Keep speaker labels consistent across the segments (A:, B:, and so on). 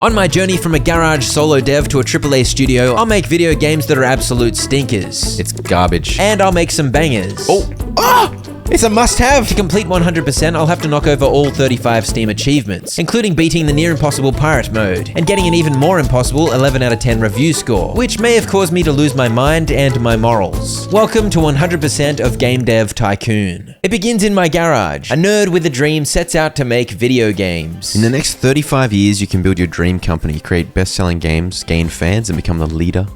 A: On my journey from a garage solo dev to a AAA studio, I'll make video games that are absolute stinkers.
B: It's garbage.
A: And I'll make some bangers.
B: It's a must-have.
A: To complete 100%, I'll have to knock over all 35 Steam achievements, including beating the near impossible pirate mode, and getting an even more impossible 11 out of 10 review score, which may have caused me to lose my mind and my morals. Welcome to 100% of Game Dev Tycoon. It begins in my garage. A nerd with a dream sets out to make video games.
B: In the next 35 years, you can build your dream company, create best-selling games, gain fans, and become the leader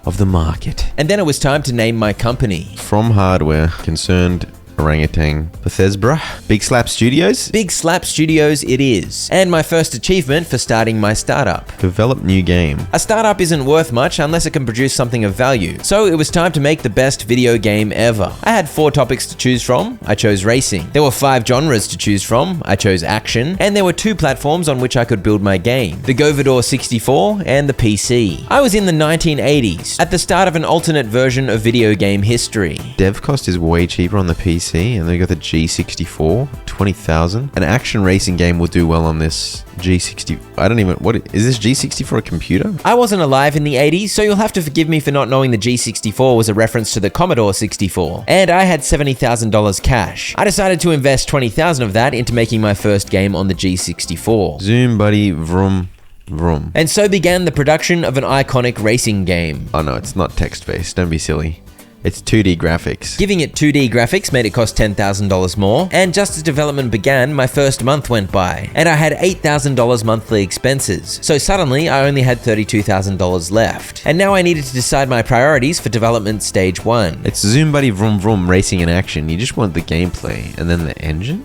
B: of the market.
A: And then it was time to name my company.
B: From Hardware, Concerned Orangutan, Bethesda, Big Slap Studios.
A: Big Slap Studios it is. And my first achievement for starting my startup.
B: Develop new game.
A: A startup isn't worth much unless it can produce something of value. So it was time to make the best video game ever. I had 4 topics to choose from. I chose racing. There were 5 genres to choose from. I chose action. And there were 2 platforms on which I could build my game. The Govidor 64 and the PC. I was in the 1980s, at the start of an alternate version of video game history.
B: Dev cost is way cheaper on the PC, and they got the G64, 20,000. An action racing game will do well on this G60. What is this G64 a computer?
A: I wasn't alive in the 80s, so you'll have to forgive me for not knowing the G64 was a reference to the Commodore 64. And I had $70,000 cash. I decided to invest 20,000 of that into making my first game on the G64.
B: Zoom buddy, vroom. Vroom.
A: And so began the production of an iconic racing game.
B: Oh no, it's not text-based, don't be silly. It's 2D graphics.
A: Giving it 2D graphics made it cost $10,000 more, and just as development began, my first month went by, and I had $8,000 monthly expenses. So suddenly, I only had $32,000 left. And now I needed to decide my priorities for development stage 1.
B: It's Zoom Buddy Vroom Vroom Racing in Action. You just want the gameplay, and then the engine?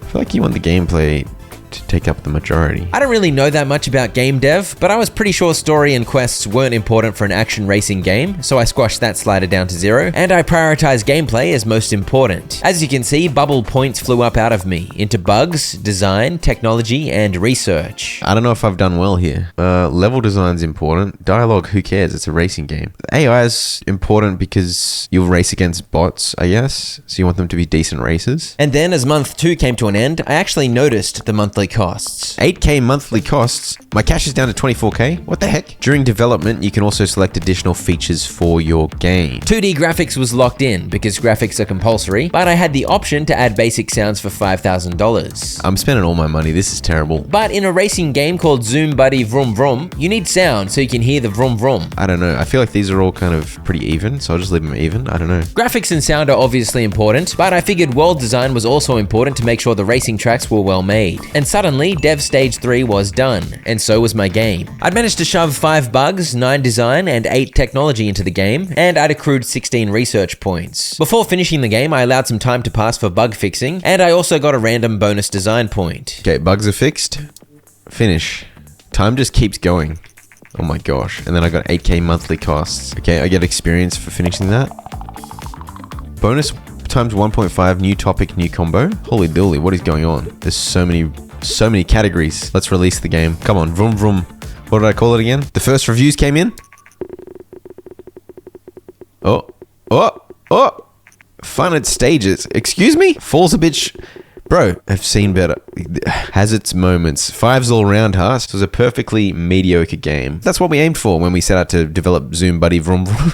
B: I feel like you want the gameplay to take up the majority.
A: I don't really know that much about game dev, but I was pretty sure story and quests weren't important for an action racing game, so I squashed that slider down to 0, and I prioritized gameplay as most important. As you can see, bubble points flew up out of me, into bugs, design, technology, and research.
B: I don't know if I've done well here. Level design's important. Dialogue, who cares? It's a racing game. AI is important because you'll race against bots, I guess, so you want them to be decent racers.
A: And then, as month 2 came to an end, I actually noticed the monthly costs.
B: 8K monthly costs? My cash is down to 24K? What the heck? During development, you can also select additional features for your game.
A: 2D graphics was locked in because graphics are compulsory, but I had the option to add basic sounds for $5,000.
B: I'm spending all my money, this is terrible.
A: But in a racing game called Zoom Buddy Vroom Vroom, you need sound so you can hear the vroom vroom.
B: I don't know, I feel like these are all kind of pretty even, so I'll just leave them even, I don't know.
A: Graphics and sound are obviously important, but I figured world design was also important to make sure the racing tracks were well made. And suddenly, Dev Stage 3 was done, and so was my game. I'd managed to shove 5 bugs, 9 design, and 8 technology into the game, and I'd accrued 16 research points. Before finishing the game, I allowed some time to pass for bug fixing, and I also got a random bonus design point.
B: Okay, bugs are fixed. Finish. Time just keeps going. Oh my gosh. And then I got 8K monthly costs. Okay, I get experience for finishing that. Bonus times 1.5, new topic, new combo. Holy dooly, what is going on? There's so many categories. Let's release the game. Come on, vroom vroom. What did I call it again? The first reviews came in. Fun at stages. Excuse me? Falls a bit Bro, I've seen better. Has its moments. 5s all round, huh? It was a perfectly mediocre game. That's what we aimed for when we set out to develop Zoom Buddy Vroom Vroom.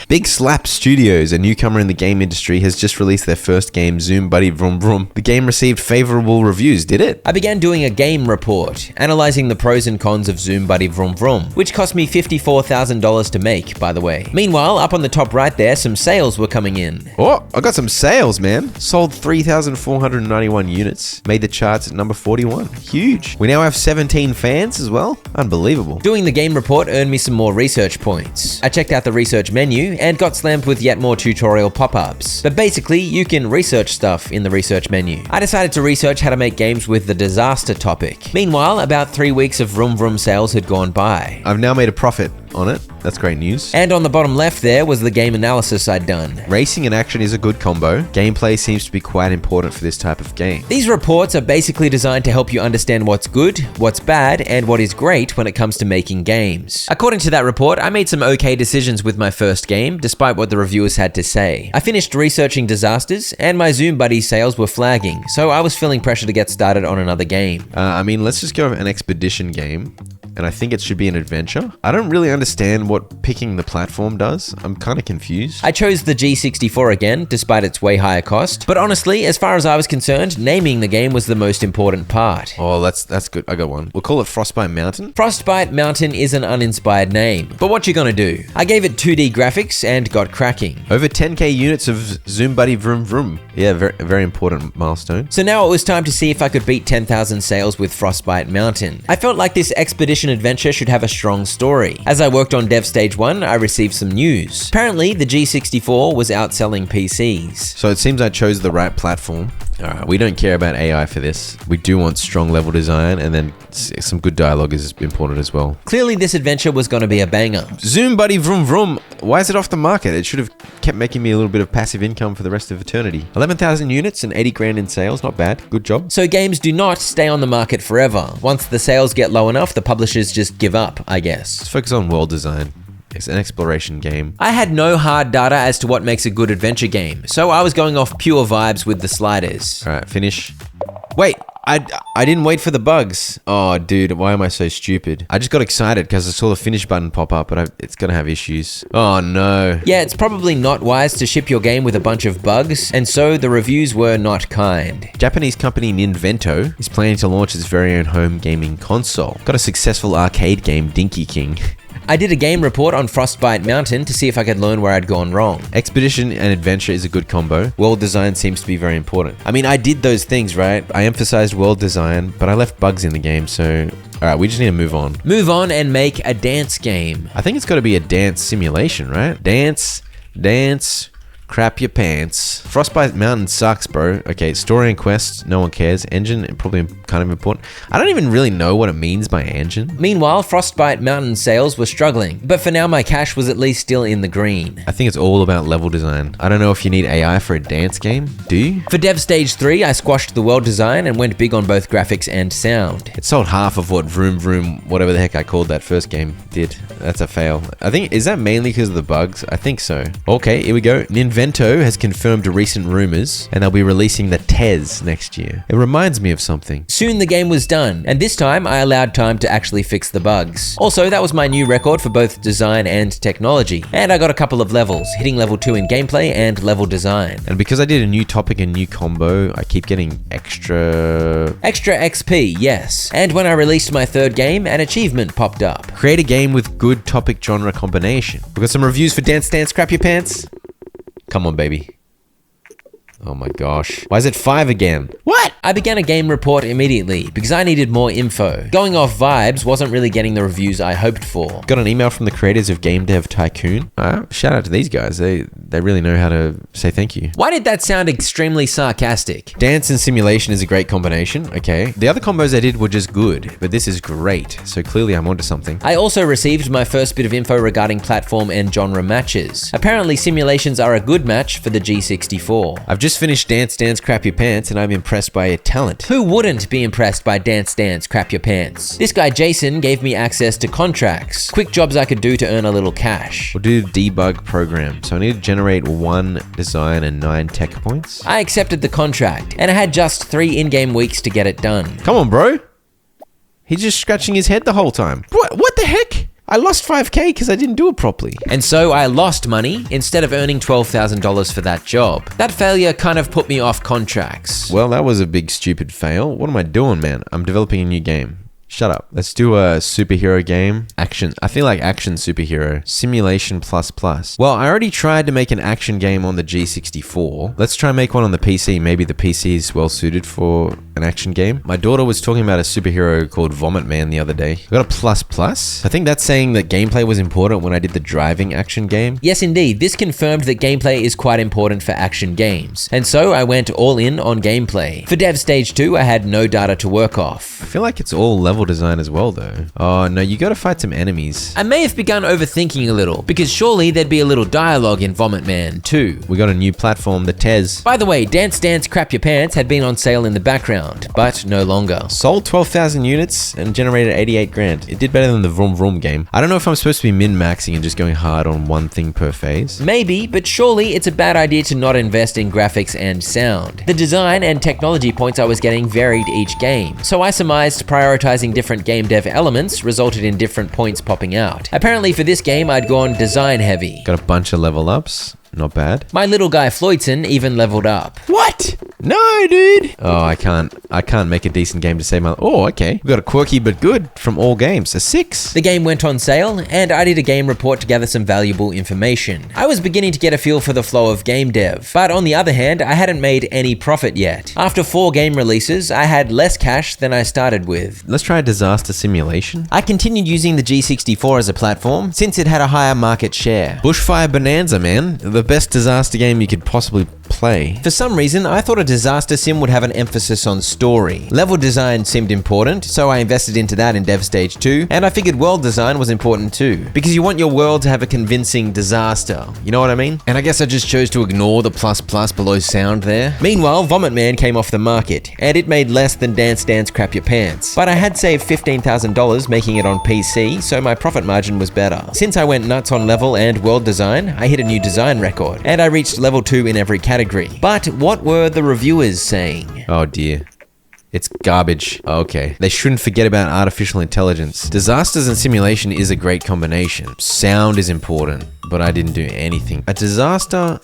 B: Big Slap Studios, a newcomer in the game industry, has just released their first game, Zoom Buddy Vroom Vroom. The game received favorable reviews, did it?
A: I began doing a game report, analyzing the pros and cons of Zoom Buddy Vroom Vroom, which cost me $54,000 to make, by the way. Meanwhile, up on the top right there, some sales were coming in.
B: Oh, I got some sales, man. Sold 3,491 units. Made the charts at number 41. Huge. We now have 17 fans as well. Unbelievable.
A: Doing the game report earned me some more research points. I checked out the research menu and got slammed with yet more tutorial pop-ups. But basically, you can research stuff in the research menu. I decided to research how to make games with the disaster topic. Meanwhile, about 3 weeks of Vroom Vroom sales had gone by.
B: I've now made a profit. on it. That's great news.
A: And on the bottom left there was the game analysis I'd done.
B: Racing and action is a good combo. Gameplay seems to be quite important for this type of game.
A: These reports are basically designed to help you understand what's good, what's bad, and what is great when it comes to making games. According to that report, I made some okay decisions with my first game, despite what the reviewers had to say. I finished researching disasters, and my Zoom Buddy sales were flagging, so I was feeling pressure to get started on another game.
B: Let's just go with an expedition game. And I think it should be an adventure. I don't really understand what picking the platform does. I'm kind of confused.
A: I chose the G64 again, despite its way higher cost. But honestly, as far as I was concerned, naming the game was the most important part.
B: Oh, that's good. I got one. We'll call it Frostbite Mountain.
A: Frostbite Mountain is an uninspired name. But what you gonna do? I gave it 2D graphics and got cracking.
B: Over 10k units of Zoom Buddy Vroom Vroom. Yeah, very important milestone.
A: So now it was time to see if I could beat 10,000 sales with Frostbite Mountain. I felt like this expedition adventure should have a strong story. As I worked on Dev Stage 1, I received some news. Apparently, the G64 was outselling PCs.
B: So it seems I chose the right platform. Alright, we don't care about AI for this. We do want strong level design, and then some good dialogue is important as well.
A: Clearly, this adventure was going to be a banger.
B: Zoom Buddy Vroom Vroom. Why is it off the market? It should have kept making me a little bit of passive income for the rest of eternity. 11,000 units and 80 grand in sales. Not bad. Good job.
A: So games do not stay on the market forever. Once the sales get low enough, the publishers just give up, I guess.
B: Let's focus on world design. It's an exploration game.
A: I had no hard data as to what makes a good adventure game, so I was going off pure vibes with the sliders.
B: Alright, finish. Wait, I didn't wait for the bugs. Oh, dude, why am I so stupid? I just got excited because I saw the finish button pop up, but it's gonna have issues. Oh, no.
A: Yeah, it's probably not wise to ship your game with a bunch of bugs, and so the reviews were not kind.
B: Japanese company Ninvento is planning to launch its very own home gaming console. Got a successful arcade game, Dinky King.
A: I did a game report on Frostbite Mountain to see if I could learn where I'd gone wrong.
B: Expedition and adventure is a good combo. World design seems to be very important. I mean, I did those things, right? I emphasized world design, but I left bugs in the game, so... Alright, we just need to move on.
A: Move on and make a dance game.
B: I think it's got to be a dance simulation, right? Dance, crap your pants. Frostbite Mountain sucks, bro. Okay, story and quest, no one cares. Engine, probably kind of important. I don't even really know what it means by engine.
A: Meanwhile, Frostbite Mountain sales were struggling, but for now my cash was at least still in the green.
B: I think it's all about level design. I don't know if you need AI for a dance game, do you?
A: For Dev Stage 3, I squashed the world design and went big on both graphics and sound.
B: It sold half of what Vroom Vroom, whatever the heck I called that first game, did. That's a fail. I think, is that mainly because of the bugs? I think so. Okay, here we go. Ninvento has confirmed recent rumors, and they'll be releasing the TES next year. It reminds me of something.
A: Soon the game was done, and this time I allowed time to actually fix the bugs. Also, that was my new record for both design and technology, and I got a couple of levels, hitting level 2 in gameplay and level design.
B: And because I did a new topic and new combo, I keep getting extra
A: XP, yes. And when I released my third game, an achievement popped up.
B: Create a game with good topic genre combination. We've got some reviews for Dance Dance Crap Your Pants. Come on, baby. Oh my gosh. Why is it 5 again? What?
A: I began a game report immediately because I needed more info. Going off vibes wasn't really getting the reviews I hoped for.
B: Got an email from the creators of Game Dev Tycoon. Shout out to these guys. They really know how to say thank you.
A: Why did that sound extremely sarcastic?
B: Dance and simulation is a great combination, okay. The other combos I did were just good, but this is great. So clearly I'm onto something.
A: I also received my first bit of info regarding platform and genre matches. Apparently simulations are a good match for the G64.
B: I've just finished Dance Dance Crap Your Pants and I'm impressed by your talent.
A: Who wouldn't be impressed by Dance Dance Crap Your Pants? This guy Jason gave me access to contracts, quick jobs I could do to earn a little cash.
B: We'll do debug program. So I need to generate 1 design and 9 tech points.
A: I accepted the contract and I had just 3 in-game weeks to get it done.
B: Come on, bro. He's just scratching his head the whole time. What the heck? I lost 5k because I didn't do it properly.
A: And so I lost money instead of earning $12,000 for that job. That failure kind of put me off contracts.
B: Well, that was a big stupid fail. What am I doing, man? I'm developing a new game. Shut up. Let's do a superhero game. Action. I feel like action superhero. Simulation ++. Well, I already tried to make an action game on the G64. Let's try and make one on the PC. Maybe the PC is well suited for an action game. My daughter was talking about a superhero called Vomit Man the other day. I got a ++. I think that's saying that gameplay was important when I did the driving action game.
A: Yes, indeed. This confirmed that gameplay is quite important for action games. And so I went all in on gameplay. For Dev Stage 2, I had no data to work off.
B: I feel like it's all level level design as well, though. Oh, no, you gotta fight some enemies.
A: I may have begun overthinking a little, because surely there'd be a little dialogue in Vomit Man too.
B: We got a new platform, the Tez.
A: By the way, Dance Dance Crap Your Pants had been on sale in the background, but no longer.
B: Sold 12,000 units and generated 88 grand. It did better than the Vroom Vroom game. I don't know if I'm supposed to be min-maxing and just going hard on one thing per phase.
A: Maybe, but surely it's a bad idea to not invest in graphics and sound. The design and technology points I was getting varied each game, so I surmised prioritizing different game dev elements resulted in different points popping out. Apparently for this game I'd gone design heavy.
B: Got a bunch of level ups. Not bad.
A: My little guy Floydson even leveled up.
B: What? No, dude. Oh, I can't make a decent game to save my... Oh, okay. We got a quirky but good from all games. A 6.
A: The game went on sale, and I did a game report to gather some valuable information. I was beginning to get a feel for the flow of game dev, but on the other hand, I hadn't made any profit yet. After 4 game releases, I had less cash than I started with.
B: Let's try a disaster simulation.
A: I continued using the G64 as a platform, since it had a higher market share.
B: Bushfire Bonanza, man. The best disaster game you could possibly play.
A: For some reason, I thought a disaster sim would have an emphasis on story. Level design seemed important, so I invested into that in Dev Stage 2, and I figured world design was important too, because you want your world to have a convincing disaster, you know what I mean? And I guess I just chose to ignore the ++ below sound there. Meanwhile, Vomit Man came off the market, and it made less than Dance Dance Crap Your Pants, but I had saved $15,000 making it on PC, so my profit margin was better. Since I went nuts on level and world design, I hit a new design record, and I reached level 2 in every category. But what were the reviewers saying?
B: Oh dear. It's garbage. Okay. They shouldn't forget about artificial intelligence. Disasters and simulation is a great combination. Sound is important, but I didn't do anything. A disaster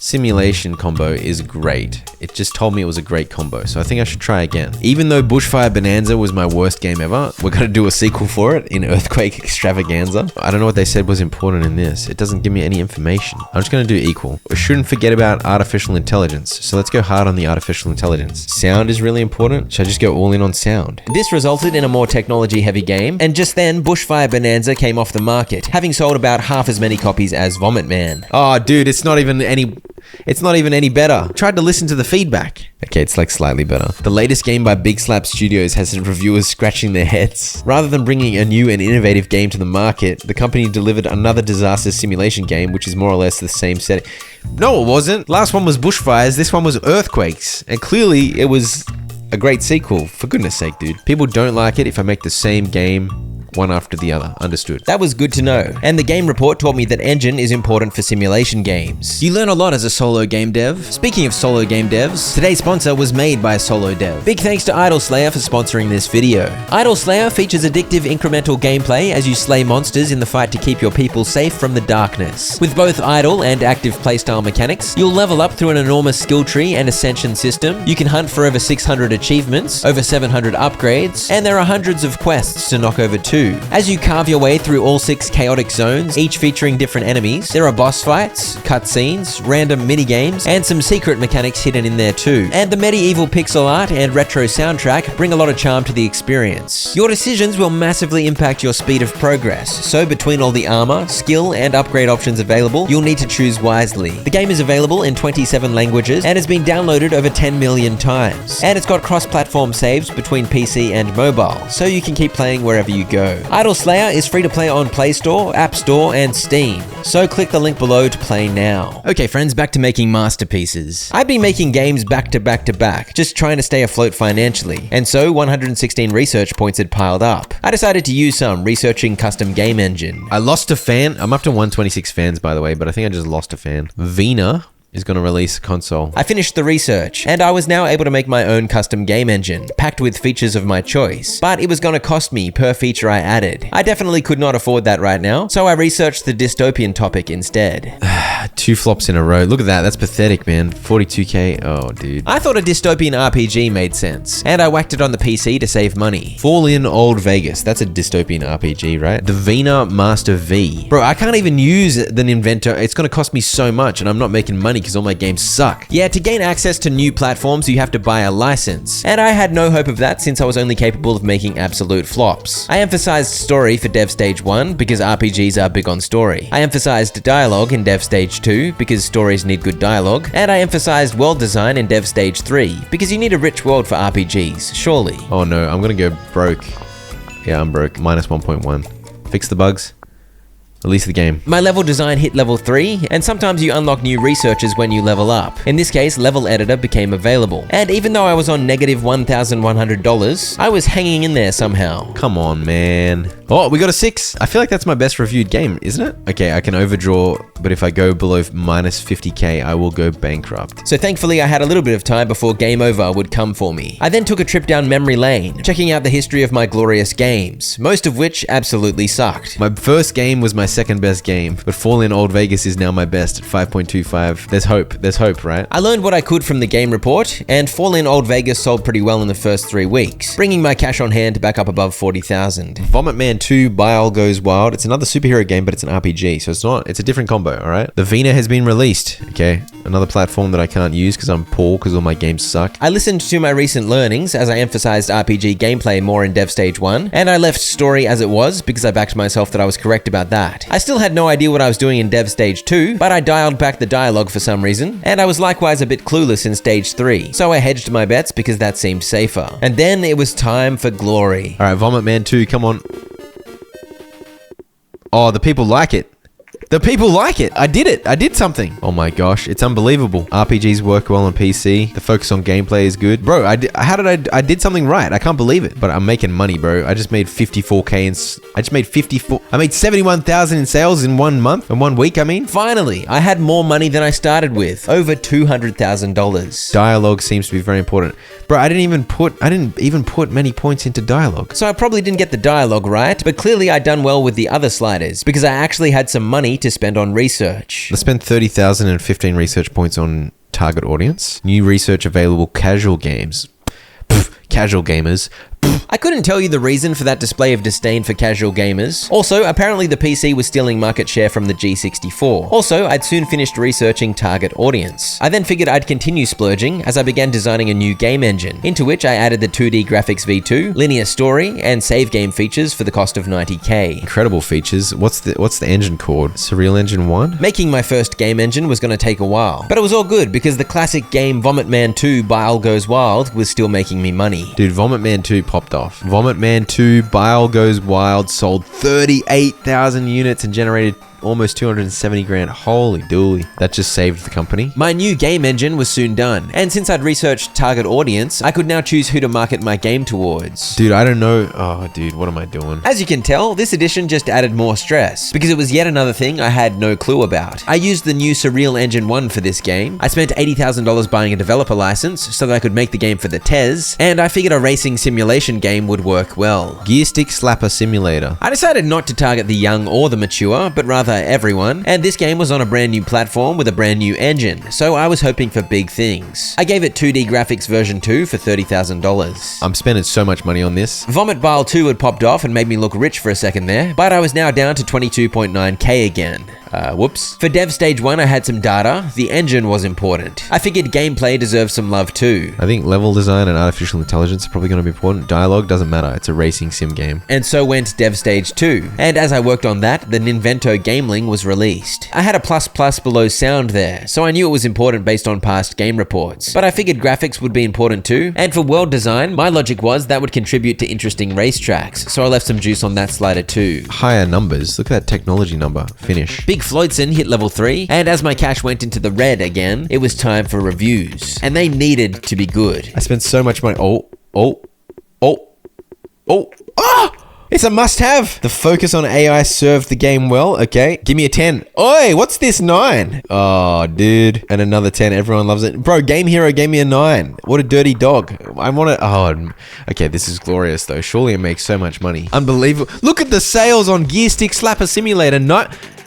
B: simulation combo is great. It just told me it was a great combo, so I think I should try again. Even though Bushfire Bonanza was my worst game ever, we're gonna do a sequel for it in Earthquake Extravaganza. I don't know what they said was important in this. It doesn't give me any information. I'm just gonna do equal. We shouldn't forget about artificial intelligence, so let's go hard on the artificial intelligence. Sound is really important. Should I just go all in on sound?
A: This resulted in a more technology-heavy game, and just then, Bushfire Bonanza came off the market, having sold about half as many copies as Vomit Man.
B: Oh, dude, it's not even any better. Tried to listen to the feedback. Okay, it's like slightly better. The latest game by Big Slap Studios has reviewers scratching their heads. Rather than bringing a new and innovative game to the market, the company delivered another disaster simulation game, which is more or less the same setting. No, it wasn't. Last one was bushfires. This one was earthquakes. And clearly, it was a great sequel. For goodness sake, dude. People don't like it if I make the same game one after the other. Understood.
A: That was good to know. And the game report taught me that engine is important for simulation games. You learn a lot as a solo game dev. Speaking of solo game devs, today's sponsor was made by a solo dev. Big thanks to Idle Slayer for sponsoring this video. Idle Slayer features addictive incremental gameplay as you slay monsters in the fight to keep your people safe from the darkness. With both idle and active playstyle mechanics, you'll level up through an enormous skill tree and ascension system. You can hunt for over 600 achievements, over 700 upgrades, and there are hundreds of quests to knock over too. As you carve your way through all 6 chaotic zones, each featuring different enemies, there are boss fights, cutscenes, random minigames, and some secret mechanics hidden in there too. And the medieval pixel art and retro soundtrack bring a lot of charm to the experience. Your decisions will massively impact your speed of progress, so between all the armor, skill, and upgrade options available, you'll need to choose wisely. The game is available in 27 languages and has been downloaded over 10 million times. And it's got cross-platform saves between PC and mobile, so you can keep playing wherever you go. Idle Slayer is free to play on Play Store, App Store, and Steam, so click the link below to play now. Okay friends, back to making masterpieces. I've been making games back to back to back, just trying to stay afloat financially, and so 116 research points had piled up. I decided to use some, researching custom game engine.
B: I lost a fan. I'm up to 126 fans, by the way, but I think I just lost a fan. Vina is going to release a console.
A: I finished the research, and I was now able to make my own custom game engine, packed with features of my choice, but it was going to cost me per feature I added. I definitely could not afford that right now, so I researched the dystopian topic instead.
B: 2 flops in a row. Look at that. That's pathetic, man. 42k. Oh, dude.
A: I thought a dystopian RPG made sense, and I whacked it on the PC to save money.
B: Fall in Old Vegas. That's a dystopian RPG, right? The Vina Master V. Bro, I can't even use the inventor. It's going to cost me so much, and I'm not making money because all my games suck.
A: Yeah, to gain access to new platforms, you have to buy a license, and I had no hope of that since I was only capable of making absolute flops. I emphasized story for Dev Stage 1 because RPGs are big on story. I emphasized dialogue in Dev Stage 2 because stories need good dialogue, and I emphasized world design in Dev Stage 3 because you need a rich world for RPGs, surely.
B: Oh no, I'm gonna go broke. Yeah, I'm broke. Minus 1.1. Fix the bugs. Release the game.
A: My level design hit level 3, and sometimes you unlock new researches when you level up. In this case, Level Editor became available. And even though I was on negative $1,100, I was hanging in there somehow.
B: Come on, man. Oh, we got a 6. I feel like that's my best reviewed game, isn't it? Okay, I can overdraw, but if I go below minus 50k, I will go bankrupt.
A: So thankfully, I had a little bit of time before game over would come for me. I then took a trip down memory lane, checking out the history of my glorious games, most of which absolutely sucked.
B: My first game was my second best game, but Fall in Old Vegas is now my best at 5.25. There's hope, right?
A: I learned what I could from the game report, and Fall in Old Vegas sold pretty well in the first 3 weeks, bringing my cash on hand back up above 40,000.
B: Vomit Man 2 Bile Goes Wild. It's another superhero game, but it's an RPG, so it's a different combo, alright? The Vina has been released, okay? Another platform that I can't use because I'm poor because all my games suck.
A: I listened to my recent learnings as I emphasized RPG gameplay more in Dev Stage 1, and I left story as it was because I backed myself that I was correct about that. I still had no idea what I was doing in Dev Stage 2, but I dialed back the dialogue for some reason, and I was likewise a bit clueless in Stage 3, so I hedged my bets because that seemed safer. And then it was time for glory.
B: Alright, Vomit Man 2, come on. Oh, the people like it. The people like it. I did it. I did something. Oh my gosh, it's unbelievable. RPGs work well on PC. The focus on gameplay is good. Bro, I did something right. I can't believe it. But I'm making money, bro. I just made 54k I made 71,000 in sales in 1 month. In 1 week, I mean.
A: Finally, I had more money than I started with. Over $200,000.
B: Dialogue seems to be very important. Bro, I didn't even put many points into dialogue.
A: So I probably didn't get the dialogue right, but clearly I'd done well with the other sliders because I actually had some money to spend on research.
B: I spent 30,000 and 15 research points on target audience. New research available casual games. Casual gamers.
A: I couldn't tell you the reason for that display of disdain for casual gamers. Also, apparently the PC was stealing market share from the G64. Also, I'd soon finished researching target audience. I then figured I'd continue splurging as I began designing a new game engine, into which I added the 2D graphics V2, linear story, and save game features for the cost of 90k.
B: Incredible features. What's the engine called? Surreal Engine 1?
A: Making my first game engine was going to take a while, but it was all good because the classic game Vomit Man 2 Bile Goes Wild was still making me money.
B: Dude, Vomit Man 2 popped off. Vomit Man 2 Bile Goes Wild sold 38,000 units and generated almost 270 grand. Holy dooly. That just saved the company.
A: My new game engine was soon done, and since I'd researched target audience, I could now choose who to market my game towards.
B: Dude, I don't know. Oh, dude, what am I doing?
A: As you can tell, this edition just added more stress, because it was yet another thing I had no clue about. I used the new Surreal Engine 1 for this game. I spent $80,000 buying a developer license so that I could make the game for the TES, and I figured a racing simulation game would work well.
B: Gear Stick Slapper Simulator.
A: I decided not to target the young or the mature, but rather everyone, and this game was on a brand new platform with a brand new engine, so I was hoping for big things. I gave it 2D graphics version 2 for $30,000.
B: I'm spending so much money on this.
A: Vomit Bile 2 had popped off and made me look rich for a second there, but I was now down to 22.9k again. Whoops. For Dev Stage 1, I had some data. The engine was important. I figured gameplay deserved some love too.
B: I think level design and artificial intelligence are probably going to be important. Dialogue doesn't matter. It's a racing sim game.
A: And so went Dev Stage 2. And as I worked on that, the Ninvento Gameling was released. I had a ++ below sound there, so I knew it was important based on past game reports. But I figured graphics would be important too. And for world design, my logic was that would contribute to interesting racetracks, so I left some juice on that slider too.
B: Higher numbers. Look at that technology number. Finish.
A: Big Floydson hit level 3, and as my cash went into the red again, it was time for reviews. And they needed to be good.
B: I spent so much money. It's a must-have. The focus on AI served the game well. Okay, give me a 10. Oi, what's this 9? Oh, dude. And another 10. Everyone loves it. Bro, Game Hero gave me a 9. What a dirty dog. I want to... Oh, okay, this is glorious, though. Surely it makes so much money. Unbelievable. Look at the sales on Gear Stick Slapper Simulator.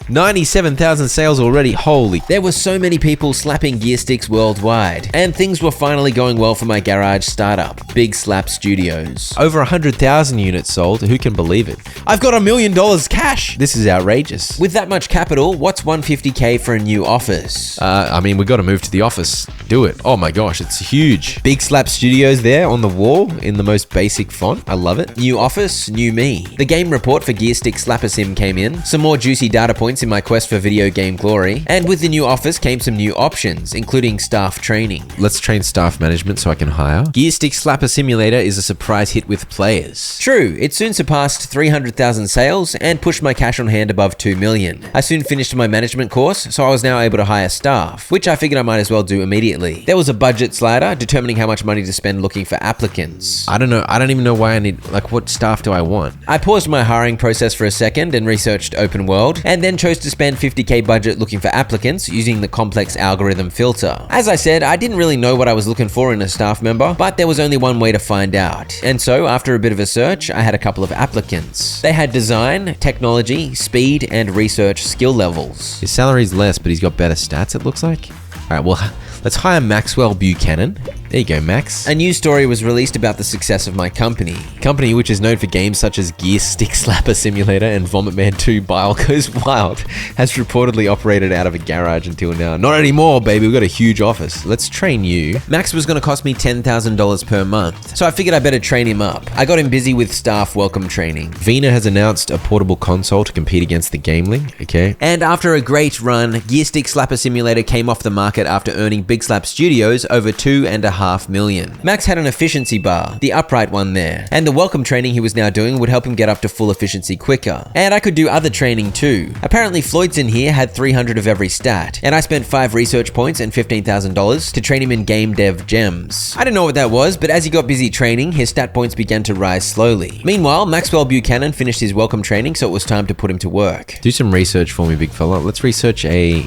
B: 97,000 sales already. Holy.
A: There were so many people slapping gear sticks worldwide, and things were finally going well for my garage startup, Big Slap Studios.
B: Over 100,000 units sold. Who can believe it? I've got $1 million cash. This is outrageous.
A: With that much capital, what's 150k for a new office?
B: I mean, we got to move to the office. Do it. Oh my gosh, it's huge. Big Slap Studios there on the wall in the most basic font. I love it.
A: New office, new me. The game report for Gear Stick Slapper Sim came in. Some more juicy data points points in my quest for video game glory, and with the new office came some new options, including staff training.
B: Let's train staff management so I can hire. Gear Stick Slapper Simulator is a surprise hit with players.
A: True, it soon surpassed 300,000 sales and pushed my cash on hand above 2 million. I soon finished my management course, so I was now able to hire staff, which I figured I might as well do immediately. There was a budget slider determining how much money to spend looking for applicants.
B: I don't know. I don't even know why I need, like, what staff do I want?
A: I paused my hiring process for a second and researched open world, and then chose to spend 50k budget looking for applicants using the complex algorithm filter. As I said, I didn't really know what I was looking for in a staff member, but there was only one way to find out. And so after a bit of a search, I had a couple of applicants. They had design, technology, speed, and research skill levels.
B: His salary's less, but he's got better stats, it looks like. All right, well, let's hire Maxwell Buchanan. There you go, Max.
A: A news story was released about the success of my company.
B: Company which is known for games such as Gear Stick Slapper Simulator and Vomit Man 2 Bile Goes Wild, has reportedly operated out of a garage until now. Not anymore, baby. We've got a huge office. Let's train you.
A: Max was going to cost me $10,000 per month, so I figured I better train him up. I got him busy with staff welcome training.
B: Vena has announced a portable console to compete against the Gameling, okay?
A: And after a great run, Gear Stick Slapper Simulator came off the market after earning Big Slap Studios over $2.5 million. Max had an efficiency bar, the upright one there, and the welcome training he was now doing would help him get up to full efficiency quicker. And I could do other training too. Apparently Floydson here had 300 of every stat, and I spent 5 research points and $15,000 to train him in Game Dev gems. I didn't know what that was, but as he got busy training, his stat points began to rise slowly. Meanwhile, Maxwell Buchanan finished his welcome training, so it was time to put him to work.
B: Do some research for me, big fella. Let's research a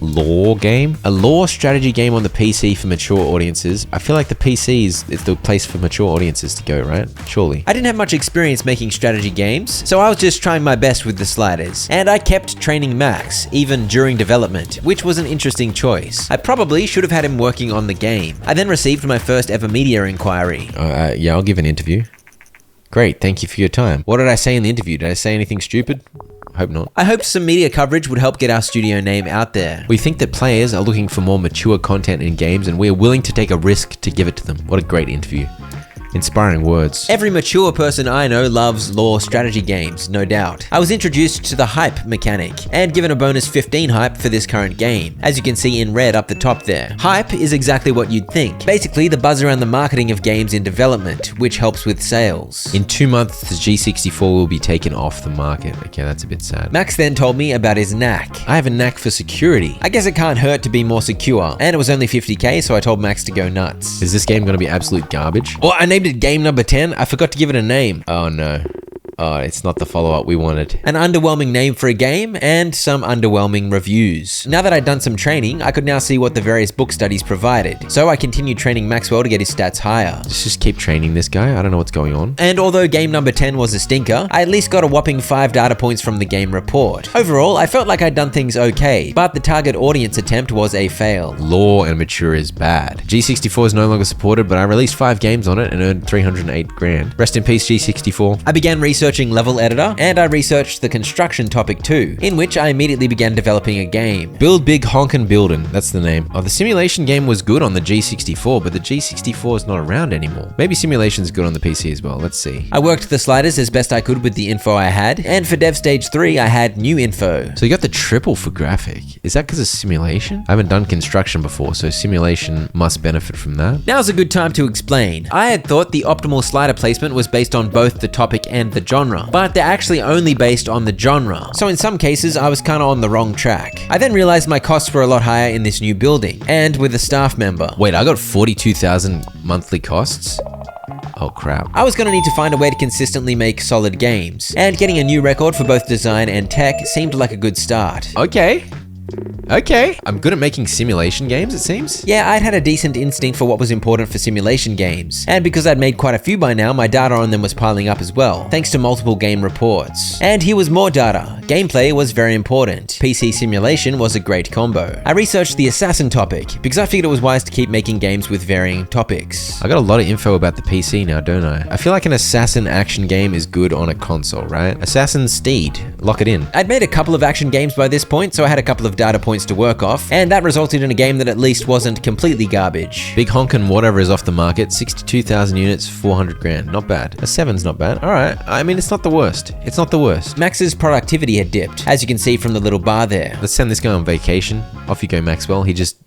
B: lore game, a lore strategy game on the PC for mature audiences. I feel like the PC is the place for mature audiences to go, right? Surely.
A: I didn't have much experience making strategy games, so I was just trying my best with the sliders. And I kept training Max, even during development, which was an interesting choice. I probably should have had him working on the game. I then received my first ever media inquiry.
B: Yeah, I'll give an interview. Great, thank you for your time. What did I say in the interview? Did I say anything stupid? Hope not.
A: I hoped some media coverage would help get our studio name out there.
B: We think that players are looking for more mature content in games, and we are willing to take a risk to give it to them. What a great interview. Inspiring words.
A: Every mature person I know loves lore strategy games, no doubt. I was introduced to the hype mechanic and given a bonus 15 hype for this current game, as you can see in red up the top there. Hype is exactly what you'd think. Basically, the buzz around the marketing of games in development, which helps with sales.
B: In 2 months, the G64 will be taken off the market. Okay, that's a bit sad.
A: Max then told me about his knack.
B: I have a knack for security.
A: I guess it can't hurt to be more secure, and it was only 50k, so I told Max to go nuts.
B: Is this game going to be absolute garbage?
A: Oh, I named it Game Number 10. I forgot to give it a name.
B: Oh no. Oh, it's not the follow-up we wanted.
A: An underwhelming name for a game and some underwhelming reviews. Now that I'd done some training, I could now see what the various book studies provided. So I continued training Maxwell to get his stats higher.
B: Let's just keep training this guy. I don't know what's going on.
A: And although game number 10 was a stinker, I at least got a whopping 5 data points from the game report. Overall, I felt like I'd done things okay, but the target audience attempt was a fail.
B: Lore and mature is bad. G64 is no longer supported, but I released 5 games on it and earned 308 grand. Rest in peace, G64.
A: I began researching level editor, and I researched the construction topic too, in which I immediately began developing a game.
B: Build Big Honkin' Buildin', that's the name. Oh, the simulation game was good on the G64, but the G64 is not around anymore. Maybe simulation's good on the PC as well, let's see.
A: I worked the sliders as best I could with the info I had, and for Dev Stage 3 I had new info.
B: So you got the triple for graphic. Is that because of simulation? I haven't done construction before, so simulation must benefit from that.
A: Now's a good time to explain. I had thought the optimal slider placement was based on both the topic and the genre, but they're actually only based on the genre. So in some cases, I was kind of on the wrong track. I then realized my costs were a lot higher in this new building, and with a staff member.
B: Wait, I got 42,000 monthly costs? Oh crap.
A: I was going to need to find a way to consistently make solid games, and getting a new record for both design and tech seemed like a good start.
B: Okay. I'm good at making simulation games, it seems.
A: Yeah, I'd had a decent instinct for what was important for simulation games, and because I'd made quite a few by now, my data on them was piling up as well, thanks to multiple game reports. And here was more data. Gameplay was very important. PC simulation was a great combo. I researched the assassin topic, because I figured it was wise to keep making games with varying topics.
B: I got a lot of info about the PC now, don't I? I feel like an assassin action game is good on a console, right? Assassin's Steed, lock it in.
A: I'd made a couple of action games by this point, so I had a couple of data points to work off, and that resulted in a game that at least wasn't completely garbage.
B: Big honkin' whatever is off the market, 62,000 units, 400 grand. Not bad. A 7's not bad. All right. I mean, it's not the worst. It's not the worst.
A: Max's productivity had dipped, as you can see from the little bar there.
B: Let's send this guy on vacation. Off you go, Maxwell. He just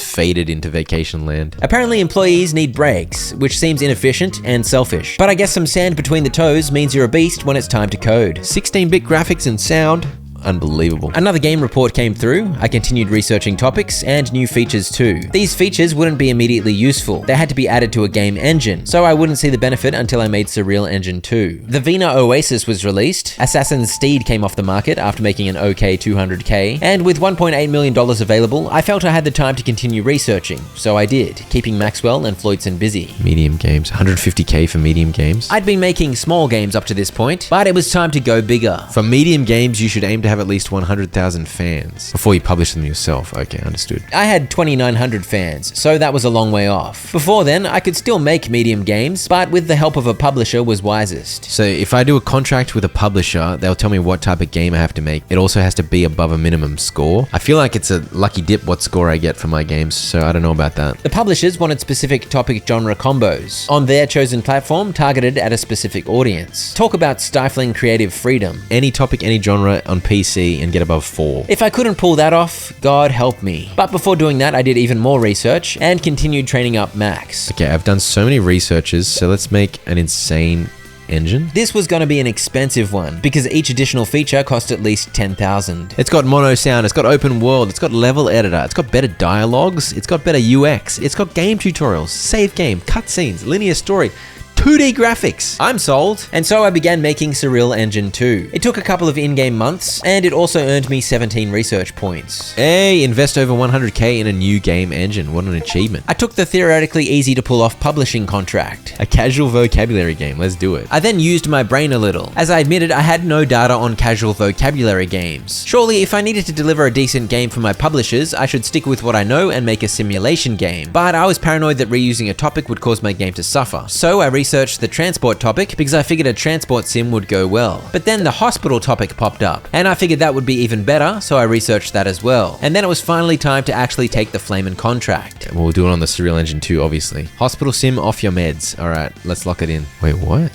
B: faded into vacation land.
A: Apparently employees need breaks, which seems inefficient and selfish. But I guess some sand between the toes means you're a beast when it's time to code.
B: 16-bit graphics and sound. Unbelievable.
A: Another game report came through. I continued researching topics and new features too. These features wouldn't be immediately useful. They had to be added to a game engine, so I wouldn't see the benefit until I made Surreal Engine 2. The Vina Oasis was released. Assassin's Steed came off the market after making an okay 200k, and with $1.8 million available, I felt I had the time to continue researching, so I did, keeping Maxwell and Floydson busy.
B: Medium games. 150k for medium games.
A: I'd been making small games up to this point, but it was time to go bigger.
B: For medium games, you should aim to have at least 100,000 fans before you publish them yourself. Okay, understood.
A: I had 2,900 fans, so that was a long way off. Before then, I could still make medium games, but with the help of a publisher was wisest.
B: So if I do a contract with a publisher, they'll tell me what type of game I have to make. It also has to be above a minimum score. I feel like it's a lucky dip what score I get for my games, so I don't know about that.
A: The publishers wanted specific topic genre combos on their chosen platform targeted at a specific audience. Talk about stifling creative freedom.
B: Any topic, any genre on PC and get above 4.
A: If I couldn't pull that off, God help me. But before doing that, I did even more research and continued training up Max.
B: Okay, I've done so many researches, so let's make an insane engine.
A: This was going to be an expensive one because each additional feature cost at least 10,000.
B: It's got mono sound, it's got open world, it's got level editor, it's got better dialogues, it's got better UX, it's got game tutorials, save game, cutscenes, linear story, 2D graphics. I'm sold.
A: And so I began making Surreal Engine 2. It took a couple of in-game months, and it also earned me 17 research points.
B: Hey, invest over 100k in a new game engine. What an achievement.
A: I took the theoretically easy to pull off publishing contract.
B: A casual vocabulary game. Let's do it.
A: I then used my brain a little. As I admitted, I had no data on casual vocabulary games. Surely, if I needed to deliver a decent game for my publishers, I should stick with what I know and make a simulation game. But I was paranoid that reusing a topic would cause my game to suffer. So I researched the transport topic because I figured a transport sim would go well. But then the hospital topic popped up, and I figured that would be even better, so I researched that as well. And then it was finally time to actually take the flamin' contract.
B: We'll do it on the Surreal Engine 2, obviously. Hospital sim off your meds. All right, let's lock it in. Wait, what?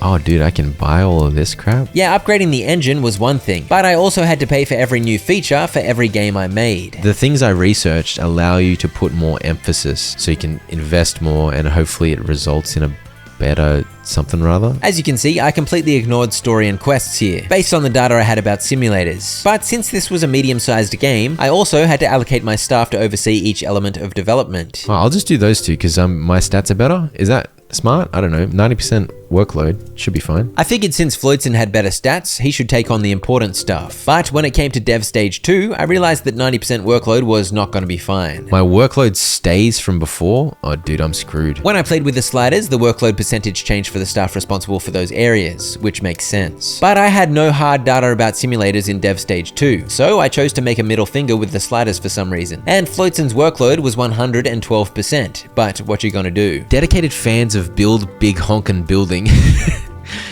B: Oh, dude, I can buy all of this crap?
A: Yeah, upgrading the engine was one thing, but I also had to pay for every new feature for every game I made.
B: The things I researched allow you to put more emphasis, so you can invest more, and hopefully it results in a better something rather.
A: As you can see, I completely ignored story and quests here, based on the data I had about simulators. But since this was a medium-sized game, I also had to allocate my staff to oversee each element of development.
B: Oh, I'll just do those two because my stats are better. Is that smart? I don't know. 90% workload should be fine.
A: I figured since Floydson had better stats, he should take on the important stuff. But when it came to Dev Stage 2, I realized that 90% workload was not going to be fine.
B: My workload stays from before? Oh, dude, I'm screwed.
A: When I played with the sliders, the workload percentage changed for the staff responsible for those areas, which makes sense. But I had no hard data about simulators in Dev Stage 2, so I chose to make a middle finger with the sliders for some reason. And Floydson's workload was 112%, but what you gonna do?
B: Dedicated fans of Build Big Honkin' Building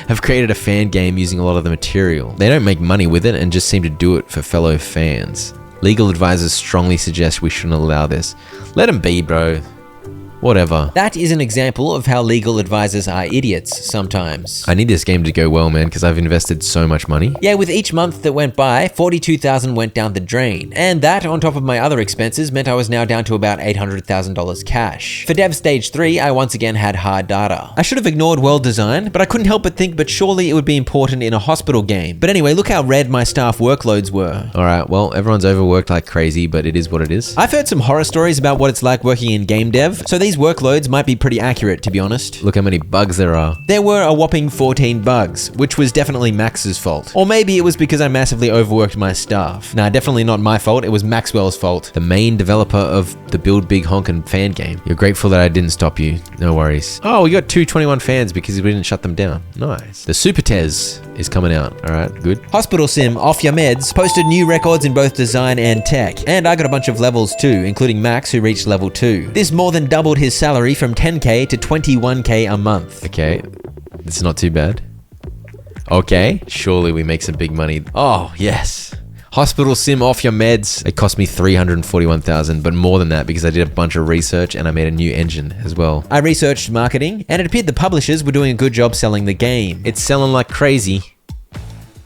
B: have created a fan game using a lot of the material. They don't make money with it and just seem to do it for fellow fans. Legal advisors strongly suggest we shouldn't allow this. Let them be, bro. Whatever.
A: That is an example of how legal advisors are idiots sometimes.
B: I need this game to go well, man, because I've invested so much money.
A: Yeah, with each month that went by, 42,000 went down the drain. And that, on top of my other expenses, meant I was now down to about $800,000 cash. For Dev Stage 3, I once again had hard data. I should have ignored world design, but I couldn't help but think, but surely it would be important in a hospital game. But anyway, look how red my staff workloads were.
B: Alright, well, everyone's overworked like crazy, but it is what it is.
A: I've heard some horror stories about what it's like working in game dev, so these workloads might be pretty accurate, to be honest.
B: Look how many bugs there are.
A: There were a whopping 14 bugs, which was definitely Max's fault. Or maybe it was because I massively overworked my staff. Nah, definitely not my fault, it was Maxwell's fault.
B: The main developer of the Build Big Honkin' fan game. You're grateful that I didn't stop you. No worries. Oh, we got 221 fans because we didn't shut them down. Nice. The Super Tez is coming out. Alright, good.
A: Hospital Sim Off Your Meds posted new records in both design and tech. And I got a bunch of levels too, including Max, who reached level 2. This more than doubled his salary from 10k to 21k a month.
B: Okay, it's not too bad. Okay, surely we make some big money. Oh, yes. Hospital sim off your meds. It cost me 341,000, but more than that because I did a bunch of research and I made a new engine as well.
A: I researched marketing, and it appeared the publishers were doing a good job selling the game.
B: It's selling like crazy.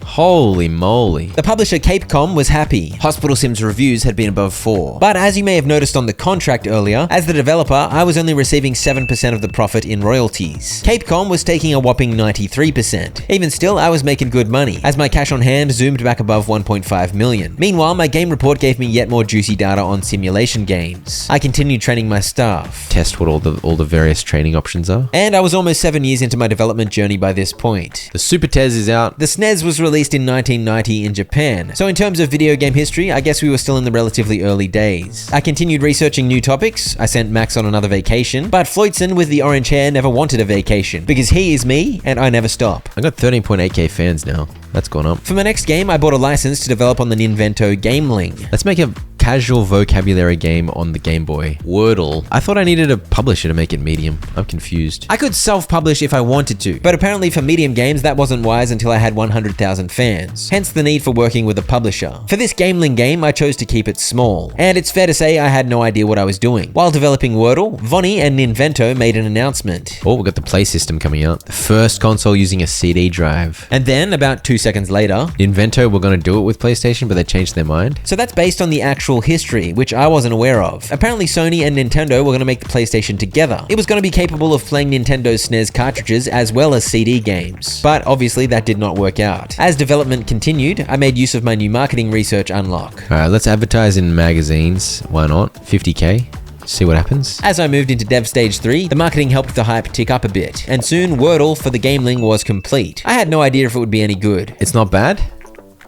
B: Holy moly.
A: The publisher Capcom was happy. Hospital Sim's reviews had been above 4. But as you may have noticed on the contract earlier, as the developer, I was only receiving 7% of the profit in royalties. Capcom was taking a whopping 93%. Even still, I was making good money, as my cash on hand zoomed back above 1.5 million. Meanwhile, my game report gave me yet more juicy data on simulation games. I continued training my staff.
B: Test what all the various training options are.
A: And I was almost 7 years into my development journey by this point.
B: The Super Tez is out.
A: The SNES was released in 1990 in Japan. So in terms of video game history, I guess we were still in the relatively early days. I continued researching new topics. I sent Max on another vacation, but Floydson with the orange hair never wanted a vacation because he is me and I never stop.
B: I got 13.8k fans now. That's gone up.
A: For my next game, I bought a license to develop on the Ninvento Gameling.
B: Let's make a casual vocabulary game on the Game Boy. Wordle. I thought I needed a publisher to make it medium. I'm confused.
A: I could self-publish if I wanted to, but apparently for medium games that wasn't wise until I had 100,000 fans. Hence the need for working with a publisher. For this Gameling game, I chose to keep it small. And it's fair to say I had no idea what I was doing. While developing Wordle, Vonnie and Ninvento made an announcement.
B: Oh, we got the Play System coming out. The first console using a CD drive.
A: And then, about 2 seconds later,
B: Ninvento were going to do it with PlayStation, but they changed their mind.
A: So that's based on the actual history, which I wasn't aware of. Apparently Sony and Nintendo were going to make the PlayStation together. It was going to be capable of playing Nintendo's SNES cartridges as well as CD games. But obviously that did not work out. As development continued, I made use of my new marketing research unlock.
B: Alright, let's advertise in magazines. Why not? 50k. See what happens.
A: As I moved into Dev Stage 3, the marketing helped the hype tick up a bit, and soon Wordle for the Gameling was complete. I had no idea if it would be any good.
B: It's not bad.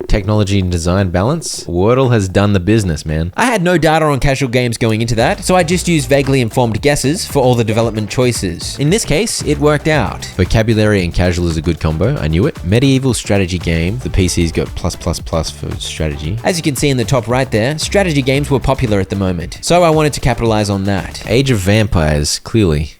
B: Technology and design balance. Wordle has done the business, man.
A: I had no data on casual games going into that, so I just used vaguely informed guesses for all the development choices. In this case, it worked out.
B: Vocabulary and casual is a good combo. I knew it. Medieval strategy game. The PC's got +++ for strategy.
A: As you can see in the top right there, strategy games were popular at the moment, so I wanted to capitalize on that.
B: Age of Vampires, clearly.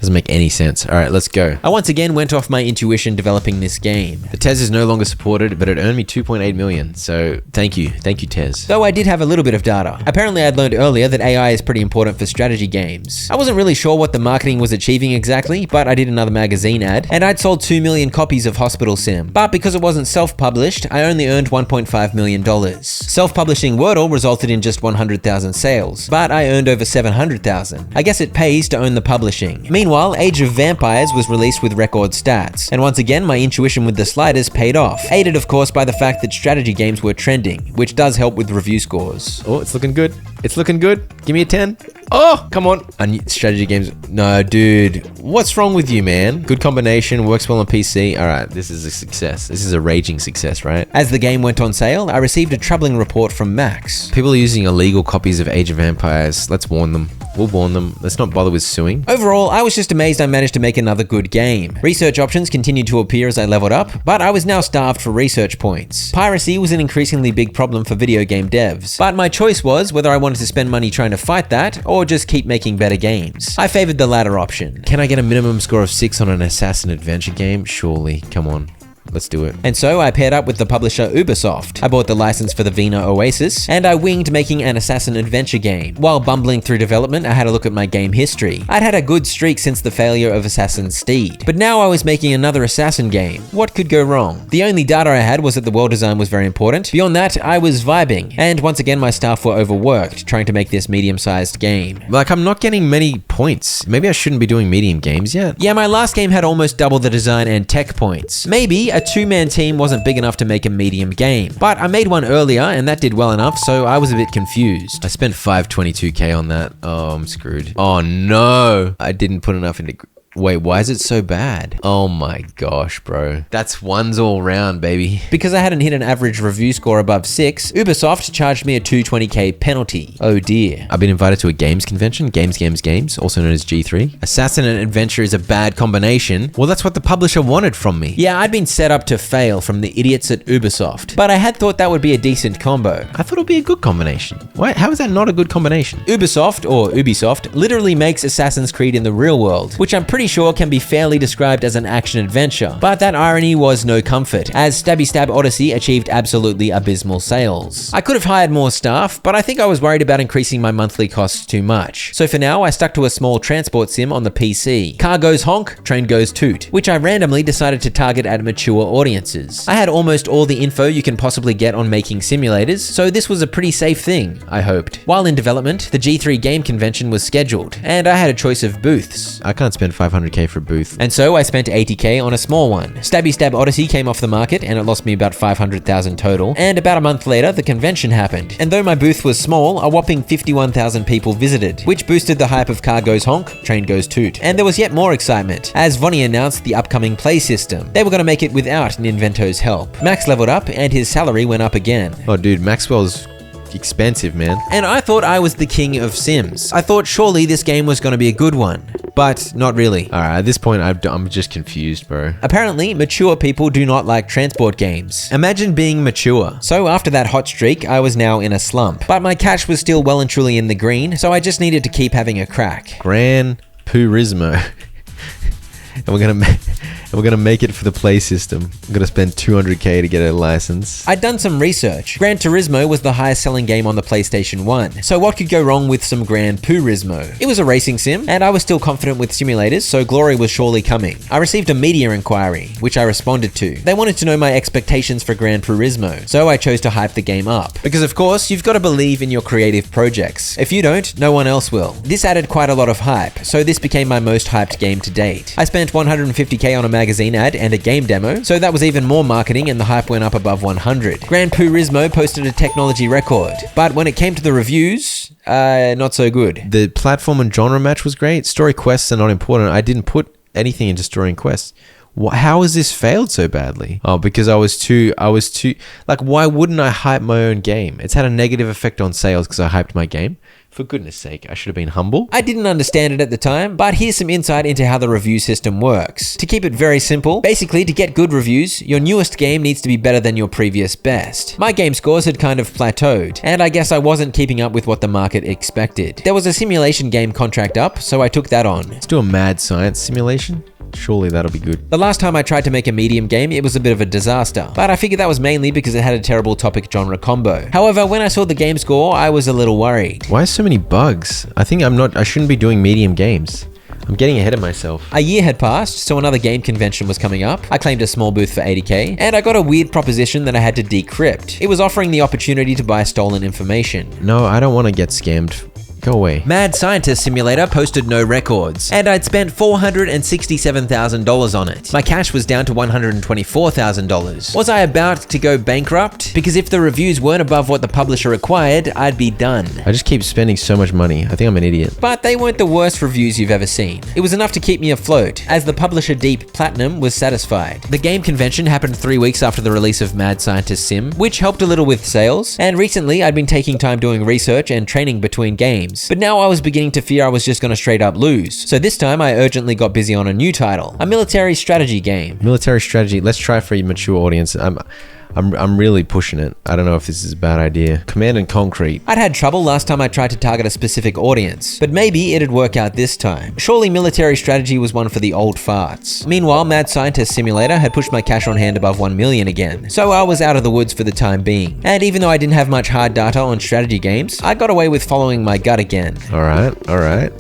B: Doesn't make any sense. Alright, let's go.
A: I once again went off my intuition developing this game.
B: The Tez is no longer supported, but it earned me 2.8 million, so thank you. Thank you, Tez.
A: Though I did have a little bit of data. Apparently I'd learned earlier that AI is pretty important for strategy games. I wasn't really sure what the marketing was achieving exactly, but I did another magazine ad, and I'd sold 2 million copies of Hospital Sim. But because it wasn't self-published, I only earned $1.5 million. Self-publishing Wordle resulted in just 100,000 sales, but I earned over 700,000. I guess it pays to own the publishing. Meanwhile, Age of Vampires was released with record stats, and once again my intuition with the sliders paid off, aided of course by the fact that strategy games were trending, which does help with review scores.
B: Oh, it's looking good. It's looking good. Give me a 10. Oh, come on. Strategy games. No, dude. What's wrong with you, man? Good combination, works well on PC. All right, this is a success. This is a raging success, right?
A: As the game went on sale, I received a troubling report from Max.
B: People are using illegal copies of Age of Vampires. Let's warn them. We'll warn them. Let's not bother with suing.
A: Overall, I was just amazed I managed to make another good game. Research options continued to appear as I leveled up, but I was now starved for research points. Piracy was an increasingly big problem for video game devs, but my choice was whether I wanted to spend money trying to fight that, or just keep making better games. I favored the latter option.
B: Can I get a minimum score of 6 on an assassin adventure game? Surely. Come on. Let's do it.
A: And so I paired up with the publisher Ubisoft. I bought the license for the Vina Oasis, and I winged making an assassin adventure game. While bumbling through development, I had a look at my game history. I'd had a good streak since the failure of Assassin's Steed, but now I was making another assassin game. What could go wrong? The only data I had was that the world design was very important. Beyond that, I was vibing, and once again my staff were overworked, trying to make this medium-sized game.
B: Like, I'm not getting many points. Maybe I shouldn't be doing medium games yet.
A: Yeah, my last game had almost double the design and tech points. Maybe a two-man team wasn't big enough to make a medium game, but I made one earlier and that did well enough, so I was a bit confused.
B: I spent 522k on that. Oh, I'm screwed. Oh no, I didn't put enough into... Wait, why is it so bad? Oh my gosh, bro. That's ones all round, baby.
A: Because I hadn't hit an average review score above 6, Ubisoft charged me a 220k penalty. Oh dear.
B: I've been invited to a games convention, Games, also known as G3. Assassin and adventure is a bad combination. Well, that's what the publisher wanted from me.
A: Yeah, I'd been set up to fail from the idiots at Ubisoft, but I had thought that would be a decent combo.
B: I thought it would be a good combination. Why? How is that not a good combination?
A: Ubisoft, or Ubisoft, literally makes Assassin's Creed in the real world, which I'm pretty pretty sure can be fairly described as an action-adventure, but that irony was no comfort, as Stabby Stab Odyssey achieved absolutely abysmal sales. I could have hired more staff, but I think I was worried about increasing my monthly costs too much. So for now, I stuck to a small transport sim on the PC. Car goes honk, train goes toot, which I randomly decided to target at mature audiences. I had almost all the info you can possibly get on making simulators, so this was a pretty safe thing, I hoped. While in development, the G3 game convention was scheduled, and I had a choice of booths.
B: I can't spend 500k for a booth.
A: And so I spent 80k on a small one. Stabby Stab Odyssey came off the market and it lost me about 500,000 total, and about a month later, the convention happened. And though my booth was small, a whopping 51,000 people visited, which boosted the hype of car goes honk, train goes toot. And there was yet more excitement, as Vonnie announced the upcoming play system. They were going to make it without Ninvento's help. Max leveled up and his salary went up again.
B: Oh dude, Maxwell's expensive, man.
A: And I thought I was the king of Sims. I thought surely this game was going to be a good one. But not really.
B: Alright, at this point, I'm just confused, bro.
A: Apparently, mature people do not like transport games. Imagine being mature. So after that hot streak, I was now in a slump. But my cash was still well and truly in the green, so I just needed to keep having a crack.
B: Gran Turismo. And we're gonna make it for the play system. I'm gonna spend 200k to get a license.
A: I'd done some research. Gran Turismo was the highest selling game on the PlayStation 1. So what could go wrong with some Gran Turismo? It was a racing sim, and I was still confident with simulators, so glory was surely coming. I received a media inquiry, which I responded to. They wanted to know my expectations for Gran Turismo, so I chose to hype the game up. Because of course, you've got to believe in your creative projects. If you don't, no one else will. This added quite a lot of hype, so this became my most hyped game to date. I spent 150k on a magazine ad and a game demo, so that was even more marketing and the hype went up above 100. Gran Turismo posted a technology record, but when it came to the reviews, not so good.
B: The platform and genre match was great. Story quests are not important. I didn't put anything into story and quests. How has this failed so badly? Oh, because I was too, like, why wouldn't I hype my own game? It's had a negative effect on sales because I hyped my game. For goodness sake, I should have been humble.
A: I didn't understand it at the time, but here's some insight into how the review system works. To keep it very simple, basically to get good reviews, your newest game needs to be better than your previous best. My game scores had kind of plateaued, and I guess I wasn't keeping up with what the market expected. There was a simulation game contract up, so I took that on.
B: Let's do a mad science simulation. Surely that'll be good.
A: The last time I tried to make a medium game, it was a bit of a disaster, but I figured that was mainly because it had a terrible topic genre combo. However, when I saw the game score, I was a little worried.
B: Why so many bugs? I shouldn't be doing medium games. I'm getting ahead of myself.
A: A year had passed, so another game convention was coming up. I claimed a small booth for 80k, and I got a weird proposition that I had to decrypt. It was offering the opportunity to buy stolen information.
B: No, I don't want to get scammed. Go away.
A: Mad Scientist Simulator posted no records, and I'd spent $467,000 on it. My cash was down to $124,000. Was I about to go bankrupt? Because if the reviews weren't above what the publisher required, I'd be done.
B: I just keep spending so much money. I think I'm an idiot.
A: But they weren't the worst reviews you've ever seen. It was enough to keep me afloat, as the publisher Deep Platinum was satisfied. The game convention happened 3 weeks after the release of Mad Scientist Sim, which helped a little with sales, and recently I'd been taking time doing research and training between games. But now I was beginning to fear I was just gonna straight up lose. So this time I urgently got busy on a new title, a military strategy game.
B: Military strategy, let's try for a mature audience. I'm really pushing it. I don't know if this is a bad idea. Command and Concrete.
A: I'd had trouble last time I tried to target a specific audience, but maybe it'd work out this time. Surely military strategy was one for the old farts. Meanwhile, Mad Scientist Simulator had pushed my cash on hand above 1 million again, so I was out of the woods for the time being. And even though I didn't have much hard data on strategy games, I got away with following my gut again.
B: All right.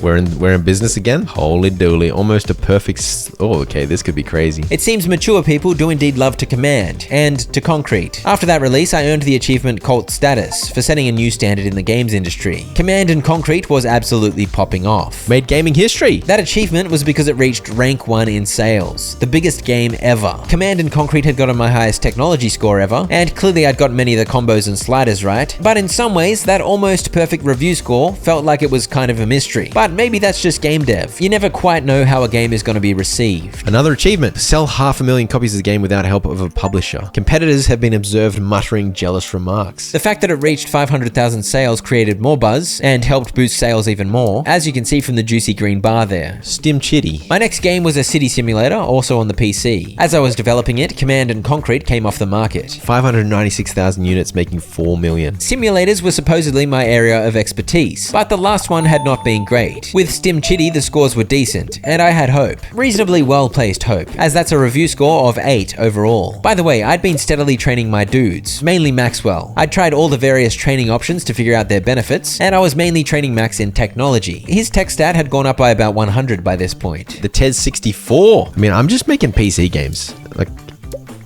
B: We're in business again. Holy dooly, almost a perfect. Oh, okay, this could be crazy.
A: It seems mature people do indeed love to command and to Concrete. After that release, I earned the achievement Cult Status for setting a new standard in the games industry. Command and Concrete was absolutely popping off.
B: Made gaming history.
A: That achievement was because it reached rank 1 in sales, the biggest game ever. Command and Concrete had gotten my highest technology score ever, and clearly I'd got many of the combos and sliders right, but in some ways, that almost perfect review score felt like it was kind of a mystery. But maybe that's just game dev. You never quite know how a game is going to be received.
B: Another achievement, sell 500,000 copies of the game without help of a publisher. Competitors users have been observed muttering jealous remarks.
A: The fact that it reached 500,000 sales created more buzz and helped boost sales even more, as you can see from the juicy green bar there.
B: Stim Chitty.
A: My next game was a city simulator, also on the PC. As I was developing it, Command and Concrete came off the market.
B: 596,000 units making 4 million.
A: Simulators were supposedly my area of expertise, but the last one had not been great. With Stim Chitty, the scores were decent, and I had hope. Reasonably well-placed hope, as that's a review score of 8 overall. By the way, I'd been steadily training my dudes, mainly Maxwell. I'd tried all the various training options to figure out their benefits, and I was mainly training Max in technology. His tech stat had gone up by about 100 by this point.
B: The TES 64. I mean, I'm just making PC games. Like,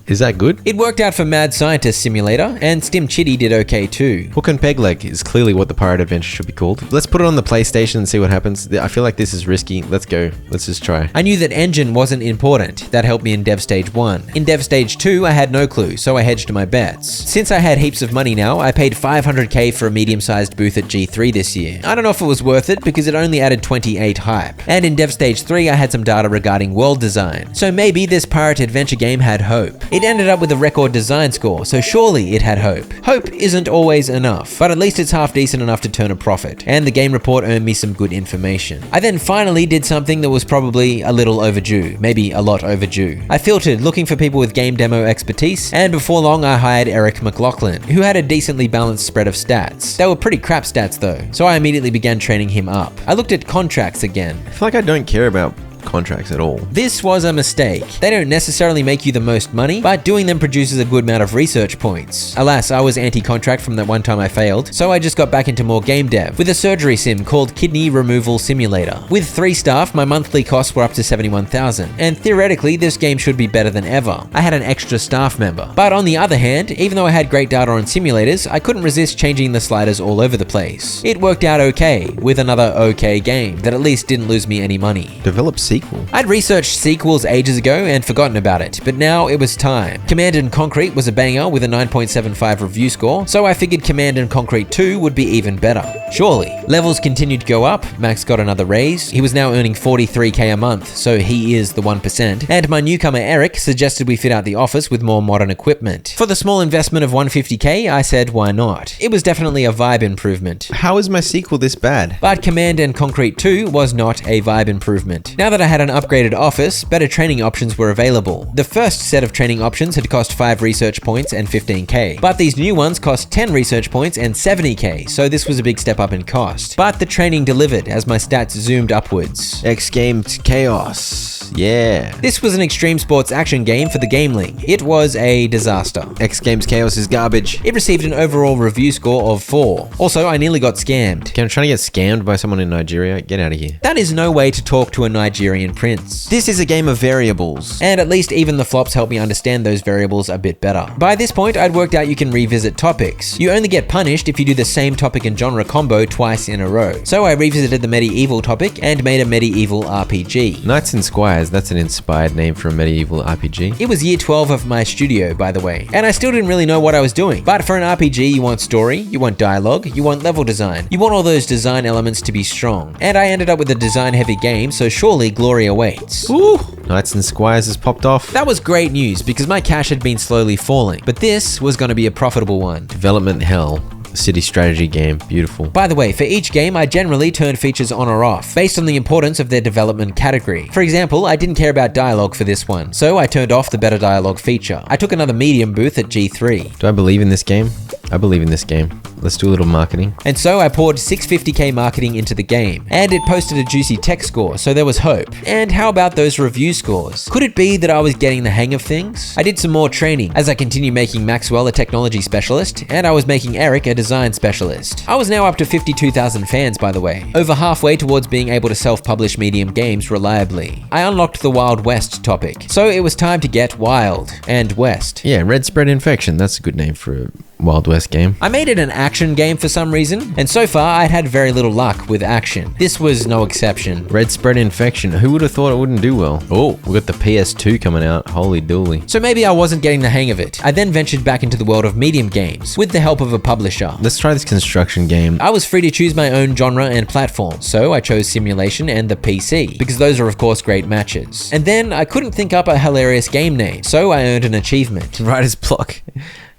B: is that good?
A: It worked out for Mad Scientist Simulator, and Stim Chitty did okay too.
B: Hook and Peg Leg is clearly what the Pirate Adventure should be called. Let's put it on the PlayStation and see what happens. I feel like this is risky. Let's go. Let's just try.
A: I knew that engine wasn't important. That helped me in Dev Stage 1. In Dev Stage 2, I had no clue, so I hedged my bets. Since I had heaps of money now, I paid $500K for a medium-sized booth at G3 this year. I don't know if it was worth it because it only added 28 hype. And in Dev Stage 3, I had some data regarding world design. So maybe this Pirate Adventure game had hope. It ended up with a record design score, so surely it had hope. Hope isn't always enough, but at least it's half decent enough to turn a profit, and the game report earned me some good information. I then finally did something that was probably a little overdue, maybe a lot overdue. I filtered looking for people with game demo expertise, and before long I hired Eric McLaughlin, who had a decently balanced spread of stats. They were pretty crap stats though, so I immediately began training him up. I looked at contracts again.
B: I feel like I don't care about contracts at all.
A: This was a mistake. They don't necessarily make you the most money, but doing them produces a good amount of research points. Alas, I was anti-contract from that one time I failed, so I just got back into more game dev with a surgery sim called Kidney Removal Simulator. With 3 staff, my monthly costs were up to 71,000, and theoretically this game should be better than ever. I had an extra staff member. But on the other hand, even though I had great data on simulators, I couldn't resist changing the sliders all over the place. It worked out okay, with another okay game that at least didn't lose me any money.
B: Develop sequel.
A: I'd researched sequels ages ago and forgotten about it, but now it was time. Command and Concrete was a banger with a 9.75 review score, so I figured Command and Concrete 2 would be even better. Surely. Levels continued to go up, Max got another raise, he was now earning 43k a month, so he is the 1%, and my newcomer Eric suggested we fit out the office with more modern equipment. For the small investment of 150k, I said why not? It was definitely a vibe improvement.
B: How is my sequel this bad?
A: But Command and Concrete 2 was not a vibe improvement. Now that I had an upgraded office, better training options were available. The first set of training options had cost 5 research points and 15k, but these new ones cost 10 research points and 70k, so this was a big step up in cost. But the training delivered as my stats zoomed upwards.
B: X Games Chaos. Yeah.
A: This was an extreme sports action game for the Gameling. It was a disaster.
B: X Games Chaos is garbage.
A: It received an overall review score of 4. Also, I nearly got scammed.
B: Okay, I'm trying to get scammed by someone in Nigeria. Get out of here.
A: That is no way to talk to a Nigerian prince.
B: This is a game of variables.
A: And at least even the flops help me understand those variables a bit better. By this point, I'd worked out you can revisit topics. You only get punished if you do the same topic and genre combo twice in a row. So I revisited the medieval topic and made a medieval RPG.
B: Knights and Squires, that's an inspired name for a medieval RPG.
A: It was year 12 of my studio, by the way, and I still didn't really know what I was doing. But for an RPG, you want story, you want dialogue, you want level design. You want all those design elements to be strong. And I ended up with a design-heavy game, so surely glory awaits.
B: Ooh, Knights and Squires has popped off.
A: That was great news because my cash had been slowly falling, but this was going to be a profitable one.
B: Development hell. City strategy game. Beautiful.
A: By the way, for each game, I generally turned features on or off, based on the importance of their development category. For example, I didn't care about dialogue for this one, so I turned off the better dialogue feature. I took another medium booth at G3.
B: Do I believe in this game? I believe in this game. Let's do a little marketing.
A: And so I poured 650k marketing into the game, and it posted a juicy tech score, so there was hope. And how about those review scores? Could it be that I was getting the hang of things? I did some more training, as I continued making Maxwell a technology specialist, and I was making Eric a design specialist. I was now up to 52,000 fans, by the way, over halfway towards being able to self-publish medium games reliably. I unlocked the Wild West topic, so it was time to get wild and west.
B: Yeah, red spread infection, that's a good name for a Wild West game.
A: I made it an action game for some reason, and so far I'd had very little luck with action. This was no exception.
B: Red spread infection. Who would have thought it wouldn't do well? Oh, we got the PS2 coming out. Holy dooly.
A: So maybe I wasn't getting the hang of it. I then ventured back into the world of medium games with the help of a publisher.
B: Let's try this construction game.
A: I was free to choose my own genre and platform, so I chose simulation and the PC, because those are of course great matches. And then I couldn't think up a hilarious game name, so I earned an achievement.
B: Writer's block.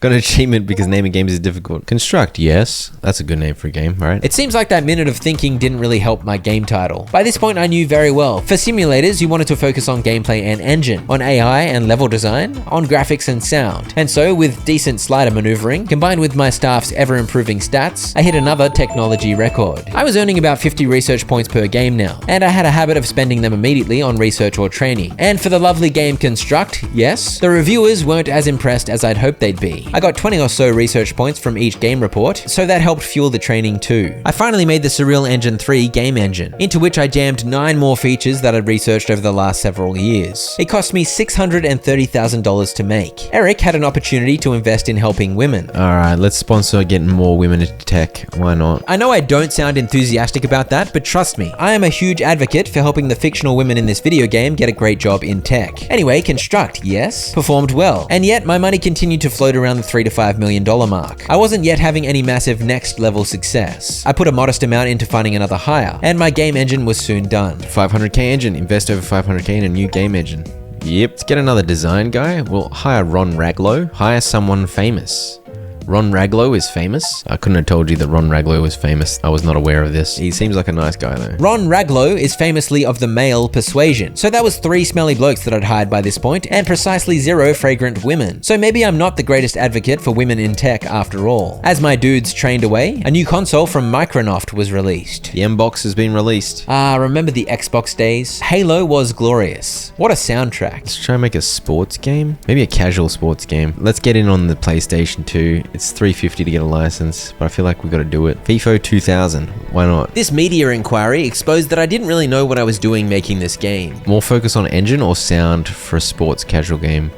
B: Got an achievement because naming games is difficult. Construct, yes. That's a good name for a game, right?
A: It seems like that minute of thinking didn't really help my game title. By this point I knew very well. For simulators, you wanted to focus on gameplay and engine, on AI and level design, on graphics and sound. And so, with decent slider maneuvering, combined with my staff's ever-improving stats, I hit another technology record. I was earning about 50 research points per game now, and I had a habit of spending them immediately on research or training. And for the lovely game Construct, yes, the reviewers weren't as impressed as I'd hoped they'd be. I got 20 or so research points from each game report, so that helped fuel the training too. I finally made the Surreal Engine 3 game engine, into which I jammed 9 more features that I'd researched over the last several years. It cost me $630,000 to make. Eric had an opportunity to invest in helping women.
B: Alright, let's sponsor getting more women into tech. Why not?
A: I know I don't sound enthusiastic about that, but trust me, I am a huge advocate for helping the fictional women in this video game get a great job in tech. Anyway, Construct, yes, performed well, and yet my money continued to float around the $3 to $5 million mark. I wasn't yet having any massive next level success. I put a modest amount into finding another hire, and my game engine was soon done.
B: 500k engine. Invest over 500k in a new game engine. Yep. Let's get another design guy. We'll hire Ron Raglow. Hire someone famous. Ron Raglow is famous? I couldn't have told you that Ron Raglow was famous. I was not aware of this. He seems like a nice guy though.
A: Ron Raglow is famously of the male persuasion. So that was 3 smelly blokes that I'd hired by this point, and precisely 0 fragrant women. So maybe I'm not the greatest advocate for women in tech after all. As my dudes trained away, a new console from Microsoft was released.
B: The M-Box has been released.
A: Remember the Xbox days? Halo was glorious. What a soundtrack.
B: Let's try and make a sports game. Maybe a casual sports game. Let's get in on the PlayStation 2. It's $350 to get a license, but I feel like we got to do it. FIFA 2000. Why not?
A: This media inquiry exposed that I didn't really know what I was doing making this game.
B: More focus on engine or sound for a sports casual game?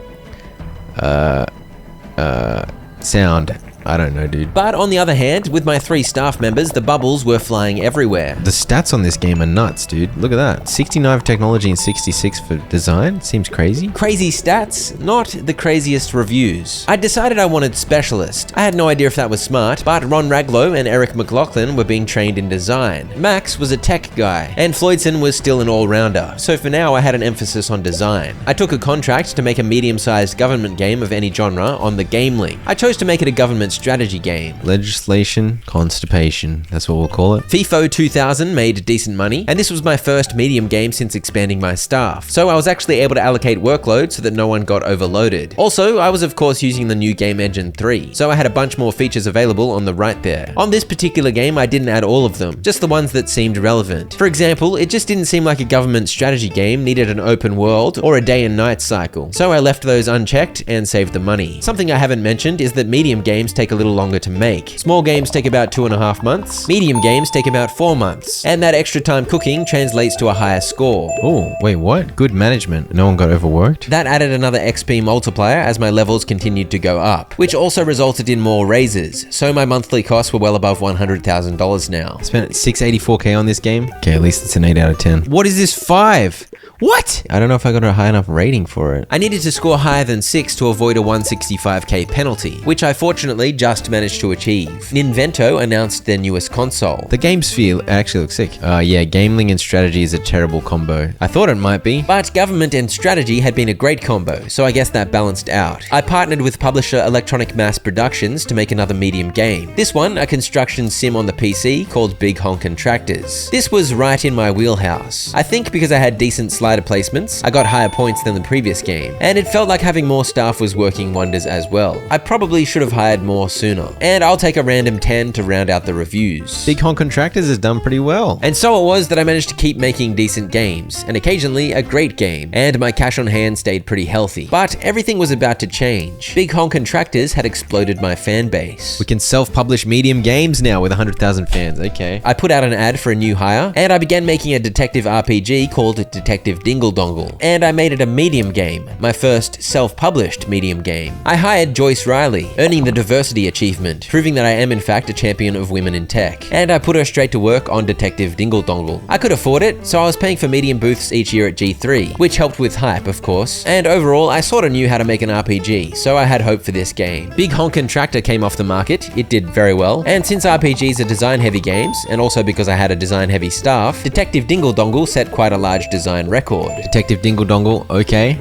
B: Sound. I don't know, dude.
A: But on the other hand, with my 3 staff members, the bubbles were flying everywhere.
B: The stats on this game are nuts, dude. Look at that. 69 for technology and 66 for design. Seems crazy.
A: Crazy stats, not the craziest reviews. I decided I wanted specialist. I had no idea if that was smart, but Ron Raglow and Eric McLaughlin were being trained in design. Max was a tech guy, and Floydson was still an all-rounder. So for now, I had an emphasis on design. I took a contract to make a medium-sized government game of any genre on the Game Link. I chose to make it a government strategy game.
B: Legislation, constipation. That's what we'll call it.
A: FIFA 2000 made decent money, and this was my first medium game since expanding my staff. So I was actually able to allocate workload so that no one got overloaded. Also, I was of course using the new Game Engine 3, so I had a bunch more features available on the right there. On this particular game, I didn't add all of them, just the ones that seemed relevant. For example, it just didn't seem like a government strategy game needed an open world or a day and night cycle. So I left those unchecked and saved the money. Something I haven't mentioned is that medium games take a little longer to make. Small games take about 2.5 months, medium games take about 4 months, and that extra time cooking translates to a higher score.
B: Oh, wait, what? Good management. No one got overworked?
A: That added another XP multiplier as my levels continued to go up, which also resulted in more raises, so my monthly costs were well above $100,000 now.
B: Spent $684k on this game? Okay, at least it's an 8 out of 10. What is this 5? What? I don't know if I got a high enough rating for it.
A: I needed to score higher than 6 to avoid a 165k penalty, which I fortunately just managed to achieve. Ninvento announced their newest console.
B: The game's feel actually looks sick. Yeah, gaming and strategy is a terrible combo. I thought it might be.
A: But government and strategy had been a great combo, so I guess that balanced out. I partnered with publisher Electronic Mass Productions to make another medium game. This one, a construction sim on the PC called Big Honkin' Tractors. This was right in my wheelhouse. I think because I had decent slider placements, I got higher points than the previous game, and it felt like having more staff was working wonders as well. I probably should have hired more sooner, and I'll take a random 10 to round out the reviews.
B: Big Honkin' Tractors has done pretty well.
A: And so it was that I managed to keep making decent games, and occasionally a great game, and my cash on hand stayed pretty healthy. But everything was about to change. Big Honkin' Tractors had exploded my fan base.
B: We can self-publish medium games now with 100,000 fans, okay.
A: I put out an ad for a new hire, and I began making a detective RPG called Detective Detective Dingle Dongle, and I made it a medium game, my first self-published medium game. I hired Joyce Riley, earning the diversity achievement, proving that I am in fact a champion of women in tech, and I put her straight to work on Detective Dingle Dongle. I could afford it, so I was paying for medium booths each year at G3, which helped with hype, of course, and overall I sorta knew how to make an RPG, so I had hope for this game. Big Honkin' Tractor came off the market, it did very well, and since RPGs are design-heavy games, and also because I had a design-heavy staff, Detective Dingle Dongle set quite a large design record.
B: Detective Dingle Dongle, okay,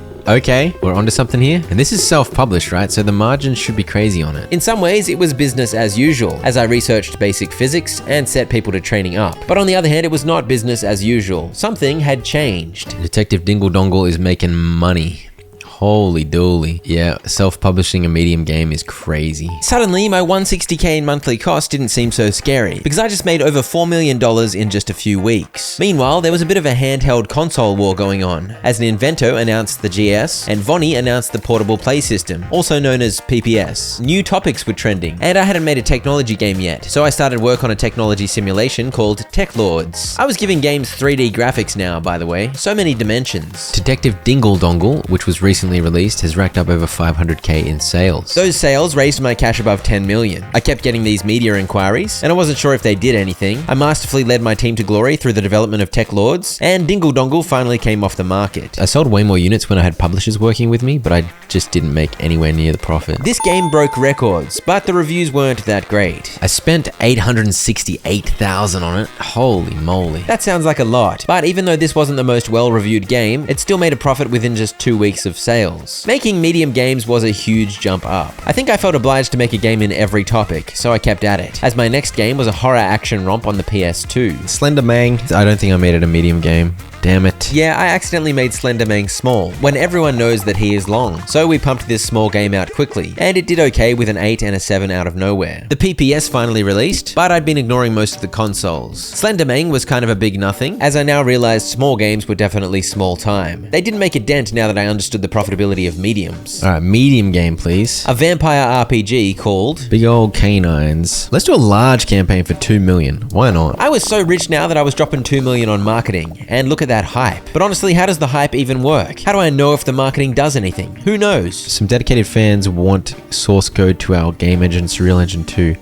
B: we're onto something here. And this is self-published, right? So the margins should be crazy on it.
A: In some ways, it was business as usual, as I researched basic physics and set people to training up. But on the other hand, it was not business as usual. Something had changed.
B: Detective Dingle Dongle is making money. Holy dooly. Yeah, self-publishing a medium game is crazy.
A: Suddenly, my $160K in monthly cost didn't seem so scary, because I just made over $4 million in just a few weeks. Meanwhile, there was a bit of a handheld console war going on, as Ninvento announced the GS, and Vonnie announced the Portable Play System, also known as PPS. New topics were trending, and I hadn't made a technology game yet, so I started work on a technology simulation called Tech Lords. I was giving games 3D graphics now, by the way, so many dimensions.
B: Detective Dingle Dongle, which was recently released, has racked up over 500K in sales.
A: Those sales raised my cash above 10 million. I kept getting these media inquiries, and I wasn't sure if they did anything. I masterfully led my team to glory through the development of Tech Lords, and Dingle Dongle finally came off the market.
B: I sold way more units when I had publishers working with me, but I just didn't make anywhere near the profit.
A: This game broke records, but the reviews weren't that great.
B: I spent $868,000 on it. Holy moly.
A: That sounds like a lot, but even though this wasn't the most well-reviewed game, it still made a profit within just 2 weeks of sales. Making medium games was a huge jump up. I think I felt obliged to make a game in every topic, so I kept at it, as my next game was a horror action romp on the PS2.
B: Slender Mang, I don't think I made it a medium game. Damn it.
A: Yeah, I accidentally made Slender Mang small, when everyone knows that he is long, so we pumped this small game out quickly, and it did okay with an 8 and a 7 out of nowhere. The PPS finally released, but I'd been ignoring most of the consoles. Slender Mang was kind of a big nothing, as I now realized small games were definitely small time. They didn't make a dent now that I understood the profitability of mediums.
B: Alright, medium game please.
A: A vampire RPG called
B: Big Old Canines. Let's do a large campaign for 2 million. Why not?
A: I was so rich now that I was dropping 2 million on marketing, and look at that hype. But honestly, how does the hype even work? How do I know if the marketing does anything? Who knows?
B: Some dedicated fans want source code to our game engine, Surreal Engine 2.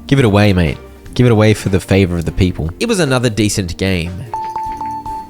B: Give it away, mate. Give it away for the favor of the people.
A: It was another decent game.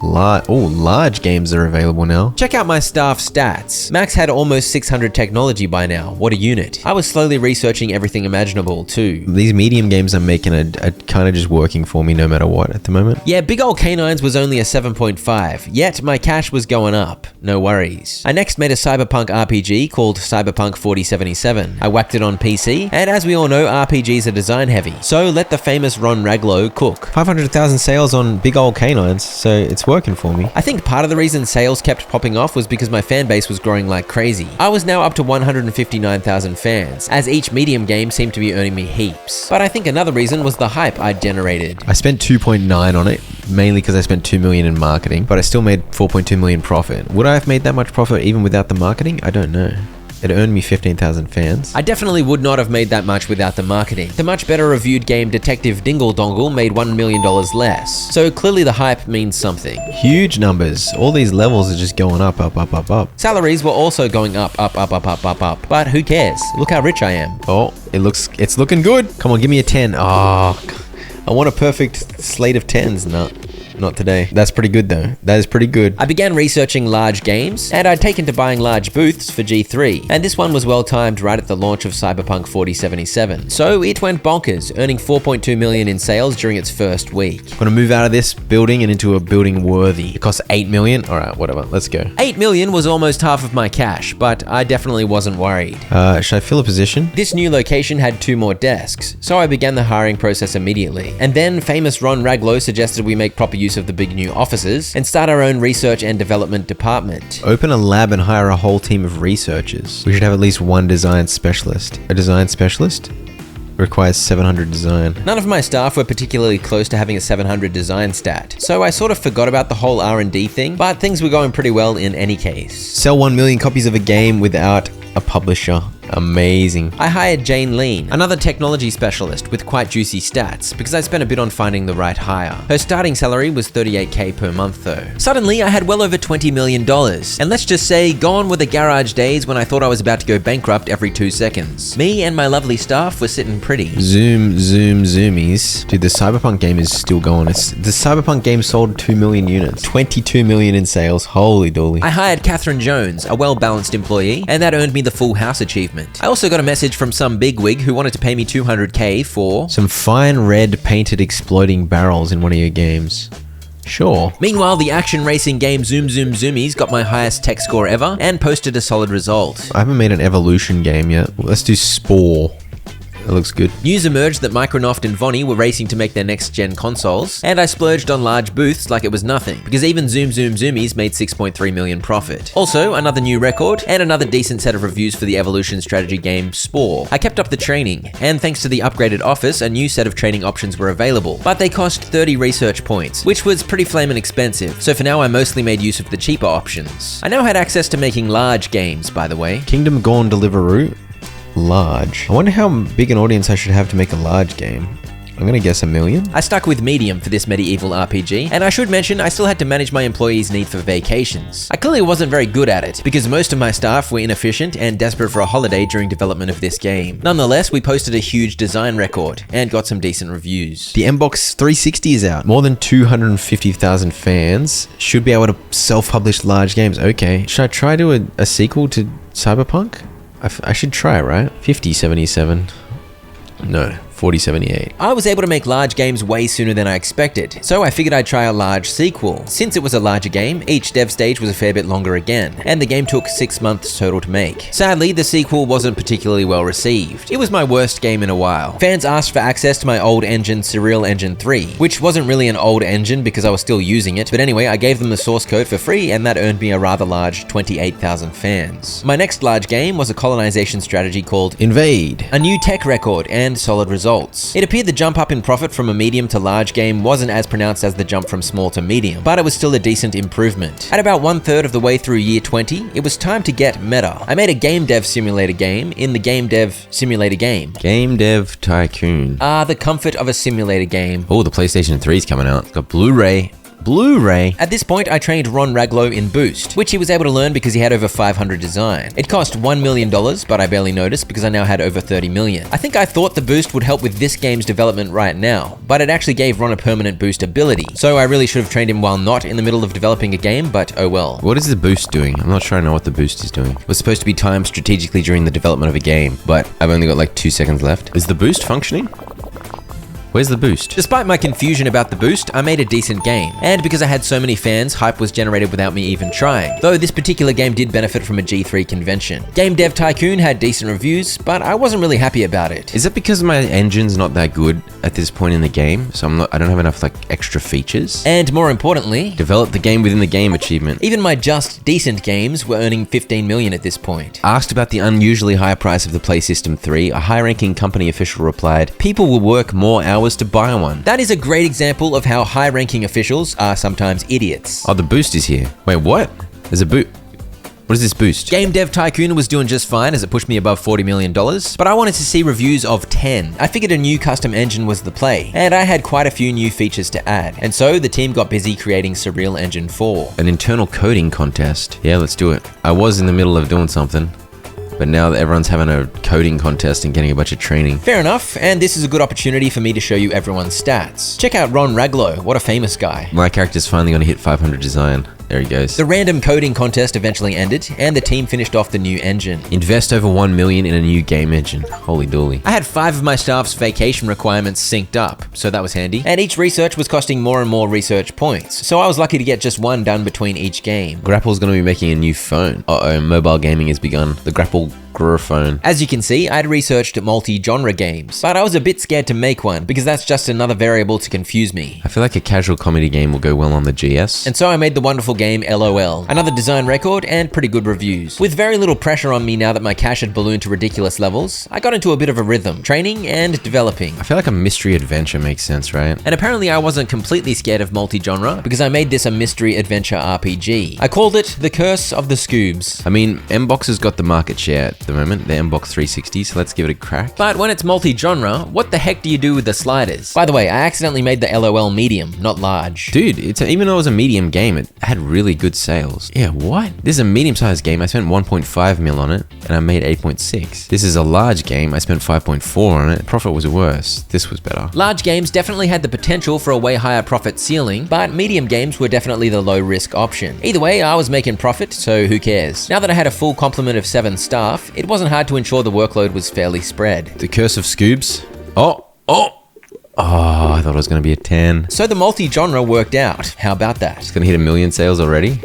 B: Large games are available now.
A: Check out my staff stats. Max had almost 600 technology by now. What a unit. I was slowly researching everything imaginable too.
B: These medium games I'm making are kind of just working for me no matter what at the moment.
A: Yeah, Big Old Canines was only a 7.5, yet my cash was going up. No worries. I next made a cyberpunk RPG called Cyberpunk 4077. I whacked it on PC, and as we all know, RPGs are design heavy, so let the famous Ron Raglow cook.
B: 500,000 sales on Big Old Canines, so it's working for me.
A: I think part of the reason sales kept popping off was because my fan base was growing like crazy. I was now up to 159,000 fans, as each medium game seemed to be earning me heaps. But I think another reason was the hype I'd generated.
B: I spent 2.9 on it, mainly because I spent 2 million in marketing, but I still made 4.2 million profit. Would I have made that much profit even without the marketing? I don't know. It earned me 15,000 fans.
A: I definitely would not have made that much without the marketing. The much better reviewed game Detective Dingle Dongle made $1 million less. So clearly the hype means something.
B: Huge numbers. All these levels are just going up, up, up, up, up.
A: Salaries were also going up, up, up, up, up, up, up. But who cares? Look how rich I am.
B: Oh, it's looking good. Come on, give me a 10. Oh, I want a perfect slate of 10s. No. Not today. That's pretty good though. That is pretty good.
A: I began researching large games, and I'd taken to buying large booths for G3, and this one was well timed right at the launch of Cyberpunk 4077. So it went bonkers, earning 4.2 million in sales during its first week.
B: I'm gonna move out of this building and into a building worthy. It costs 8 million. All right, whatever. Let's go.
A: 8 million was almost half of my cash, but I definitely wasn't worried.
B: Should I fill a position?
A: This new location had 2 more desks, so I began the hiring process immediately. And then famous Ron Raglow suggested we make proper use of the big new offices and start our own research and development department.
B: Open a lab and hire a whole team of researchers. We should have at least one design specialist. A design specialist? Requires 700 design.
A: None of my staff were particularly close to having a 700 design stat, so I sort of forgot about the whole R&D thing, but things were going pretty well in any case.
B: Sell 1 million copies of a game without a publisher. Amazing.
A: I hired Jane Lean, another technology specialist with quite juicy stats, because I spent a bit on finding the right hire. Her starting salary was $38K per month though. Suddenly, I had well over $20 million, and let's just say, gone were the garage days when I thought I was about to go bankrupt every 2 seconds. Me and my lovely staff were sitting pretty.
B: Zoomies. Dude, the Cyberpunk game is still going. The Cyberpunk game sold 2 million units. 22 million in sales. Holy dooly.
A: I hired Catherine Jones, a well-balanced employee, and that earned me the Full House achievement. I also got a message from some bigwig who wanted to pay me $200K for
B: some fine red painted exploding barrels in one of your games. Sure.
A: Meanwhile, the action racing game Zoom Zoom Zoomies got my highest tech score ever and posted a solid result.
B: I haven't made an evolution game yet. Let's do Spore. That looks good.
A: News emerged that Microsoft and Vonnie were racing to make their next-gen consoles, and I splurged on large booths like it was nothing, because even Zoom Zoom Zoomies made 6.3 million profit. Also, another new record, and another decent set of reviews for the evolution strategy game Spore. I kept up the training, and thanks to the upgraded office, a new set of training options were available, but they cost 30 research points, which was pretty flamin' expensive, so for now I mostly made use of the cheaper options. I now had access to making large games, by the way.
B: Kingdom Gone Deliveroo? Large. I wonder how big an audience I should have to make a large game. I'm gonna guess 1 million?
A: I stuck with medium for this medieval RPG, and I should mention I still had to manage my employees' need for vacations. I clearly wasn't very good at it, because most of my staff were inefficient and desperate for a holiday during development of this game. Nonetheless, we posted a huge design record, and got some decent reviews.
B: The Mbox 360 is out. More than 250,000 fans should be able to self-publish large games. Okay. Should I try to a sequel to Cyberpunk? I should try, right? 5077. No. 4078.
A: I was able to make large games way sooner than I expected, so I figured I'd try a large sequel. Since it was a larger game, each dev stage was a fair bit longer again, and the game took 6 months total to make. Sadly, the sequel wasn't particularly well received. It was my worst game in a while. Fans asked for access to my old engine, Surreal Engine 3, which wasn't really an old engine because I was still using it, but anyway, I gave them the source code for free, and that earned me a rather large 28,000 fans. My next large game was a colonization strategy called
B: Invade,
A: a new tech record and solid results. It appeared the jump up in profit from a medium to large game wasn't as pronounced as the jump from small to medium, but it was still a decent improvement. At about 1/3 of the way through year 20, it was time to get meta. I made a game dev simulator game in the game dev simulator game.
B: Game Dev Tycoon.
A: The comfort of a simulator game.
B: Oh, the PlayStation 3 is coming out. It's got Blu-ray.
A: At this point, I trained Ron Raglow in Boost, which he was able to learn because he had over 500 design. It cost $1 million, but I barely noticed because I now had over 30 million. I think I thought the boost would help with this game's development right now, but it actually gave Ron a permanent boost ability. So I really should have trained him while not in the middle of developing a game, but oh well.
B: What is the boost doing? I'm not sure I know what the boost is doing. It was supposed to be timed strategically during the development of a game, but I've only got like 2 seconds left. Is the boost functioning? Where's the boost?
A: Despite my confusion about the boost, I made a decent game. And because I had so many fans, hype was generated without me even trying. Though this particular game did benefit from a G3 convention. Game Dev Tycoon had decent reviews, but I wasn't really happy about it.
B: Is it because my engine's not that good at this point in the game? So I don't have enough like extra features?
A: And more importantly,
B: develop the game within the game achievement.
A: Even my just decent games were earning 15 million at this point.
B: Asked about the unusually high price of the PlayStation 3, a high-ranking company official replied, "People will work more hours to buy one."
A: That is a great example of how high-ranking officials are sometimes idiots.
B: Oh, the boost is here. Wait, what? There's a boot. What is this boost?
A: Game Dev Tycoon was doing just fine as it pushed me above $40 million, but I wanted to see reviews of 10. I figured a new custom engine was the play, and I had quite a few new features to add. And so the team got busy creating Surreal Engine 4.
B: An internal coding contest. Yeah, let's do it. I was in the middle of doing something, but now that everyone's having a coding contest and getting a bunch of training.
A: Fair enough, and this is a good opportunity for me to show you everyone's stats. Check out Ron Raglow, what a famous guy.
B: My character's finally gonna hit 500 design. There he goes.
A: The random coding contest eventually ended, and the team finished off the new engine.
B: Invest over 1 million in a new game engine. Holy dooly.
A: I had 5 of my staff's vacation requirements synced up, so that was handy. And each research was costing more and more research points, so I was lucky to get just 1 done between each game.
B: Grapple's gonna be making a new phone. Uh-oh, mobile gaming has begun. The Grapple phone.
A: As you can see, I'd researched multi-genre games, but I was a bit scared to make one because that's just another variable to confuse me.
B: I feel like a casual comedy game will go well on the GS.
A: And so I made the wonderful game LOL, another design record and pretty good reviews. With very little pressure on me now that my cash had ballooned to ridiculous levels, I got into a bit of a rhythm, training and developing.
B: I feel like a mystery adventure makes sense, right?
A: And apparently I wasn't completely scared of multi-genre because I made this a mystery adventure RPG. I called it The Curse of the Scoobs.
B: I mean, Mbox has got the market share. for the moment. The M-Box 360, so let's give it a crack.
A: But when it's multi-genre, what the heck do you do with the sliders? By the way, I accidentally made the LOL medium, not large.
B: Dude, even though it was a medium game, it had really good sales. Yeah, what? This is a medium-sized game. I spent 1.5 mil on it, and I made 8.6. This is a large game. I spent 5.4 on it. Profit was worse. This was better.
A: Large games definitely had the potential for a way higher profit ceiling, but medium games were definitely the low-risk option. Either way, I was making profit, so who cares? Now that I had a full complement of 7 staff, it wasn't hard to ensure the workload was fairly spread.
B: The Curse of Scoobs. Oh, I thought it was going to be a 10.
A: So the multi-genre worked out. How about that?
B: It's going to hit 1 million sales already.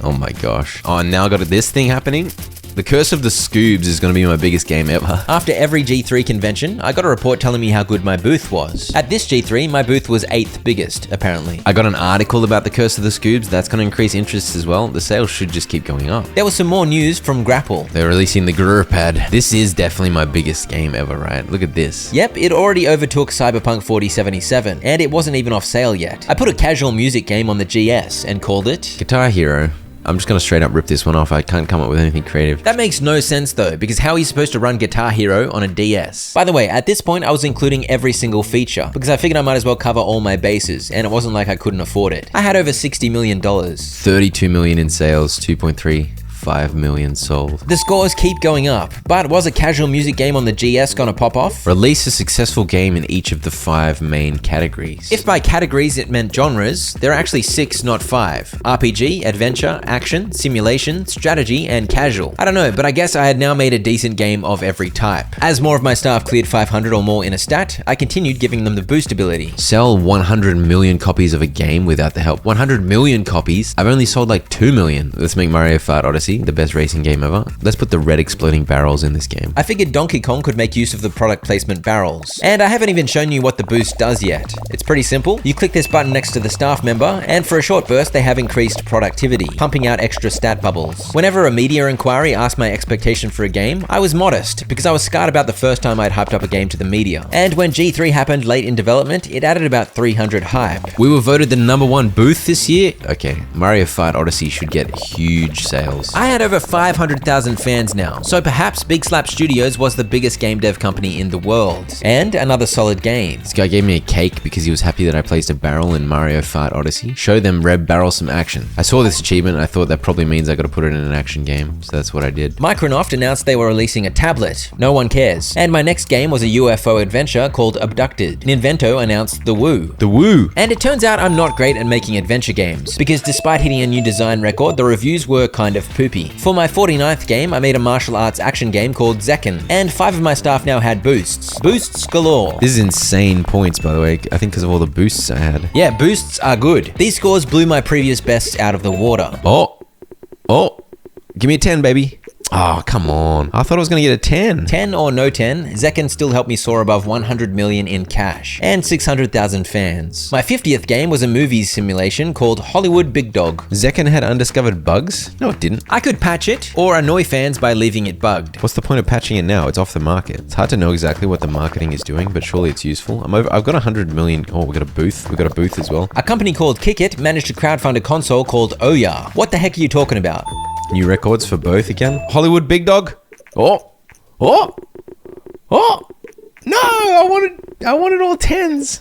B: Oh my gosh. Oh, and now I got this thing happening. The Curse of the Scoobs is going to be my biggest game ever.
A: After every G3 convention, I got a report telling me how good my booth was. At this G3, my booth was 8th biggest, apparently.
B: I got an article about the Curse of the Scoobs. That's going to increase interest as well. The sales should just keep going up.
A: There was some more news from Grapple.
B: They're releasing the Grrpad. This is definitely my biggest game ever, right? Look at this.
A: Yep, it already overtook Cyberpunk 4077, and it wasn't even off sale yet. I put a casual music game on the GS and called it
B: Guitar Hero. I'm just going to straight up rip this one off. I can't come up with anything creative.
A: That makes no sense though, because how are you supposed to run Guitar Hero on a DS? By the way, at this point I was including every single feature, because I figured I might as well cover all my bases, and it wasn't like I couldn't afford it. I had over $60 million.
B: 32 million in sales, 2.35 million sold.
A: The scores keep going up, but was a casual music game on the GS gonna pop off?
B: Release a successful game in each of the 5 main categories.
A: If by categories it meant genres, there are actually 6, not 5. RPG, adventure, action, simulation, strategy, and casual. I don't know, but I guess I had now made a decent game of every type. As more of my staff cleared 500 or more in a stat, I continued giving them the boost ability.
B: Sell 100 million copies of a game without the help. 100 million copies? I've only sold like 2 million. Let's make Mario Kart Odyssey the best racing game ever. Let's put the red exploding barrels in this game.
A: I figured Donkey Kong could make use of the product placement barrels. And I haven't even shown you what the boost does yet. It's pretty simple. You click this button next to the staff member, and for a short burst they have increased productivity, pumping out extra stat bubbles. Whenever a media inquiry asked my expectation for a game, I was modest, because I was scarred about the first time I'd hyped up a game to the media. And when G3 happened late in development, it added about 300 hype.
B: We were voted the #1 booth this year. Okay, Mario Kart Odyssey should get huge sales.
A: I had over 500,000 fans now, so perhaps Big Slap Studios was the biggest game dev company in the world. And another solid game.
B: This guy gave me a cake because he was happy that I placed a barrel in Mario Kart Odyssey. Show them red barrel some action. I saw this achievement and I thought that probably means I gotta put it in an action game, so that's what I did.
A: Microsoft announced they were releasing a tablet. No one cares. And my next game was a UFO adventure called Abducted. Ninvento announced The Woo.
B: The Woo!
A: And it turns out I'm not great at making adventure games, because despite hitting a new design record, the reviews were kind of poopy. For my 49th game, I made a martial arts action game called Zekken, and 5 of my staff now had boosts. Boosts galore.
B: This is insane points, by the way. I think because of all the boosts I had.
A: Yeah, boosts are good. These scores blew my previous bests out of the water.
B: Oh, give me a 10, baby. Oh, come on. I thought I was going to get a 10.
A: 10 or no 10, Zekken still helped me soar above 100 million in cash and 600,000 fans. My 50th game was a movies simulation called Hollywood Big Dog.
B: Zekken had undiscovered bugs? No, it didn't.
A: I could patch it or annoy fans by leaving it bugged.
B: What's the point of patching it now? It's off the market. It's hard to know exactly what the marketing is doing, but surely it's useful. I've got 100 million. Oh, we got a booth. We got a booth as well.
A: A company called Kickit managed to crowdfund a console called Ouya. What the heck are you talking about?
B: New records for both again. Hollywood Big Dog. Oh. No, I wanted all 10s.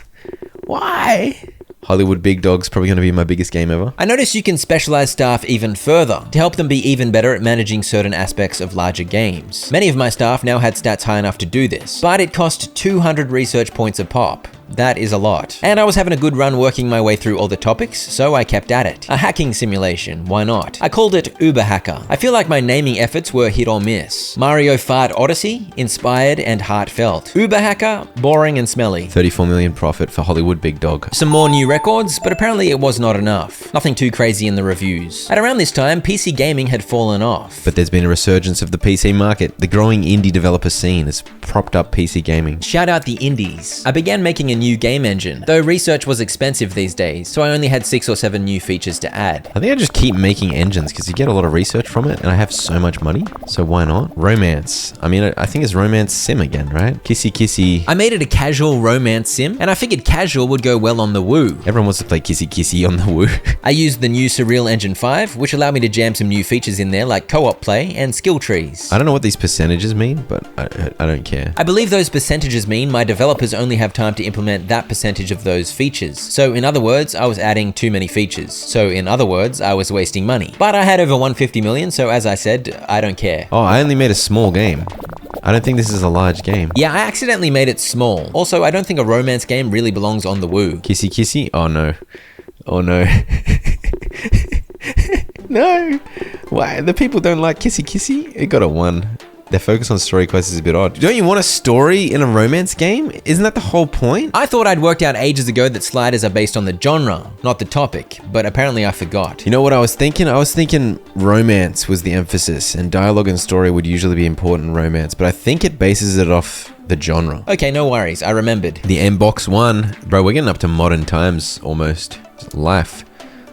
B: Why? Hollywood Big Dog's probably going to be my biggest game ever.
A: I noticed you can specialize staff even further to help them be even better at managing certain aspects of larger games. Many of my staff now had stats high enough to do this, but it cost 200 research points a pop. That is a lot. And I was having a good run working my way through all the topics, so I kept at it. A hacking simulation, why not? I called it Uber Hacker. I feel like my naming efforts were hit or miss. Mario Kart Odyssey, inspired and heartfelt. Uber Hacker, boring and smelly.
B: 34 million profit for Hollywood Big Dog.
A: Some more new records, but apparently it was not enough. Nothing too crazy in the reviews. At around this time, PC gaming had fallen off.
B: But there's been a resurgence of the PC market. The growing indie developer scene has propped up PC gaming.
A: Shout out the indies. I began making a new game engine, though research was expensive these days, so I only had 6 or 7 new features to add.
B: I think I just keep making engines because you get a lot of research from it and I have so much money. So why not? Romance. I mean, I think it's romance sim again, right? Kissy kissy.
A: I made it a casual romance sim, and I figured casual would go well on the Woo.
B: Everyone wants to play kissy kissy on the Woo.
A: I used the new Surreal Engine 5, which allowed me to jam some new features in there like co-op play and skill trees.
B: I don't know what these percentages mean, but I don't care.
A: I believe those percentages mean my developers only have time to implement that percentage of those features. So in other words, I was adding too many features. So in other words, I was wasting money. But I had over 150 million, so as I said, I don't care.
B: Oh, I only made a small game. I don't think this is a large game.
A: Yeah, I accidentally made it small. Also, I don't think a romance game really belongs on the Woo.
B: Kissy kissy? Oh no. Oh no. No. Why? The people don't like kissy kissy? It got a 1. Their focus on story quests is a bit odd. Don't you want a story in a romance game? Isn't that the whole point?
A: I thought I'd worked out ages ago that sliders are based on the genre, not the topic, but apparently I forgot.
B: You know what I was thinking? I was thinking romance was the emphasis and dialogue and story would usually be important in romance, but I think it bases it off the genre.
A: Okay, no worries, I remembered.
B: The Mbox 1. Bro, we're getting up to modern times almost. It's life.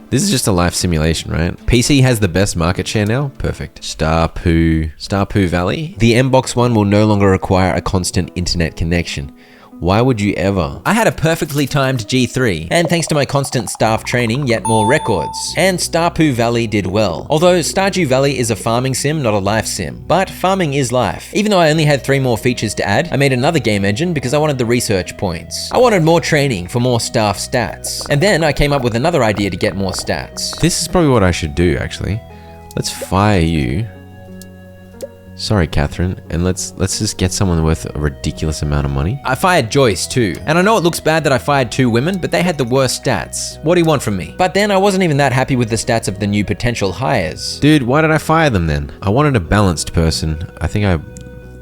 B: This is just a life simulation, right? PC has the best market share now. Perfect. Starpoo Valley. The Mbox 1 will no longer require a constant internet connection. Why would you ever?
A: I had a perfectly timed G3, and thanks to my constant staff training, yet more records. And Starpoo Valley did well. Although Stardew Valley is a farming sim, not a life sim. But farming is life. Even though I only had 3 more features to add, I made another game engine because I wanted the research points. I wanted more training for more staff stats. And then I came up with another idea to get more stats.
B: This is probably what I should do, actually. Let's fire you. Sorry, Catherine, and let's just get someone worth a ridiculous amount of money.
A: I fired Joyce too, and I know it looks bad that I fired 2 women, but they had the worst stats. What do you want from me? But then I wasn't even that happy with the stats of the new potential hires.
B: Dude, why did I fire them then? I wanted a balanced person. I think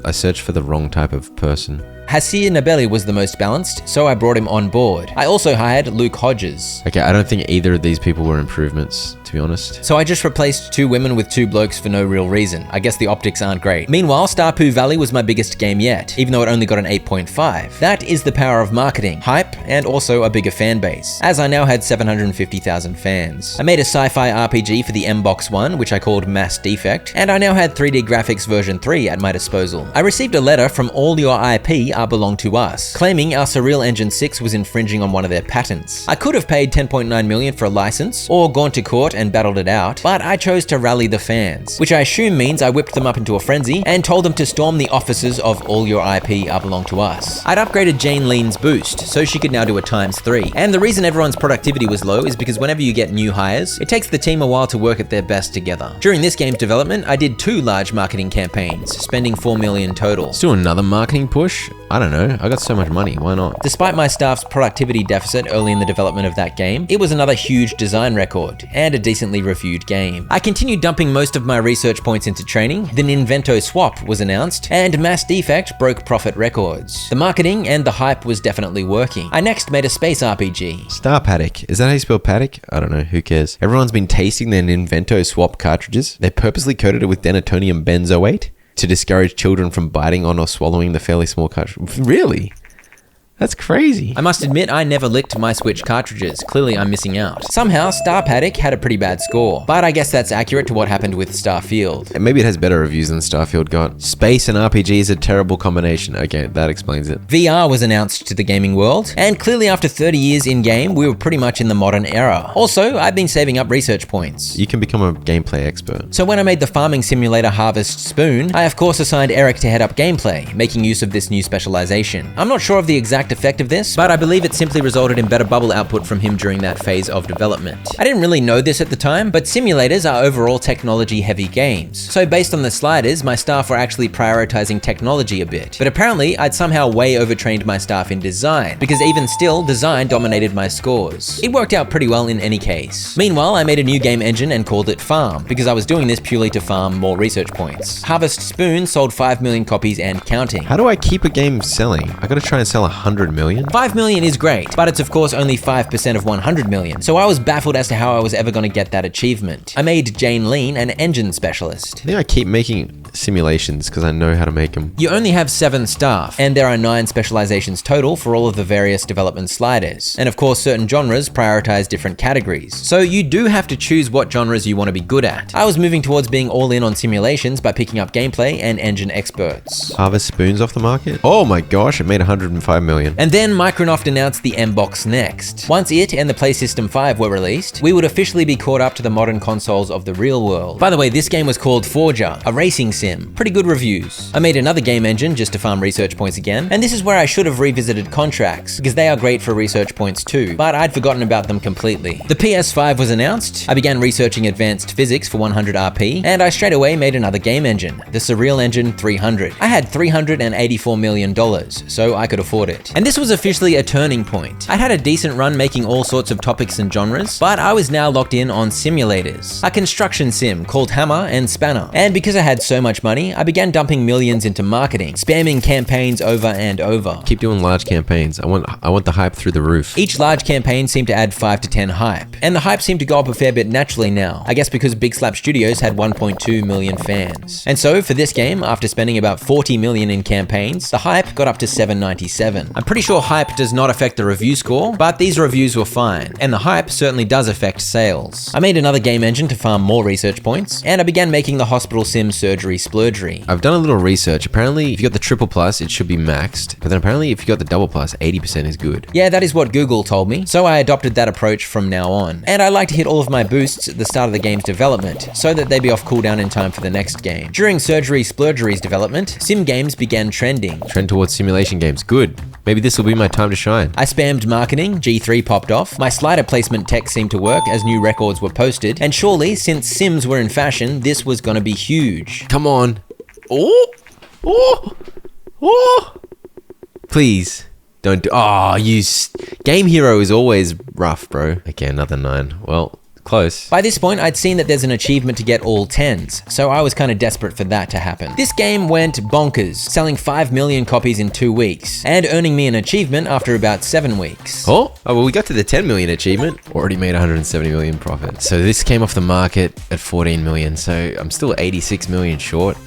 B: I searched for the wrong type of person.
A: Hasir Nabeli was the most balanced, so I brought him on board. I also hired Luke Hodges.
B: Okay, I don't think either of these people were improvements, to be honest.
A: So I just replaced 2 women with 2 blokes for no real reason. I guess the optics aren't great. Meanwhile, Starpoo Valley was my biggest game yet, even though it only got an 8.5. That is the power of marketing, hype, and also a bigger fan base, as I now had 750,000 fans. I made a sci-fi RPG for the Mbox 1, which I called Mass Defect, and I now had 3D graphics version 3 at my disposal. I received a letter from All Your IP Belong to Us, claiming our Surreal Engine 6 was infringing on one of their patents. I could have paid 10.9 million for a license, or gone to court and battled it out, but I chose to rally the fans, which I assume means I whipped them up into a frenzy and told them to storm the offices of All Your IP Belong to Us. I'd upgraded Jane Lean's boost, so she could now do a ×3. And the reason everyone's productivity was low is because whenever you get new hires, it takes the team a while to work at their best together. During this game's development, I did 2 large marketing campaigns, spending 4 million total.
B: Let's do another marketing push? I don't know. I got so much money. Why not?
A: Despite my staff's productivity deficit early in the development of that game, it was another huge design record and a decently reviewed game. I continued dumping most of my research points into training, the Ninvento swap was announced, and Mass Defect broke profit records. The marketing and the hype was definitely working. I next made a space RPG.
B: Star Paddock. Is that how you spell paddock? I don't know. Who cares? Everyone's been tasting their Ninvento swap cartridges. They purposely coated it with denatonium benzoate to discourage children from biting on or swallowing the fairly small cartridge. Really? That's crazy.
A: I must admit, I never licked my Switch cartridges. Clearly, I'm missing out. Somehow, Star Paddock had a pretty bad score, but I guess that's accurate to what happened with Starfield.
B: And maybe it has better reviews than Starfield got. Space and RPG is a terrible combination. Okay, that explains it.
A: VR was announced to the gaming world, and clearly after 30 years in-game, we were pretty much in the modern era. Also, I've been saving up research points.
B: You can become a gameplay expert.
A: So when I made the farming simulator Harvest Spoon, I of course assigned Eric to head up gameplay, making use of this new specialization. I'm not sure of the exact effect of this, but I believe it simply resulted in better bubble output from him during that phase of development. I didn't really know this at the time, but simulators are overall technology-heavy games. So based on the sliders, my staff were actually prioritizing technology a bit. But apparently, I'd somehow way overtrained my staff in design, because even still, design dominated my scores. It worked out pretty well in any case. Meanwhile, I made a new game engine and called it Farm, because I was doing this purely to farm more research points. Harvest Spoon sold 5 million copies and counting.
B: How do I keep a game selling? I gotta try and sell 100 million?
A: 5 million is great, but it's of course only 5% of 100 million, so I was baffled as to how I was ever going to get that achievement. I made Jane Lean an engine specialist.
B: I think I keep making simulations because I know how to make them.
A: You only have 7 staff, and there are 9 specializations total for all of the various development sliders. And of course, certain genres prioritize different categories. So you do have to choose what genres you want to be good at. I was moving towards being all in on simulations by picking up gameplay and engine experts.
B: Harvest Spoons off the market? Oh my gosh, it made 105 million.
A: And then Microsoft announced the M-Box next. Once it and the PlayStation 5 were released, we would officially be caught up to the modern consoles of the real world. By the way, this game was called Forger, a racing sim. Pretty good reviews. I made another game engine just to farm research points again, and this is where I should have revisited contracts, because they are great for research points too, but I'd forgotten about them completely. The PS5 was announced, I began researching advanced physics for 100 RP, and I straight away made another game engine, the Surreal Engine 300. I had $384 million, so I could afford it. And this was officially a turning point. I'd had a decent run making all sorts of topics and genres, but I was now locked in on simulators. A construction sim called Hammer and Spanner. And because I had so much money, I began dumping millions into marketing, spamming campaigns over and over.
B: Keep doing large campaigns. I want the hype through the roof.
A: Each large campaign seemed to add 5 to 10 hype, and the hype seemed to go up a fair bit naturally now. I guess because Big Slap Studios had 1.2 million fans. And so for this game, after spending about 40 million in campaigns, the hype got up to 797. I'm pretty sure hype does not affect the review score, but these reviews were fine, and the hype certainly does affect sales. I made another game engine to farm more research points, and I began making the hospital sim Surgery Splurgery.
B: I've done a little research. Apparently, if you got the triple plus, it should be maxed. But then apparently, if you got the double plus, 80% is good.
A: Yeah, that is what Google told me, so I adopted that approach from now on. And I like to hit all of my boosts at the start of the game's development, so that they be off cooldown in time for the next game. During Surgery Splurgery's development, sim games began trending.
B: Trend towards simulation games. Good. Maybe this will be my time to shine.
A: I spammed marketing, G3 popped off, my slider placement tech seemed to work as new records were posted, and surely, since sims were in fashion, this was gonna be huge.
B: Come on. Oh! Oh! Oh! Please. Don't do- Oh, Game Hero is always rough, bro. Okay, another 9. Well, close.
A: By this point, I'd seen that there's an achievement to get all 10s, so I was kind of desperate for that to happen. This game went bonkers, selling 5 million copies in 2 weeks, and earning me an achievement after about 7 weeks.
B: Oh, well, we got to the 10 million achievement. Already made 170 million profit. So this came off the market at 14 million, so I'm still 86 million short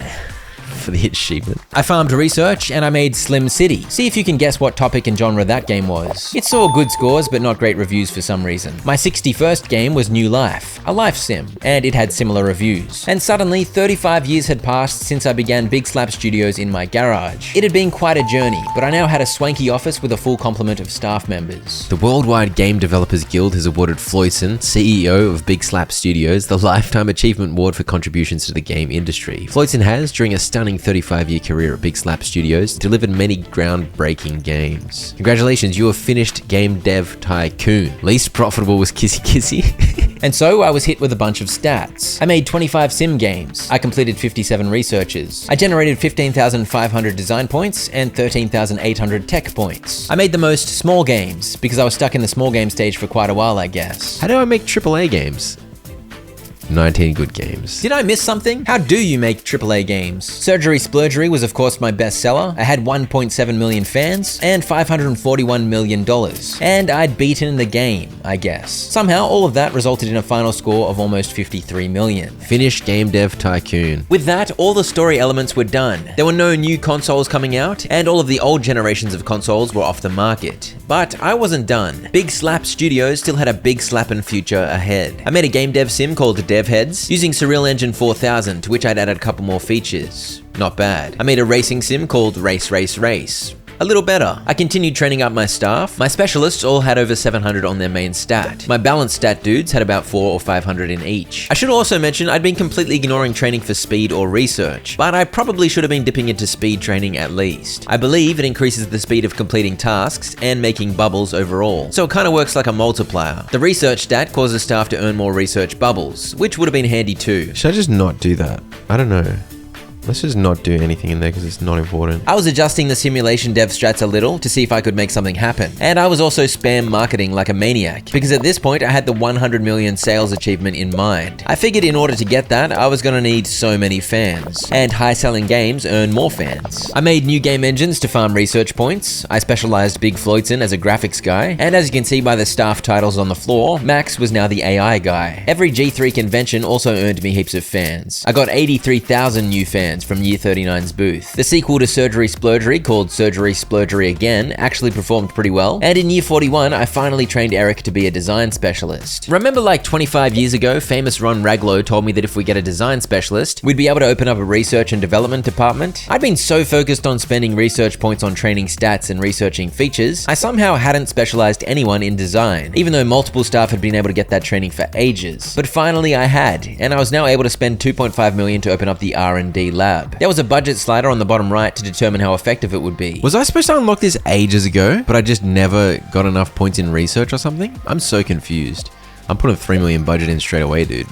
B: for the achievement.
A: I farmed research and I made Slim City. See if you can guess what topic and genre that game was. It saw good scores but not great reviews for some reason. My 61st game was New Life, a life sim, and it had similar reviews. And suddenly 35 years had passed since I began Big Slap Studios in my garage. It had been quite a journey, but I now had a swanky office with a full complement of staff members.
B: The Worldwide Game Developers Guild has awarded Floydson, CEO of Big Slap Studios, the Lifetime Achievement Award for contributions to the game industry. Floydson has, during a stunning 35-year career at Big Slap Studios, delivered many groundbreaking games. Congratulations, you have finished Game Dev Tycoon. Least profitable was Kissy Kissy.
A: And so I was hit with a bunch of stats. I made 25 sim games. I completed 57 researches. I generated 15,500 design points and 13,800 tech points. I made the most small games because I was stuck in the small game stage for quite a while, I guess.
B: How do I make AAA games? 19 good games.
A: Did I miss something? How do you make AAA games? Surgery Splurgery was of course my bestseller. I had 1.7 million fans and $541 million. And I'd beaten the game, I guess. Somehow all of that resulted in a final score of almost 53 million.
B: Finish Game Dev Tycoon.
A: With that, all the story elements were done. There were no new consoles coming out, and all of the old generations of consoles were off the market. But I wasn't done. Big Slap Studios still had a big slappin' future ahead. I made a game dev sim called Dev Heads using Surreal Engine 4000, to which I'd added a couple more features. Not bad. I made a racing sim called Race Race Race. A little better. I continued training up my staff. My specialists all had over 700 on their main stat. My balanced stat dudes had about 400 or 500 in each. I should also mention I'd been completely ignoring training for speed or research, but I probably should have been dipping into speed training at least. I believe it increases the speed of completing tasks and making bubbles overall, so it kind of works like a multiplier. The research stat causes staff to earn more research bubbles, which would have been handy too.
B: Should I just not do that? I don't know. Let's just not do anything in there because it's not important.
A: I was adjusting the simulation dev strats a little to see if I could make something happen. And I was also spam marketing like a maniac, because at this point I had the 100 million sales achievement in mind. I figured in order to get that, I was gonna need so many fans. And high selling games earn more fans. I made new game engines to farm research points. I specialized Big Floydson as a graphics guy. And as you can see by the staff titles on the floor, Max was now the AI guy. Every G3 convention also earned me heaps of fans. I got 83,000 new fans scans from Year 39's booth. The sequel to Surgery Splurgery, called Surgery Splurgery Again, actually performed pretty well, and in Year 41, I finally trained Eric to be a design specialist. Remember like 25 years ago, famous Ron Raglow told me that if we get a design specialist, we'd be able to open up a research and development department? I'd been so focused on spending research points on training stats and researching features, I somehow hadn't specialized anyone in design, even though multiple staff had been able to get that training for ages. But finally I had, and I was now able to spend $2.5 million to open up the R&D lab. There was a budget slider on the bottom right to determine how effective it would be.
B: Was I supposed to unlock this ages ago, but I just never got enough points in research or something? I'm so confused. I'm putting 3 million budget in straight away, dude.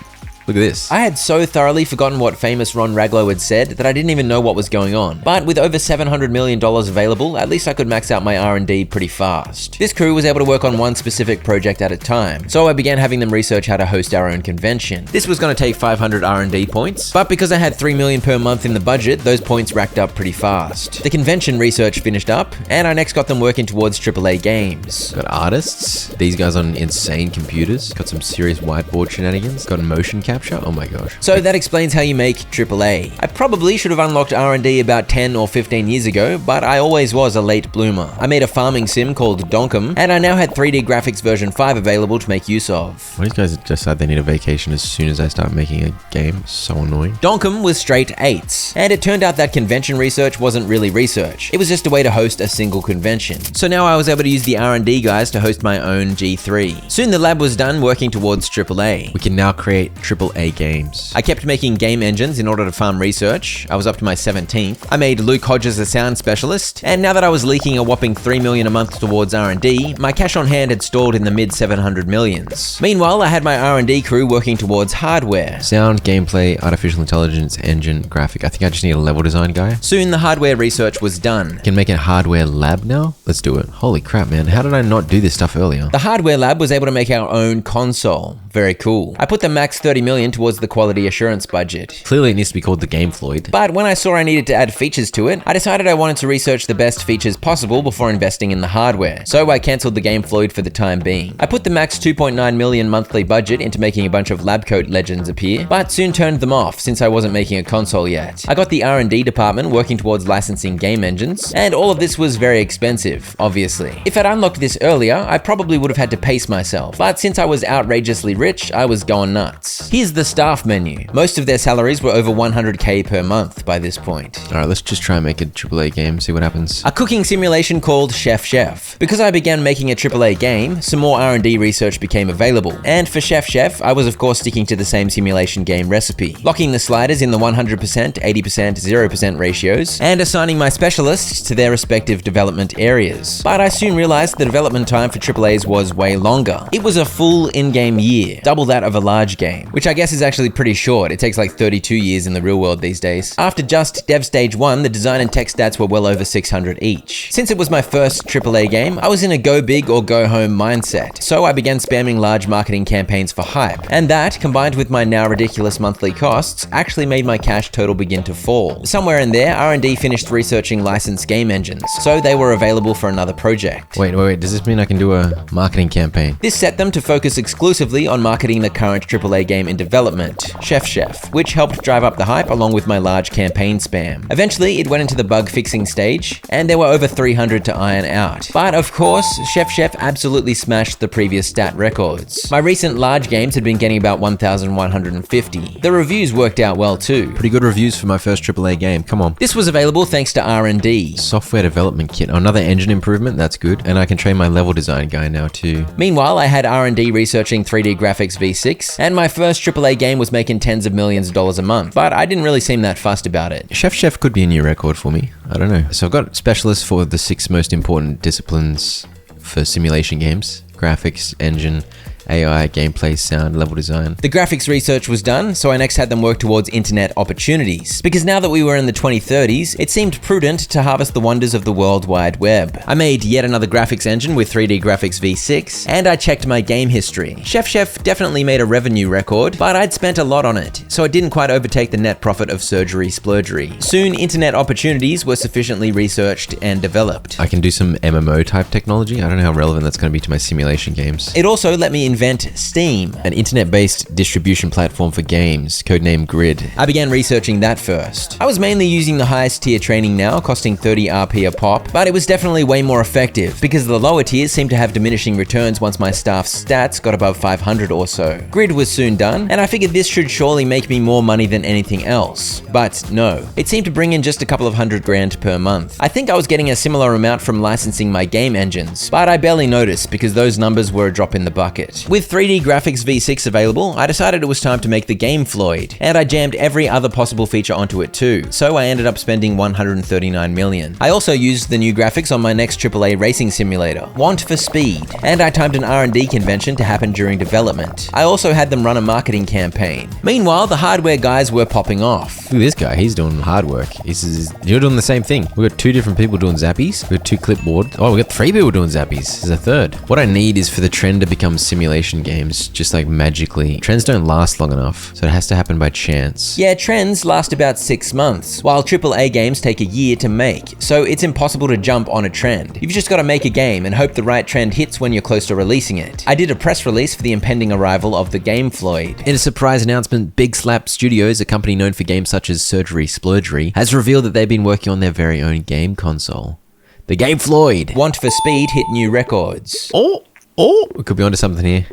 B: Look at this.
A: I had so thoroughly forgotten what famous Ron Raglow had said that I didn't even know what was going on. But with over $700 million available, at least I could max out my R&D pretty fast. This crew was able to work on one specific project at a time, so I began having them research how to host our own convention. This was going to take 500 R&D points, but because I had 3 million per month in the budget, those points racked up pretty fast. The convention research finished up, and I next got them working towards AAA games.
B: Got artists, these guys on insane computers, got some serious whiteboard shenanigans, got motion capture. Oh my gosh.
A: So that explains how you make AAA. I probably should have unlocked R&D about 10 or 15 years ago, but I always was a late bloomer. I made a farming sim called Donkum, and I now had 3D graphics version 5 available to make use of.
B: These guys decide they need a vacation as soon as I start making a game. So annoying.
A: Donkum was straight 8s, and it turned out that convention research wasn't really research. It was just a way to host a single convention. So now I was able to use the R&D guys to host my own G3. Soon the lab was done working towards AAA.
B: We can now create AAA games.
A: I kept making game engines in order to farm research. I was up to my 17th. I made Luke Hodges a sound specialist, and now that I was leaking a whopping 3 million a month towards R&D, my cash on hand had stalled in the mid 700 millions. Meanwhile, I had my R&D crew working towards hardware.
B: Sound, gameplay, artificial intelligence, engine, graphic. I think I just need a level design guy.
A: Soon the hardware research was done.
B: Can make a hardware lab now? Let's do it. Holy crap, man. How did I not do this stuff earlier?
A: The hardware lab was able to make our own console. Very cool. I put the max 30 million towards the quality assurance budget.
B: Clearly it needs to be called the Game Floyd.
A: But when I saw I needed to add features to it, I decided I wanted to research the best features possible before investing in the hardware. So I cancelled the Game Floyd for the time being. I put the max 2.9 million monthly budget into making a bunch of lab coat legends appear, but soon turned them off since I wasn't making a console yet. I got the R&D department working towards licensing game engines, and all of this was very expensive, obviously. If I'd unlocked this earlier, I probably would have had to pace myself, but since I was outrageously rich, I was going nuts. Here's the staff menu. Most of their salaries were over 100k per month by this point.
B: Alright, let's just try and make a AAA game, see what happens.
A: A cooking simulation called Chef Chef. Because I began making a AAA game, some more R&D research became available. And for Chef Chef, I was of course sticking to the same simulation game recipe, locking the sliders in the 100%, 80%, 0% ratios, and assigning my specialists to their respective development areas. But I soon realized the development time for AAAs was way longer. It was a full in-game year, double that of a large game, which I guess is actually pretty short. It takes like 32 years in the real world these days. After just Dev Stage 1, the design and tech stats were well over 600 each. Since it was my first AAA game, I was in a go big or go home mindset, so I began spamming large marketing campaigns for hype, and that, combined with my now ridiculous monthly costs, actually made my cash total begin to fall. Somewhere in there, R&D finished researching licensed game engines, so they were available for another project.
B: Wait, does this mean I can do a marketing campaign?
A: This set them to focus exclusively on marketing the current AAA game in development, Chef Chef, which helped drive up the hype along with my large campaign spam. Eventually, it went into the bug fixing stage, and there were over 300 to iron out. But of course, Chef Chef absolutely smashed the previous stat records. My recent large games had been getting about 1,150. The reviews worked out well too.
B: Pretty good reviews for my first AAA game, come on.
A: This was available thanks to R&D.
B: Software development kit, another engine improvement, that's good. And I can train my level design guy now too.
A: Meanwhile, I had R&D researching 3D graphics V6, and my first AAA game was making tens of millions of dollars a month, but I didn't really seem that fussed about it.
B: Chef Chef could be a new record for me, I don't know. So I've got specialists for the 6 most important disciplines for simulation games: graphics, engine, AI, gameplay, sound, level design.
A: The graphics research was done, so I next had them work towards internet opportunities. Because now that we were in the 2030s, it seemed prudent to harvest the wonders of the World Wide Web. I made yet another graphics engine with 3D Graphics V6, and I checked my game history. Chef Chef definitely made a revenue record, but I'd spent a lot on it, so it didn't quite overtake the net profit of Surgery Splurgery. Soon, internet opportunities were sufficiently researched and developed.
B: I can do some MMO type technology. I don't know how relevant that's going to be to my simulation games.
A: It also let me invest invent Steam,
B: An internet-based distribution platform for games, codenamed Grid.
A: I began researching that first. I was mainly using the highest tier training now, costing 30 RP a pop, but it was definitely way more effective because the lower tiers seemed to have diminishing returns once my staff's stats got above 500 or so. Grid was soon done, and I figured this should surely make me more money than anything else. But no, it seemed to bring in just a couple of $100,000 per month. I think I was getting a similar amount from licensing my game engines, but I barely noticed because those numbers were a drop in the bucket. With 3D graphics V6 available, I decided it was time to make the game Floyd, and I jammed every other possible feature onto it too, so I ended up spending $139 million. I also used the new graphics on my next AAA racing simulator, Want for Speed, and I timed an R&D convention to happen during development. I also had them run a marketing campaign. Meanwhile, the hardware guys were popping off.
B: Look at this guy, he's doing hard work. You're doing the same thing. We got 2 different people doing zappies. We got 2 clipboard. Oh, we got 3 people doing zappies. There's a 3rd. What I need is for the trend to become simulation games, just like magically. Trends don't last long enough, so it has to happen by chance.
A: Yeah, trends last about 6 months, while AAA games take a year to make, so it's impossible to jump on a trend. You've just got to make a game and hope the right trend hits when you're close to releasing it. I did a press release for the impending arrival of the game Floyd.
B: In a surprise announcement, Big Slap Studios, a company known for games such as Surgery Splurgery, has revealed that they've been working on their very own game console. The game Floyd.
A: Want for Speed hit new records.
B: We could be onto something here.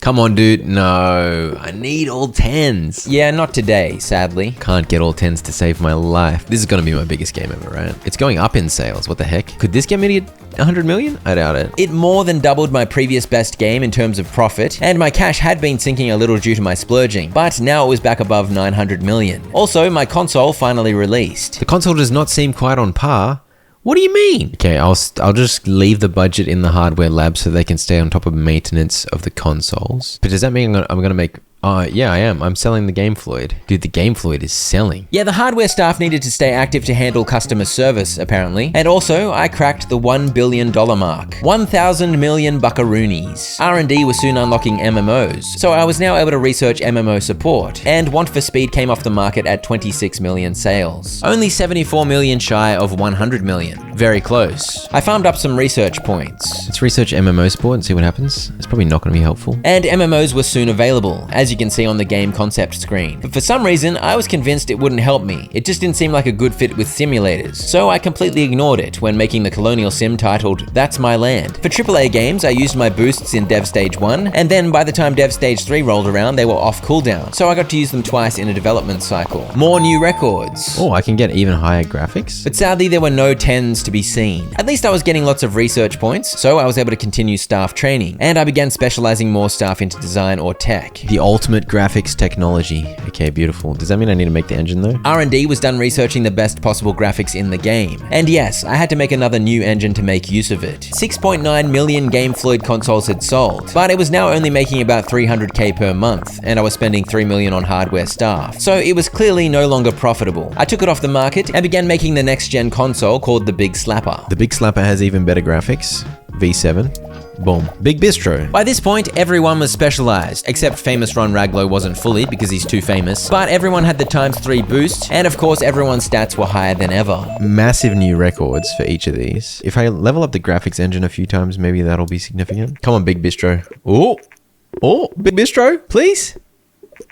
B: Come on, dude. No, I need all 10s.
A: Yeah, not today, sadly.
B: Can't get all 10s to save my life. This is gonna be my biggest game ever, right? It's going up in sales. What the heck? Could this get me to 100 million? I doubt it.
A: It more than doubled my previous best game in terms of profit, and my cash had been sinking a little due to my splurging, but now it was back above 900 million. Also, my console finally released.
B: The console does not seem quite on par. What do you mean? Okay, I'll just leave the budget in the hardware lab so they can stay on top of maintenance of the consoles. But does that mean I'm gonna make... yeah, I am. I'm selling the Game Floyd. Dude, the Game Floyd is selling.
A: Yeah, the hardware staff needed to stay active to handle customer service, apparently. And also, I cracked the $1 billion mark. 1,000 million buckaroonies. R&D was soon unlocking MMOs, so I was now able to research MMO support. And Want for Speed came off the market at 26 million sales. Only 74 million shy of 100 million. Very close. I farmed up some research points.
B: Let's research MMO support and see what happens. It's probably not going to be helpful.
A: And MMOs were soon available, as you can see on the game concept screen. But for some reason, I was convinced it wouldn't help me. It just didn't seem like a good fit with simulators. So I completely ignored it when making the colonial sim titled That's My Land. For AAA games, I used my boosts in Dev Stage 1, and then by the time Dev Stage 3 rolled around, they were off cooldown. So I got to use them twice in a development cycle. More new records.
B: Oh, I can get even higher graphics?
A: But sadly, there were no 10s to be seen. At least I was getting lots of research points, so I was able to continue staff training, and I began specializing more staff into design or tech.
B: The ultimate graphics technology. Okay, beautiful. Does that mean I need to make the engine though?
A: R&D was done researching the best possible graphics in the game. And yes, I had to make another new engine to make use of it. 6.9 million Game Floyd consoles had sold, but it was now only making about 300k per month, and I was spending 3 million on hardware staff. So it was clearly no longer profitable. I took it off the market and began making the next gen console called the Big Slapper.
B: The Big Slapper has even better graphics. V7. Boom. Big Bistro.
A: By this point, everyone was specialized, except famous Ron Raglow wasn't fully because he's too famous, but everyone had the ×3 boost, and of course everyone's stats were higher than ever.
B: Massive new records for each of these. If I level up the graphics engine a few times, maybe that'll be significant. Come on, Big Bistro. Oh, Big Bistro, please.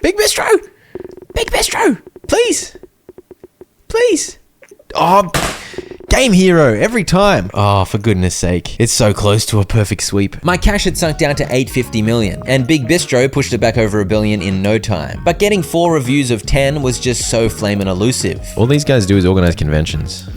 B: Big Bistro. Big Bistro, please. Please. Oh, Game Hero, every time. Oh, for goodness sake. It's so close to a perfect sweep.
A: My cash had sunk down to 850 million, and Big Bistro pushed it back over $1 billion in no time. But getting 4 reviews of 10 was just so flamin' elusive.
B: All these guys do is organize conventions.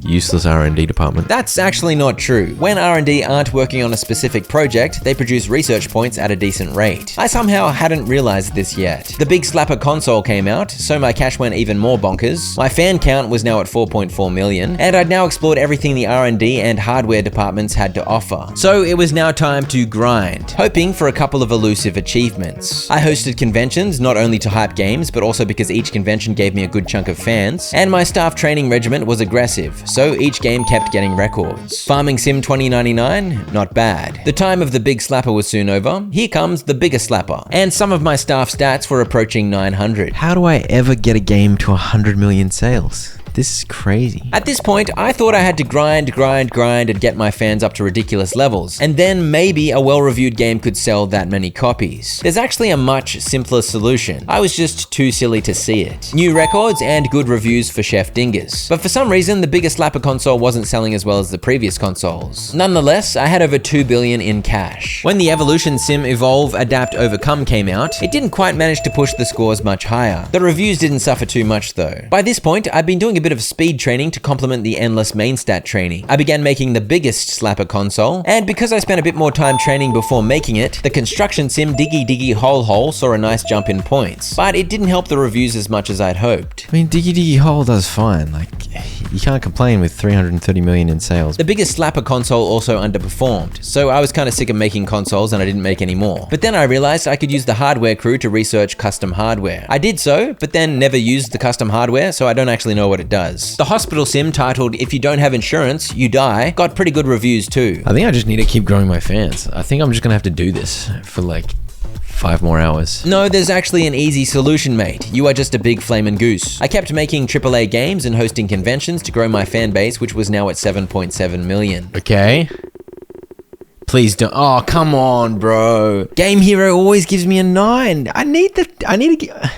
B: Useless R&D department.
A: That's actually not true. When R&D aren't working on a specific project, they produce research points at a decent rate. I somehow hadn't realized this yet. The Big Slapper console came out, so my cash went even more bonkers. My fan count was now at 4.4 million, and I'd now explored everything the R&D and hardware departments had to offer. So it was now time to grind, hoping for a couple of elusive achievements. I hosted conventions, not only to hype games, but also because each convention gave me a good chunk of fans, and my staff training regiment was aggressive, so each game kept getting records. Farming Sim 2099? Not bad. The time of the Big Slapper was soon over. Here comes the bigger slapper. And some of my staff stats were approaching 900.
B: How do I ever get a game to 100 million sales? This is crazy.
A: At this point, I thought I had to grind and get my fans up to ridiculous levels, and then maybe a well-reviewed game could sell that many copies. There's actually a much simpler solution. I was just too silly to see it. New records and good reviews for Chef Dingus. But for some reason, the bigger slapper console wasn't selling as well as the previous consoles. Nonetheless, I had over 2 billion in cash. When the Evolution Sim Evolve Adapt Overcome came out, it didn't quite manage to push the scores much higher. The reviews didn't suffer too much though. By this point, I'd been doing a bit of speed training to complement the endless main stat training. I began making the biggest slapper console, and because I spent a bit more time training before making it, the construction sim Diggy Diggy Hole Hole saw a nice jump in points, but it didn't help the reviews as much as I'd hoped.
B: I mean, Diggy Diggy Hole does fine. Like, you can't complain with 330 million in sales.
A: The biggest slapper console also underperformed, so I was kind of sick of making consoles and I didn't make any more. But then I realized I could use the hardware crew to research custom hardware. I did so, but then never used the custom hardware, so I don't actually know what it does. The hospital sim titled If You Don't Have Insurance, You Die got pretty good reviews too.
B: I think I just need to keep growing my fans. I think I'm just gonna have to do this for like 5 more hours.
A: No, there's actually an easy solution, mate. You are just a big flamin' goose. I kept making AAA games and hosting conventions to grow my fan base, which was now at 7.7 million.
B: Okay. Please don't. Oh, come on, bro. Game Hero always gives me a 9. I need to get...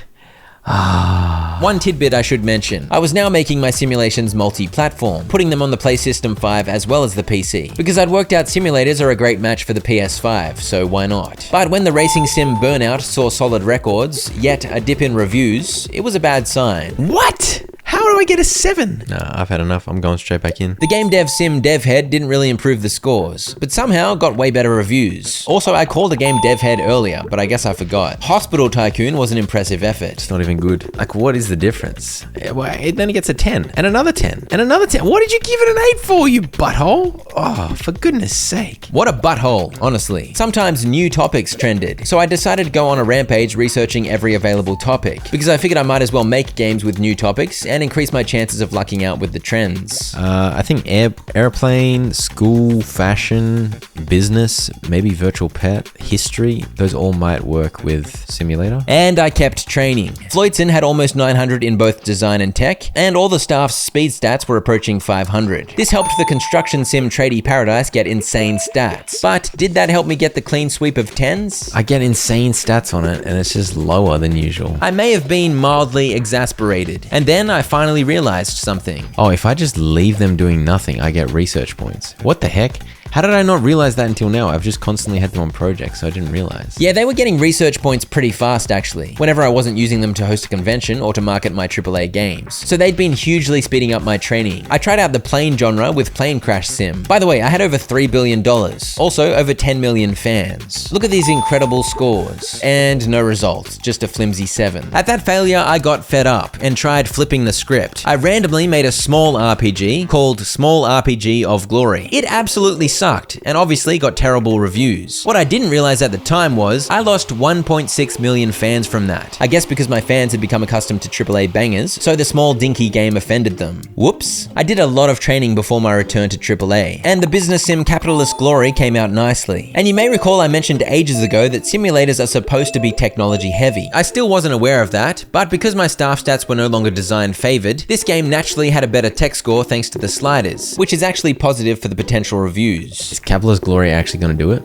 A: One tidbit I should mention. I was now making my simulations multi-platform, putting them on the PlayStation 5 as well as the PC, because I'd worked out simulators are a great match for the PS5, so why not? But when the racing sim Burnout saw solid records, yet a dip in reviews, it was a bad sign.
B: What? How do I get a 7? Nah, I've had enough. I'm going straight back in.
A: The Game Dev Sim Dev Head didn't really improve the scores, but somehow got way better reviews. Also, I called the Game Dev Head earlier, but I guess I forgot. Hospital Tycoon was an impressive effort.
B: It's not even good. Like, what is the difference? Then it gets a 10, and another 10, and another 10. What did you give it an 8 for, you butthole? Oh, for goodness sake.
A: What a butthole, honestly. Sometimes new topics trended, so I decided to go on a rampage researching every available topic, because I figured I might as well make games with new topics and increase my chances of lucking out with the trends.
B: I think airplane, school, fashion, business, maybe virtual pet, history, those all might work with simulator.
A: And I kept training. Floydson had almost 900 in both design and tech, and all the staff's speed stats were approaching 500. This helped the construction sim Tradie Paradise get insane stats. But did that help me get the clean sweep of 10s?
B: I get insane stats on it, and it's just lower than usual.
A: I may have been mildly exasperated, and then I finally realized something.
B: Oh, if I just leave them doing nothing, I get research points. What the heck? How did I not realize that until now? I've just constantly had them on projects, so I didn't realize.
A: Yeah, they were getting research points pretty fast actually, whenever I wasn't using them to host a convention or to market my AAA games. So they'd been hugely speeding up my training. I tried out the plane genre with Plane Crash Sim. By the way, I had over $3 billion. Also, over 10 million fans. Look at these incredible scores. And no results, just a flimsy 7. At that failure, I got fed up and tried flipping the script. I randomly made a small RPG called Small RPG of Glory. It absolutely sucked and obviously got terrible reviews. What I didn't realize at the time was I lost 1.6 million fans from that. I guess because my fans had become accustomed to AAA bangers, so the small dinky game offended them. Whoops. I did a lot of training before my return to AAA, and the business sim Capitalist Glory came out nicely. And you may recall I mentioned ages ago that simulators are supposed to be technology heavy. I still wasn't aware of that, but because my staff stats were no longer design favored, this game naturally had a better tech score thanks to the sliders, which is actually positive for the potential reviews.
B: Is Capitalist Glory actually going to do it?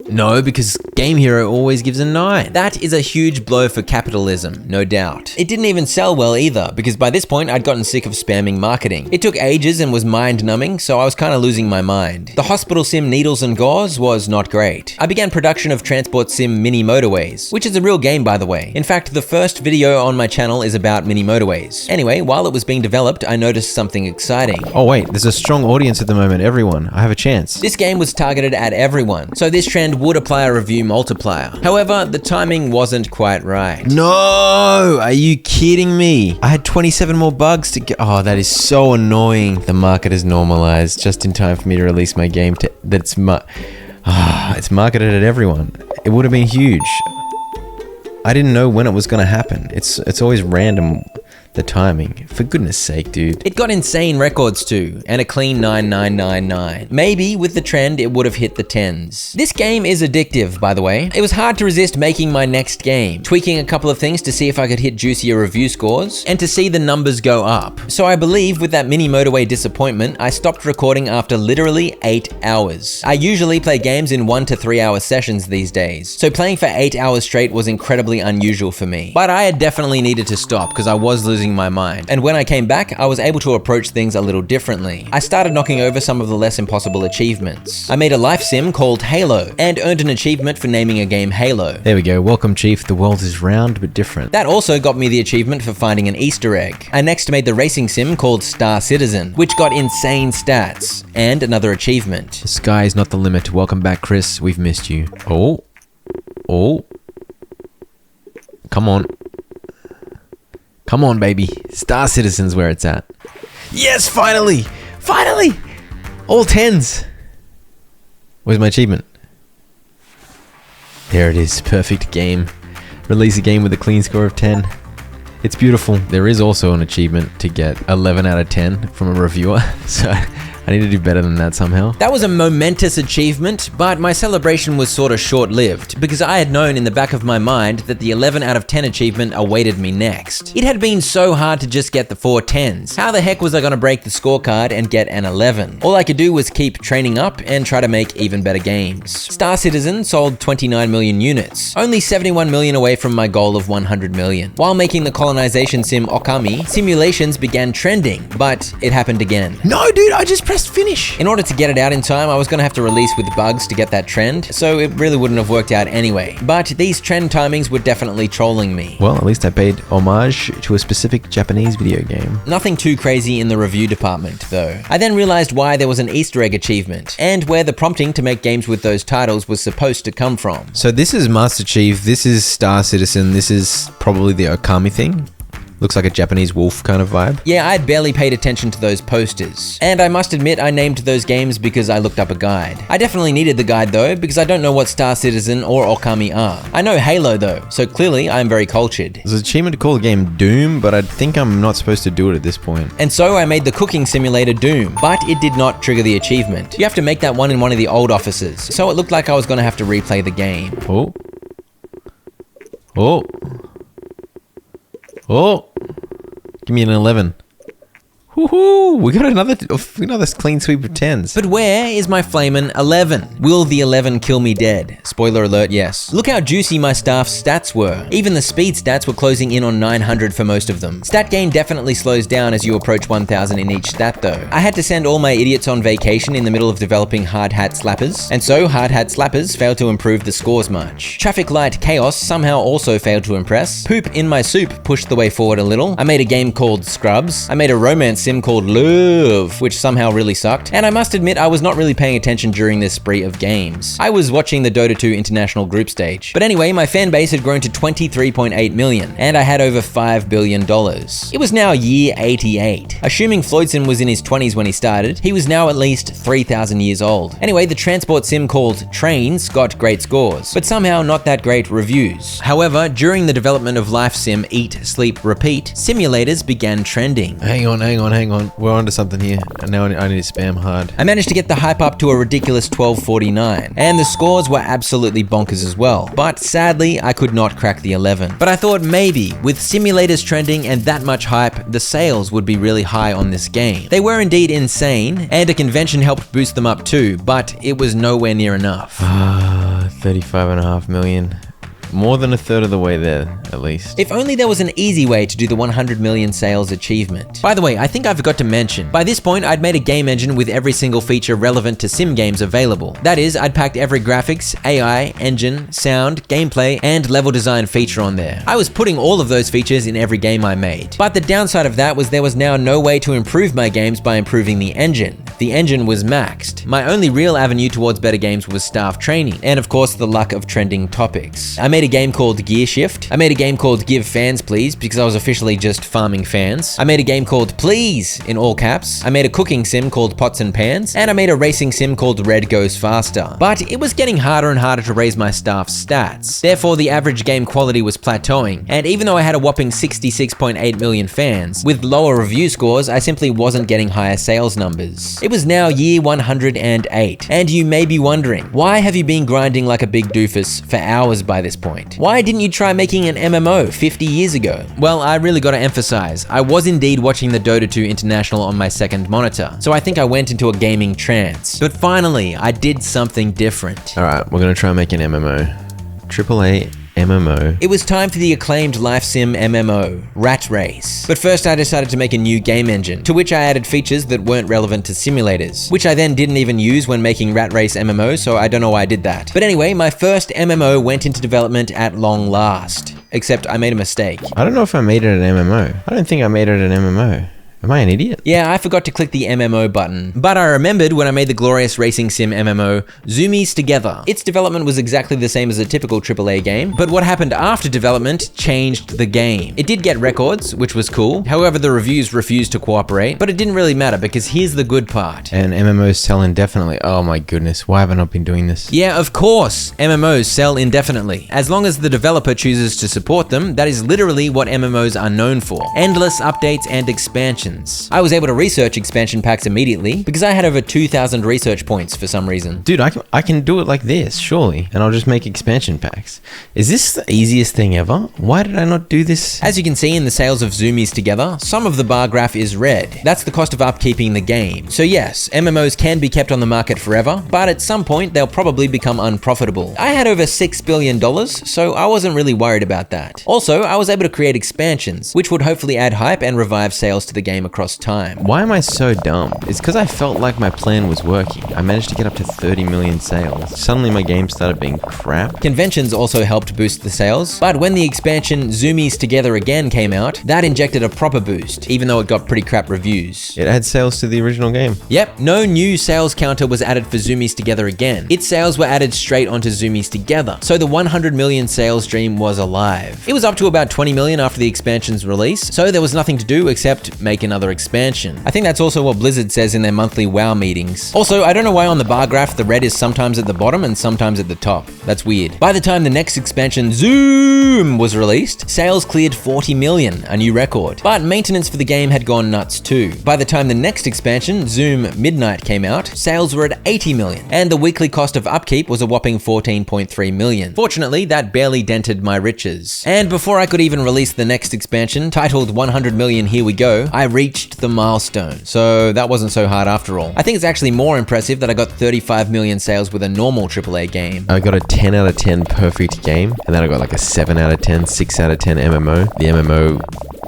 A: No, because Game Hero always gives a 9. That is a huge blow for capitalism, no doubt. It didn't even sell well either, because by this point I'd gotten sick of spamming marketing. It took ages and was mind-numbing, so I was kind of losing my mind. The hospital sim Needles and Gauze was not great. I began production of transport sim Mini Motorways, which is a real game by the way. In fact, the first video on my channel is about mini motorways. Anyway, while it was being developed, I noticed something exciting.
B: Oh wait, there's a strong audience at the moment, everyone. I have a chance.
A: This game was targeted at everyone, so this trend would apply a review multiplier. However, the timing wasn't quite right.
B: No! Are you kidding me? I had 27 more bugs to get. Oh, that is so annoying. The market is normalized just in time for me to release my game it's marketed at everyone. It would have been huge. I didn't know when it was going to happen. It's always random. The timing, for goodness sake, dude.
A: It got insane records too, and a clean 9999. Maybe with the trend, it would have hit the 10s. This game is addictive, by the way. It was hard to resist making my next game, tweaking a couple of things to see if I could hit juicier review scores, and to see the numbers go up. So I believe with that mini motorway disappointment, I stopped recording after literally 8 hours. I usually play games in 1 to 3 hour sessions these days, so playing for 8 hours straight was incredibly unusual for me. But I had definitely needed to stop because I was losing my mind. And when I came back, I was able to approach things a little differently. I started knocking over some of the less impossible achievements. I made a life sim called Halo and earned an achievement for naming a game Halo.
B: There we go. Welcome, Chief. The world is round but different.
A: That also got me the achievement for finding an Easter egg. I next made the racing sim called Star Citizen, which got insane stats and another achievement.
B: The sky is not the limit. Welcome back, Chris. We've missed you. Oh. Come on. Come on, baby. Star Citizen's where it's at. Yes, finally! Finally! All 10s. Where's my achievement? There it is. Perfect game. Release a game with a clean score of 10. It's beautiful. There is also an achievement to get 11 out of 10 from a reviewer. So I need to do better than that somehow.
A: That was a momentous achievement, but my celebration was sort of short-lived because I had known in the back of my mind that the 11 out of 10 achievement awaited me next. It had been so hard to just get the 4 10s. How the heck was I going to break the scorecard and get an 11? All I could do was keep training up and try to make even better games. Star Citizen sold 29 million units, only 71 million away from my goal of 100 million. While making the colonization sim Okami, simulations began trending, but it happened again.
B: No, dude, I just pressed finish.
A: In order to get it out in time, I was going to have to release with bugs to get that trend, so it really wouldn't have worked out anyway. But these trend timings were definitely trolling me.
B: Well, at least I paid homage to a specific Japanese video game.
A: Nothing too crazy in the review department, though. I then realized why there was an Easter egg achievement, and where the prompting to make games with those titles was supposed to come from.
B: So this is Master Chief, this is Star Citizen, this is probably the Okami thing. Looks like a Japanese wolf kind of vibe.
A: Yeah, I'd barely paid attention to those posters. And I must admit, I named those games because I looked up a guide. I definitely needed the guide though, because I don't know what Star Citizen or Okami are. I know Halo though, so clearly I'm very cultured.
B: There's an achievement to call the game Doom, but I think I'm not supposed to do it at this point.
A: And so I made the cooking simulator Doom, but it did not trigger the achievement. You have to make that one in one of the old offices, so it looked like I was gonna have to replay the game.
B: Oh, give me an 11. Woohoo! We got another clean sweep of 10s.
A: But where is my flamin' 11? Will the 11 kill me dead? Spoiler alert, yes. Look how juicy my staff's stats were. Even the speed stats were closing in on 900 for most of them. Stat gain definitely slows down as you approach 1000 in each stat though. I had to send all my idiots on vacation in the middle of developing Hard Hat Slappers, and so Hard Hat Slappers failed to improve the scores much. Traffic Light Chaos somehow also failed to impress. Poop in My Soup pushed the way forward a little. I made a game called Scrubs. I made a romance sim called Love, which somehow really sucked. And I must admit, I was not really paying attention during this spree of games. I was watching the Dota 2 International Group Stage. But anyway, my fan base had grown to 23.8 million, and I had over $5 billion. It was now year 88. Assuming Floydson was in his 20s when he started, he was now at least 3,000 years old. Anyway, the transport sim called Trains got great scores, but somehow not that great reviews. However, during the development of life sim Eat, Sleep, Repeat, simulators began trending.
B: Hang on. We're onto something here. And now I need to spam hard.
A: I managed to get the hype up to a ridiculous 1249, and the scores were absolutely bonkers as well. But sadly, I could not crack the 11. But I thought maybe, with simulators trending and that much hype, the sales would be really high on this game. They were indeed insane, and a convention helped boost them up too, but it was nowhere near enough.
B: 35.5 million. More than a third of the way there, at least.
A: If only there was an easy way to do the 100 million sales achievement. By the way, I think I forgot to mention, by this point I'd made a game engine with every single feature relevant to sim games available. That is, I'd packed every graphics, AI, engine, sound, gameplay, and level design feature on there. I was putting all of those features in every game I made. But the downside of that was there was now no way to improve my games by improving the engine. The engine was maxed. My only real avenue towards better games was staff training, and of course the luck of trending topics. I made a game called Gear Shift. I made a game called Give Fans Please because I was officially just farming fans. I made a game called Please in all caps. I made a cooking sim called Pots and Pans, and I made a racing sim called Red Goes Faster. But it was getting harder and harder to raise my staff's stats. Therefore, the average game quality was plateauing, and even though I had a whopping 66.8 million fans, with lower review scores, I simply wasn't getting higher sales numbers. It was now year 108, and you may be wondering, why have you been grinding like a big doofus for hours by this point? Why didn't you try making an MMO 50 years ago? Well, I really gotta emphasize, I was indeed watching the Dota 2 International on my second monitor, so I think I went into a gaming trance. But finally, I did something different.
B: Alright, we're gonna try and make an MMO. AAA MMO.
A: It was time for the acclaimed life sim MMO, Rat Race. But first I decided to make a new game engine, to which I added features that weren't relevant to simulators, which I then didn't even use when making Rat Race MMO, so I don't know why I did that. But anyway, my first MMO went into development at long last. Except I made a mistake.
B: I don't know if I made it an MMO. I don't think I made it an MMO. Am I an idiot?
A: Yeah, I forgot to click the MMO button. But I remembered when I made the glorious racing sim MMO, Zoomies Together. Its development was exactly the same as a typical AAA game, but what happened after development changed the game. It did get records, which was cool. However, the reviews refused to cooperate, but it didn't really matter because here's the good part.
B: And MMOs sell indefinitely. Oh my goodness, why haven't I been doing this?
A: Yeah, of course, MMOs sell indefinitely. As long as the developer chooses to support them, that is literally what MMOs are known for. Endless updates and expansions. I was able to research expansion packs immediately because I had over 2,000 research points for some reason.
B: Dude, I can do it like this, surely, and I'll just make expansion packs. Is this the easiest thing ever? Why did I not do this?
A: As you can see in the sales of Zoomies Together, some of the bar graph is red. That's the cost of upkeeping the game. So yes, MMOs can be kept on the market forever, but at some point they'll probably become unprofitable. I had over $6 billion, so I wasn't really worried about that. Also, I was able to create expansions, which would hopefully add hype and revive sales to the game across time.
B: Why am I so dumb? It's because I felt like my plan was working. I managed to get up to 30 million sales. Suddenly my game started being crap.
A: Conventions also helped boost the sales, but when the expansion Zoomies Together Again came out, that injected a proper boost, even though it got pretty crap reviews.
B: It adds sales to the original game.
A: Yep, no new sales counter was added for Zoomies Together Again. Its sales were added straight onto Zoomies Together, so the 100 million sales dream was alive. It was up to about 20 million after the expansion's release, so there was nothing to do except make another expansion. I think that's also what Blizzard says in their monthly WoW meetings. Also, I don't know why on the bar graph the red is sometimes at the bottom and sometimes at the top. That's weird. By the time the next expansion, Zoom, was released, sales cleared 40 million, a new record. But maintenance for the game had gone nuts too. By the time the next expansion, Zoom Midnight, came out, sales were at 80 million, and the weekly cost of upkeep was a whopping 14.3 million. Fortunately, that barely dented my riches. And before I could even release the next expansion, titled 100 million Here We Go, I reached the milestone. So that wasn't so hard after all. I think it's actually more impressive that I got 35 million sales with a normal AAA game.
B: I got a 10 out of 10 perfect game, and then I got like a 7 out of 10, 6 out of 10 MMO. The MMO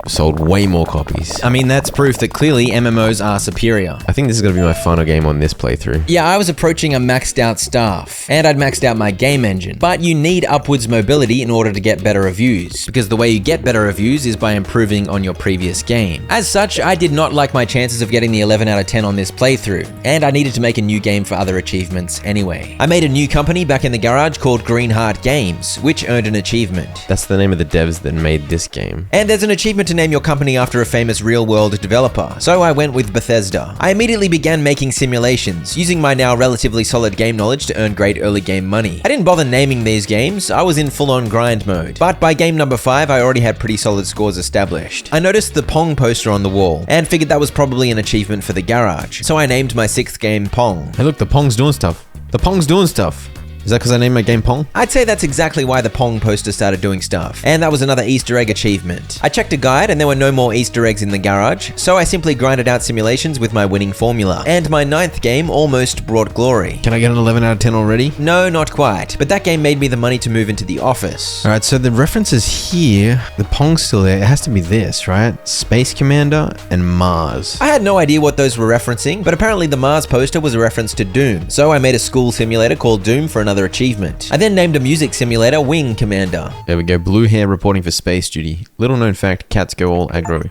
B: sold way more copies.
A: I mean, that's proof that clearly MMOs are superior.
B: I think this is going to be my final game on this playthrough.
A: Yeah, I was approaching a maxed out staff, and I'd maxed out my game engine. But you need upwards mobility in order to get better reviews, because the way you get better reviews is by improving on your previous game. As such, I did not like my chances of getting the 11 out of 10 on this playthrough, and I needed to make a new game for other achievements anyway. I made a new company back in the garage called Greenheart Games, which earned an achievement.
B: That's the name of the devs that made this game.
A: And there's an achievement to name your company after a famous real-world developer, so I went with Bethesda. I immediately began making simulations, using my now relatively solid game knowledge to earn great early game money. I didn't bother naming these games, I was in full-on grind mode. But by game number 5, I already had pretty solid scores established. I noticed the Pong poster on the wall, and figured that was probably an achievement for the garage, so I named my 6th game Pong.
B: Hey look, the Pong's doing stuff. The Pong's doing stuff. Is that because I named my game Pong?
A: I'd say that's exactly why the Pong poster started doing stuff. And that was another Easter egg achievement. I checked a guide and there were no more Easter eggs in the garage, so I simply grinded out simulations with my winning formula. And my 9th game almost brought glory.
B: Can I get an 11 out of 10 already?
A: No, not quite. But that game made me the money to move into the office.
B: Alright, so the references here, the Pong's still there. It has to be this, right? Space Commander and Mars.
A: I had no idea what those were referencing, but apparently the Mars poster was a reference to Doom. So I made a school simulator called Doom for another achievement. I then named a music simulator Wing Commander.
B: There we go, blue hair reporting for space duty. Little known fact, cats go all aggro.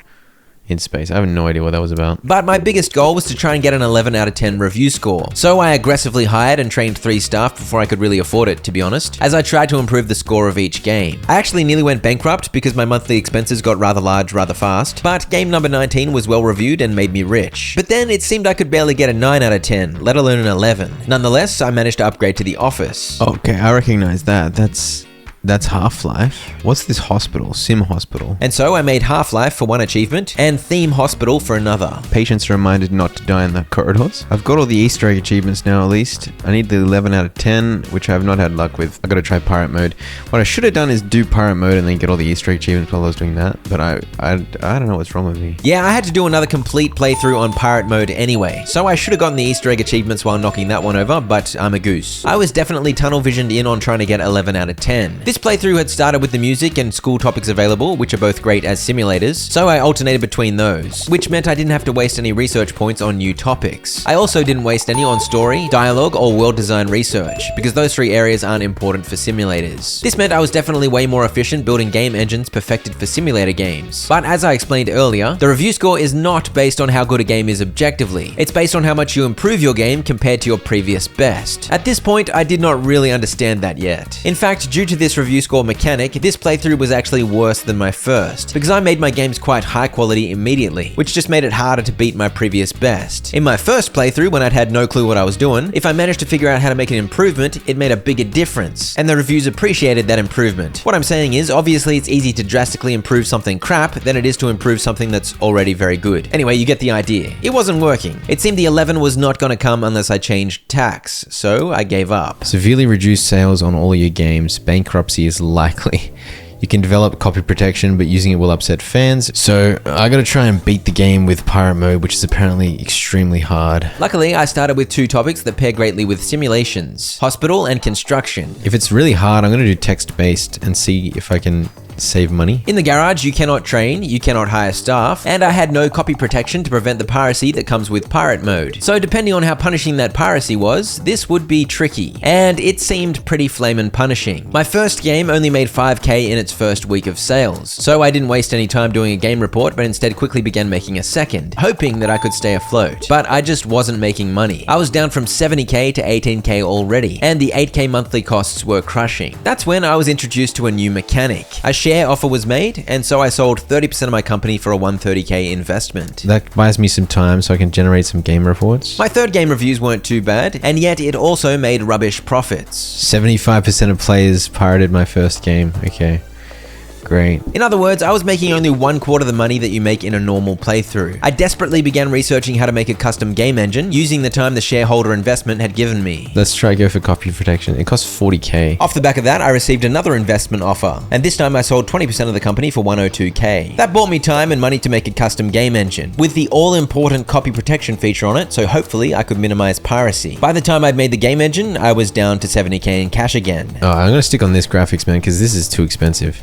B: in space. I have no idea what that was about.
A: But my biggest goal was to try and get an 11 out of 10 review score. So I aggressively hired and trained 3 staff before I could really afford it, to be honest, as I tried to improve the score of each game. I actually nearly went bankrupt because my monthly expenses got rather large rather fast, but game number 19 was well reviewed and made me rich. But then it seemed I could barely get a 9 out of 10, let alone an 11. Nonetheless, I managed to upgrade to the office.
B: Okay, I recognize that. That's Half-Life. What's this hospital? Sim Hospital.
A: And so I made Half-Life for one achievement and Theme Hospital for another.
B: Patients are reminded not to die in the corridors. I've got all the Easter egg achievements now at least. I need the 11 out of 10, which I have not had luck with. I gotta try pirate mode. What I should have done is do pirate mode and then get all the Easter egg achievements while I was doing that. But I don't know what's wrong with me.
A: Yeah, I had to do another complete playthrough on pirate mode anyway. So I should have gotten the Easter egg achievements while knocking that one over, but I'm a goose. I was definitely tunnel visioned in on trying to get 11 out of 10. This playthrough had started with the music and school topics available, which are both great as simulators, so I alternated between those, which meant I didn't have to waste any research points on new topics. I also didn't waste any on story, dialogue, or world design research, because those 3 areas aren't important for simulators. This meant I was definitely way more efficient building game engines perfected for simulator games. But as I explained earlier, the review score is not based on how good a game is objectively. It's based on how much you improve your game compared to your previous best. At this point, I did not really understand that yet. In fact, due to this review score mechanic, this playthrough was actually worse than my first, because I made my games quite high quality immediately, which just made it harder to beat my previous best. In my first playthrough, when I'd had no clue what I was doing, if I managed to figure out how to make an improvement, it made a bigger difference, and the reviews appreciated that improvement. What I'm saying is, obviously it's easy to drastically improve something crap than it is to improve something that's already very good. Anyway, you get the idea. It wasn't working. It seemed the 11 was not going to come unless I changed tax, so I gave up.
B: Severely reduced sales on all your games. Bankruptcy is likely. You can develop copy protection, but using it will upset fans. So I gotta try and beat the game with pirate mode, which is apparently extremely hard.
A: Luckily, I started with 2 topics that pair greatly with simulations: hospital and construction.
B: If it's really hard, I'm gonna do text-based and see if I can save money.
A: In the garage, you cannot train, you cannot hire staff, and I had no copy protection to prevent the piracy that comes with pirate mode. So depending on how punishing that piracy was, this would be tricky. And it seemed pretty flamin' punishing. My first game only made 5k in its first week of sales, so I didn't waste any time doing a game report, but instead quickly began making a second, hoping that I could stay afloat. But I just wasn't making money. I was down from 70k to 18k already, and the 8k monthly costs were crushing. That's when I was introduced to a new mechanic. A share offer was made, and so I sold 30% of my company for a 130k investment.
B: That buys me some time so I can generate some game reports.
A: My third game reviews weren't too bad, and yet it also made rubbish profits.
B: 75% of players pirated my first game. Okay. Great.
A: In other words, I was making only 1/4 the money that you make in a normal playthrough. I desperately began researching how to make a custom game engine using the time the shareholder investment had given me.
B: Let's try go for copy protection. It costs 40k.
A: Off the back of that, I received another investment offer, and this time I sold 20% of the company for 102k. That bought me time and money to make a custom game engine, with the all-important copy protection feature on it, so hopefully I could minimize piracy. By the time I'd made the game engine, I was down to 70k in cash again.
B: Oh, I'm gonna stick on this graphics, man, because this is too expensive.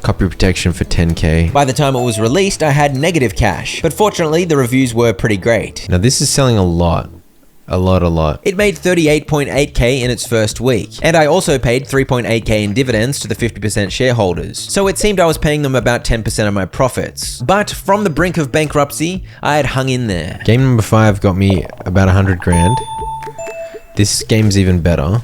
B: Copy protection for 10k.
A: By the time it was released, I had negative cash, but fortunately the reviews were pretty great.
B: Now this is selling a lot. A lot.
A: It made 38.8k in its first week, and I also paid 3.8k in dividends to the 50% shareholders, so it seemed I was paying them about 10% of my profits. But from the brink of bankruptcy, I had hung in there.
B: Game number 5 got me about 100 grand. This game's even better.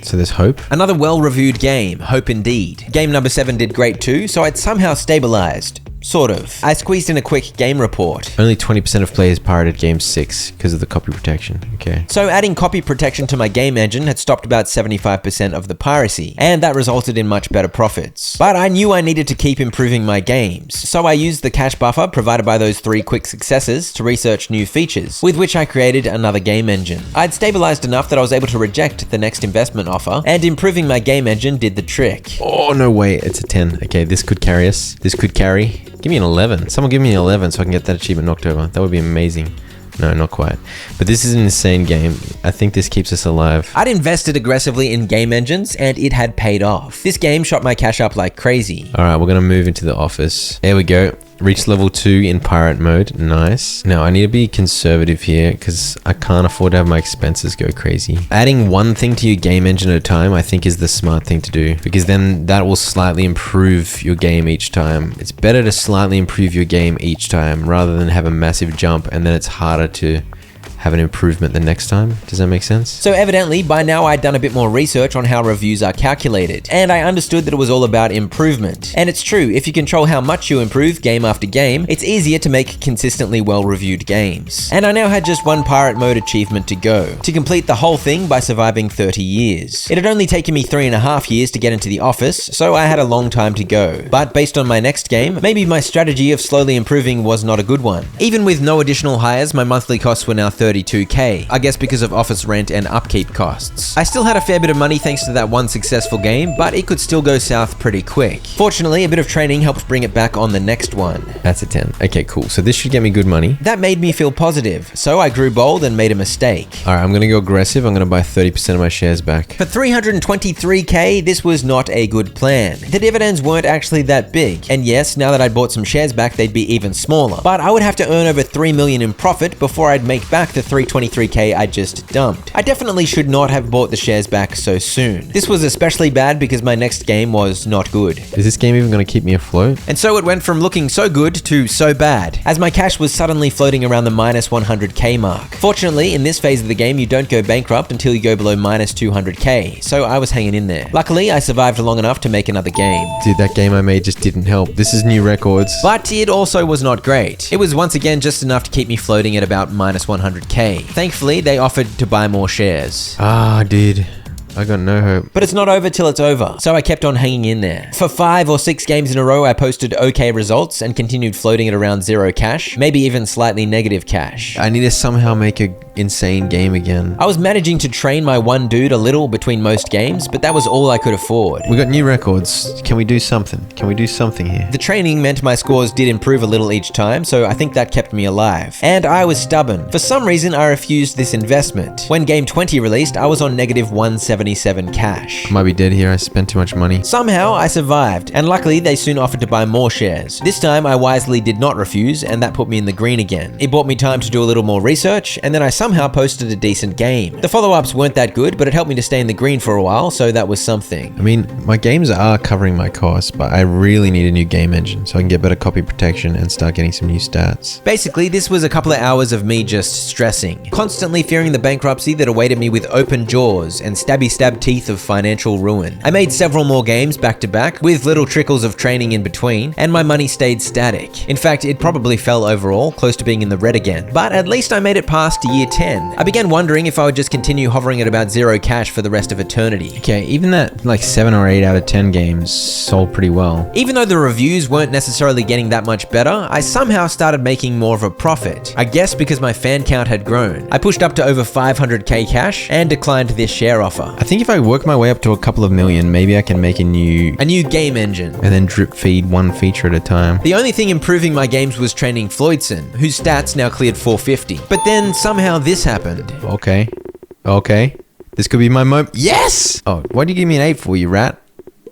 B: So there's hope.
A: Another well-reviewed game, hope indeed. Game number 7 did great too, so I'd somehow stabilized. Sort of. I squeezed in a quick game report.
B: Only 20% of players pirated game 6 because of the copy protection. Okay.
A: So adding copy protection to my game engine had stopped about 75% of the piracy, and that resulted in much better profits. But I knew I needed to keep improving my games, so I used the cache buffer provided by those 3 quick successes to research new features, with which I created another game engine. I'd stabilized enough that I was able to reject the next investment offer, and improving my game engine did the trick.
B: Oh, no way. It's a 10. Okay, this could carry us. This could carry. Give me an 11. Someone give me an 11 so I can get that achievement knocked over. That would be amazing. No, not quite. But this is an insane game. I think this keeps us alive.
A: I'd invested aggressively in game engines and it had paid off. This game shot my cash up like crazy.
B: All right, we're going to move into the office. There we go. Reach level 2 in pirate mode. Nice. Now, I need to be conservative here because I can't afford to have my expenses go crazy. Adding one thing to your game engine at a time, I think, is the smart thing to do, because then that will slightly improve your game each time. It's better to slightly improve your game each time rather than have a massive jump and then it's harder to have an improvement the next time. Does that make sense?
A: So evidently, by now I'd done a bit more research on how reviews are calculated, and I understood that it was all about improvement. And it's true, if you control how much you improve game after game, it's easier to make consistently well-reviewed games. And I now had just one pirate mode achievement to go, to complete the whole thing by surviving 30 years. It had only taken me 3.5 years to get into the office, so I had a long time to go. But based on my next game, maybe my strategy of slowly improving was not a good one. Even with no additional hires, my monthly costs were now 32k, I guess because of office rent and upkeep costs. I still had a fair bit of money thanks to that one successful game, but it could still go south pretty quick. Fortunately, a bit of training helped bring it back on the next one.
B: That's a 10. Okay, cool. So this should get me good money.
A: That made me feel positive, so I grew bold and made a mistake.
B: All right, I'm going to go aggressive. I'm going to buy 30% of my shares back.
A: For 323k, this was not a good plan. The dividends weren't actually that big, and yes, now that I'd bought some shares back, they'd be even smaller. But I would have to earn over 3 million in profit before I'd make back the 323k I just dumped. I definitely should not have bought the shares back so soon. This was especially bad because my next game was not good.
B: Is this game even going to keep me afloat?
A: And so it went from looking so good to so bad, as my cash was suddenly floating around the minus 100k mark. Fortunately, in this phase of the game, you don't go bankrupt until you go below minus 200k, so I was hanging in there. Luckily, I survived long enough to make another game.
B: Dude, that game I made just didn't help. This is new records.
A: But it also was not great. It was once again just enough to keep me floating at about minus 100k. Thankfully, they offered to buy more shares.
B: Ah, dude. I got no hope.
A: But it's not over till it's over, so I kept on hanging in there. For 5 or 6 games in a row, I posted okay results and continued floating at around 0 cash, maybe even slightly negative cash.
B: I need to somehow make a insane game again.
A: I was managing to train my one dude a little between most games, but that was all I could afford.
B: We got new records. Can we do something? Can we do something here?
A: The training meant my scores did improve a little each time, so I think that kept me alive. And I was stubborn. For some reason, I refused this investment. When Game 20 released, I was on negative 177 cash.
B: Might be dead here. I spent too much money.
A: Somehow, I survived, and luckily, they soon offered to buy more shares. This time, I wisely did not refuse, and that put me in the green again. It bought me time to do a little more research, and then I somehow posted a decent game. The follow-ups weren't that good, but it helped me to stay in the green for a while, so that was something.
B: I mean, my games are covering my costs, but I really need a new game engine so I can get better copy protection and start getting some new stats.
A: Basically, this was a couple of hours of me just stressing, constantly fearing the bankruptcy that awaited me with open jaws and stabby-stab teeth of financial ruin. I made several more games back to back, with little trickles of training in between, and my money stayed static. In fact, it probably fell overall, close to being in the red again. But at least I made it past year 10. I began wondering if I would just continue hovering at about 0 cash for the rest of eternity.
B: Okay, even that like 7 or 8 out of 10 games sold pretty well.
A: Even though the reviews weren't necessarily getting that much better, I somehow started making more of a profit. I guess because my fan count had grown. I pushed up to over 500k cash and declined this share offer.
B: I think if I work my way up to a couple of million, maybe I can make a new
A: game engine.
B: And then drip feed one feature at a time.
A: The only thing improving my games was training Floydson, whose stats now cleared 450. But then somehow this happened.
B: Okay. This could be my moment. Yes! Oh, why'd you give me an 8 for, you rat?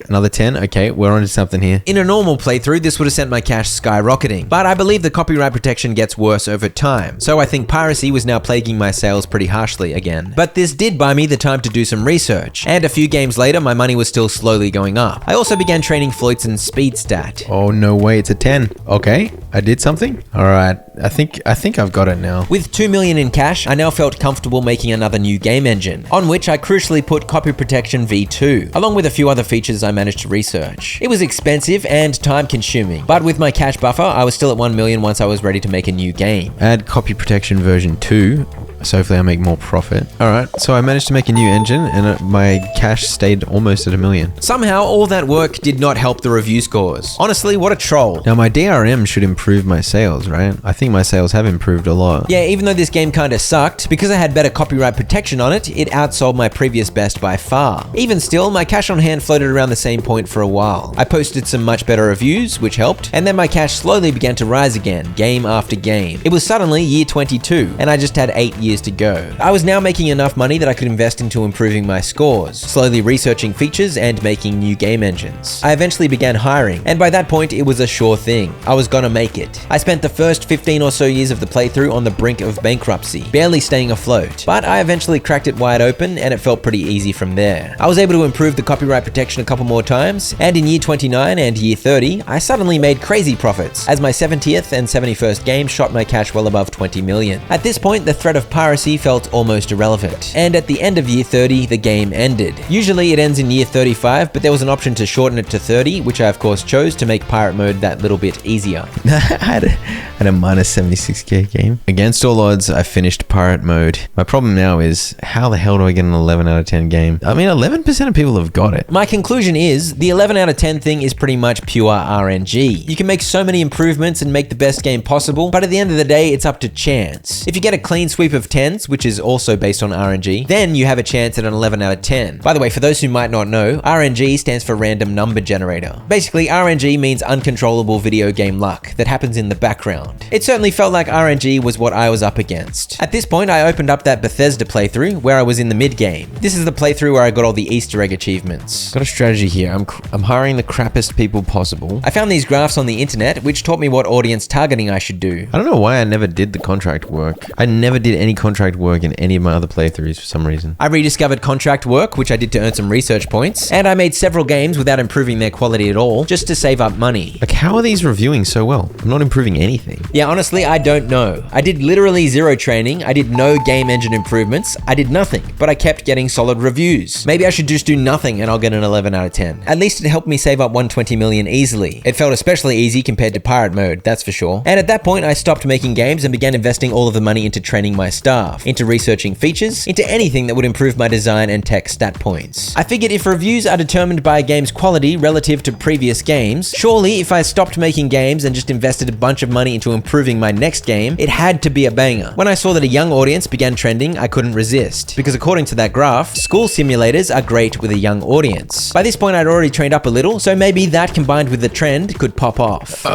B: Another 10? Okay, we're onto something here.
A: In a normal playthrough, this would have sent my cash skyrocketing, but I believe the copyright protection gets worse over time, so I think piracy was now plaguing my sales pretty harshly again. But this did buy me the time to do some research, and a few games later, my money was still slowly going up. I also began training Floydson's speed stat.
B: Oh, no way, it's a 10. Okay, I did something? Alright, I think I've got it now.
A: With 2 million in cash, I now felt comfortable making another new game engine, on which I crucially put copy protection v2, along with a few other features I managed to research. It was expensive and time consuming, but with my cash buffer, I was still at 1 million once I was ready to make a new game.
B: Add copy protection version 2. So hopefully I make more profit. Alright, so I managed to make a new engine and my cash stayed almost at 1 million.
A: Somehow, all that work did not help the review scores. Honestly, what a troll.
B: Now my DRM should improve my sales, right? I think my sales have improved a lot.
A: Yeah, even though this game kinda sucked, because I had better copyright protection on it, it outsold my previous best by far. Even still, my cash on hand floated around the same point for a while. I posted some much better reviews, which helped, and then my cash slowly began to rise again, game after game. It was suddenly year 22, and I just had 8 years years to go. I was now making enough money that I could invest into improving my scores, slowly researching features and making new game engines. I eventually began hiring, and by that point it was a sure thing. I was gonna make it. I spent the first 15 or so years of the playthrough on the brink of bankruptcy, barely staying afloat, but I eventually cracked it wide open and it felt pretty easy from there. I was able to improve the copyright protection a couple more times, and in year 29 and year 30, I suddenly made crazy profits, as my 70th and 71st game shot my cash well above 20 million. At this point, the threat of piracy felt almost irrelevant, and at the end of year 30, the game ended. Usually it ends in year 35, but there was an option to shorten it to 30, which I of course chose to make pirate mode that little bit easier.
B: I had a minus 76k game. Against all odds, I finished pirate mode. My problem now is, how the hell do I get an 11 out of 10 game? I mean, 11% of people have got it.
A: My conclusion is, the 11 out of 10 thing is pretty much pure RNG. You can make so many improvements and make the best game possible, but at the end of the day, it's up to chance. If you get a clean sweep of 10s, which is also based on RNG, then you have a chance at an 11 out of 10. By the way, for those who might not know, RNG stands for random number generator. Basically, RNG means uncontrollable video game luck that happens in the background. It certainly felt like RNG was what I was up against. At this point, I opened up that Bethesda playthrough where I was in the mid game. This is the playthrough where I got all the Easter egg achievements.
B: Got a strategy here. I'm hiring the crappiest people possible.
A: I found these graphs on the internet, which taught me what audience targeting I should do.
B: I don't know why I never did the contract work. I never did any contract work in any of my other playthroughs for some reason.
A: I rediscovered contract work, which I did to earn some research points, and I made several games without improving their quality at all, just to save up money.
B: Like, how are these reviewing so well? I'm not improving anything.
A: Yeah, honestly, I don't know. I did literally zero training, I did no game engine improvements, I did nothing, but I kept getting solid reviews. Maybe I should just do nothing and I'll get an 11 out of 10. At least it helped me save up 120 million easily. It felt especially easy compared to pirate mode, that's for sure. And at that point, I stopped making games and began investing all of the money into training my staff, into researching features, into anything that would improve my design and tech stat points. I figured if reviews are determined by a game's quality relative to previous games, surely if I stopped making games and just invested a bunch of money into improving my next game, it had to be a banger. When I saw that a young audience began trending, I couldn't resist. Because according to that graph, school simulators are great with a young audience. By this point, I'd already trained up a little, so maybe that combined with the trend could pop off.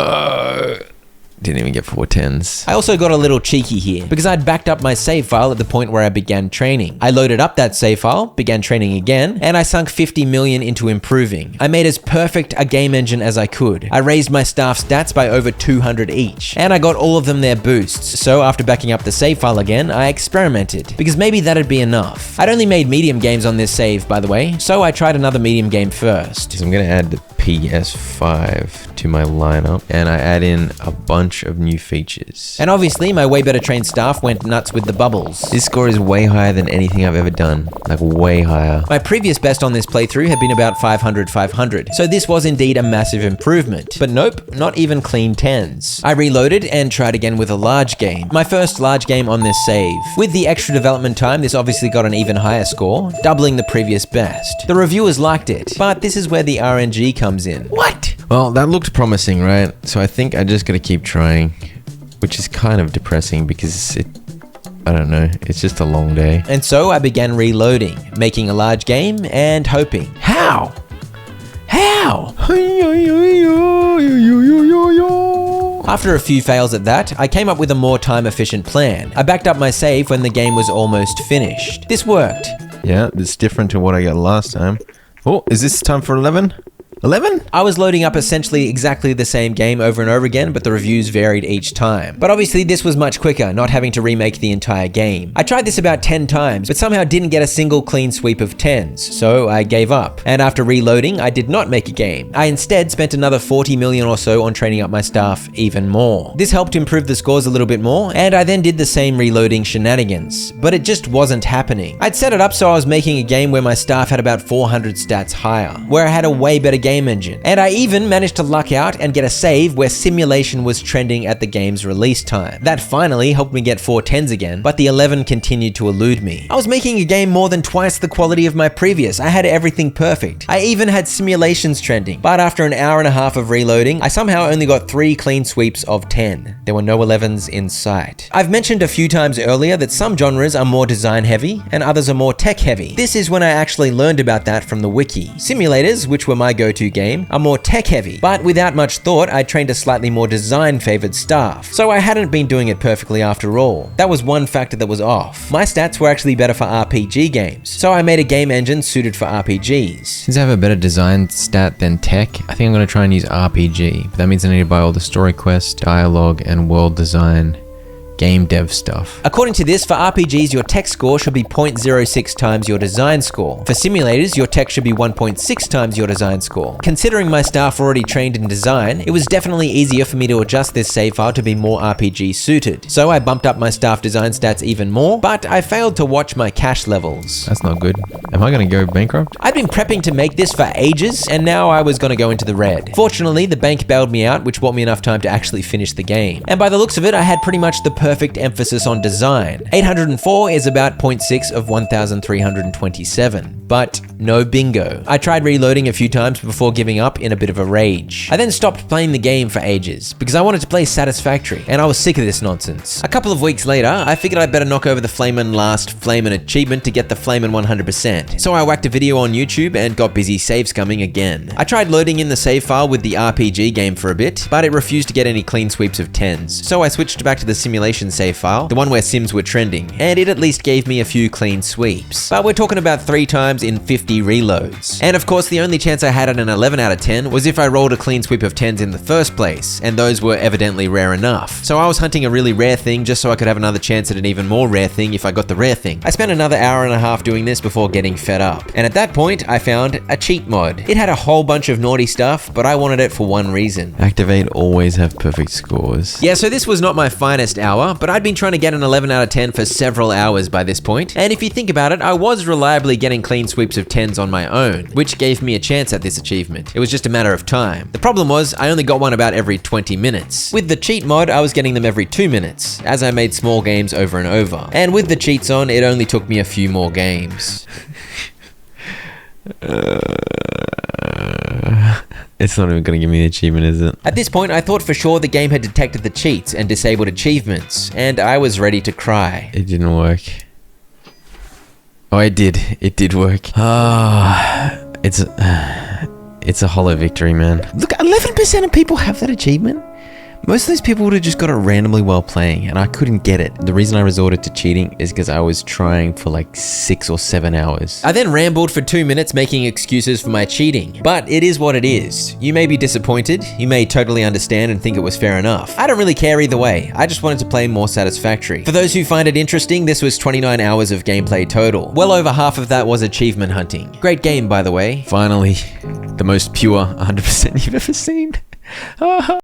B: Didn't even get 4 10s.
A: I also got a little cheeky here, because I'd backed up my save file at the point where I began training. I loaded up that save file, began training again, and I sunk 50 million into improving. I made as perfect a game engine as I could. I raised my staff stats by over 200 each, and I got all of them their boosts. So after backing up the save file again, I experimented, because maybe that'd be enough. I'd only made medium games on this save, by the way, so I tried another medium game first.
B: So I'm gonna add the PS5 to my lineup, and I add in a bunch of new features.
A: And obviously, my way better trained staff went nuts with the bubbles.
B: This score is way higher than anything I've ever done. Like, way higher.
A: My previous best on this playthrough had been about 500, so this was indeed a massive improvement. But nope, not even clean 10s. I reloaded and tried again with a large game. My first large game on this save. With the extra development time, this obviously got an even higher score, doubling the previous best. The reviewers liked it, but this is where the RNG comes in.
B: What? Well, that looked promising, right? So I think I just gotta keep trying, which is kind of depressing because I don't know, it's just a long day.
A: And so I began reloading, making a large game and hoping. How? After a few fails at that, I came up with a more time-efficient plan. I backed up my save when the game was almost finished. This worked.
B: Yeah, it's different to what I got last time. Oh, is this time for 11? 11?
A: I was loading up essentially exactly the same game over and over again, but the reviews varied each time. But obviously this was much quicker, not having to remake the entire game. I tried this about 10 times, but somehow didn't get a single clean sweep of 10s, so I gave up. And after reloading, I did not make a game. I instead spent another 40 million or so on training up my staff even more. This helped improve the scores a little bit more, and I then did the same reloading shenanigans, but it just wasn't happening. I'd set it up so I was making a game where my staff had about 400 stats higher, where I had a way better game engine. And I even managed to luck out and get a save where simulation was trending at the game's release time. That finally helped me get 4 10s again, but the 11 continued to elude me. I was making a game more than twice the quality of my previous. I had everything perfect. I even had simulations trending, but after an hour and a half of reloading, I somehow only got 3 clean sweeps of 10. There were no 11s in sight. I've mentioned a few times earlier that some genres are more design heavy and others are more tech heavy. This is when I actually learned about that from the wiki. Simulators, which were my go-to go-to game are more tech-heavy, but without much thought, I trained a slightly more design-favored staff. So I hadn't been doing it perfectly after all. That was one factor that was off. My stats were actually better for RPG games, so I made a game engine suited for RPGs.
C: Since I have a better design stat than tech, I think I'm going to try and use RPG, but that means I need to buy all the story quest, dialogue, and world design game dev stuff.
A: According to this, for RPGs, your tech score should be 0.06 times your design score. For simulators, your tech should be 1.6 times your design score. Considering my staff were already trained in design, it was definitely easier for me to adjust this save file to be more RPG suited. So I bumped up my staff design stats even more, but I failed to watch my cash levels.
C: That's not good. Am I going to go bankrupt?
A: I'd been prepping to make this for ages, and now I was going to go into the red. Fortunately, the bank bailed me out, which bought me enough time to actually finish the game. And by the looks of it, I had pretty much the perfect emphasis on design. 804 is about 0.6 of 1327, but no bingo. I tried reloading a few times before giving up in a bit of a rage. I then stopped playing the game for ages because I wanted to play Satisfactory, and I was sick of this nonsense. A couple of weeks later, I figured I'd better knock over the Flamin' last Flamin' achievement to get the Flamin' 100%. So I whacked a video on YouTube and got busy save scumming again. I tried loading in the save file with the RPG game for a bit, but it refused to get any clean sweeps of 10s. So I switched back to the simulation save file, the one where sims were trending, and it at least gave me a few clean sweeps. But we're talking about 3 times in 50 reloads. And of course, the only chance I had at an 11 out of 10 was if I rolled a clean sweep of 10s in the first place, and those were evidently rare enough. So I was hunting a really rare thing just so I could have another chance at an even more rare thing if I got the rare thing. I spent another hour and a half doing this before getting fed up. And at that point, I found a cheat mod. It had a whole bunch of naughty stuff, but I wanted it for one reason.
C: Activate always have perfect scores.
A: Yeah, so this was not my finest hour, but I'd been trying to get an 11 out of 10 for several hours by this point. And if you think about it, I was reliably getting clean sweeps of 10s on my own, which gave me a chance at this achievement. It was just a matter of time. The problem was, I only got one about every 20 minutes. With the cheat mod, I was getting them every 2 minutes, as I made small games over and over. And with the cheats on, it only took me a few more games.
C: It's not even going to give me the achievement, is it?
A: At this point, I thought for sure the game had detected the cheats and disabled achievements, and I was ready to cry.
C: It didn't work. Oh, it did. It did work. It's a hollow victory, man.
B: Look, 11% of people have that achievement. Most of those people would have just got it randomly while playing, and I couldn't get it.
C: The reason I resorted to cheating is because I was trying for like 6 or 7 hours.
A: I then rambled for 2 minutes making excuses for my cheating, but it is what it is. You may be disappointed, you may totally understand and think it was fair enough. I don't really care either way, I just wanted to play more Satisfactory. For those who find it interesting, this was 29 hours of gameplay total. Well over half of that was achievement hunting. Great game, by the way.
C: Finally, the most pure 100% you've ever seen.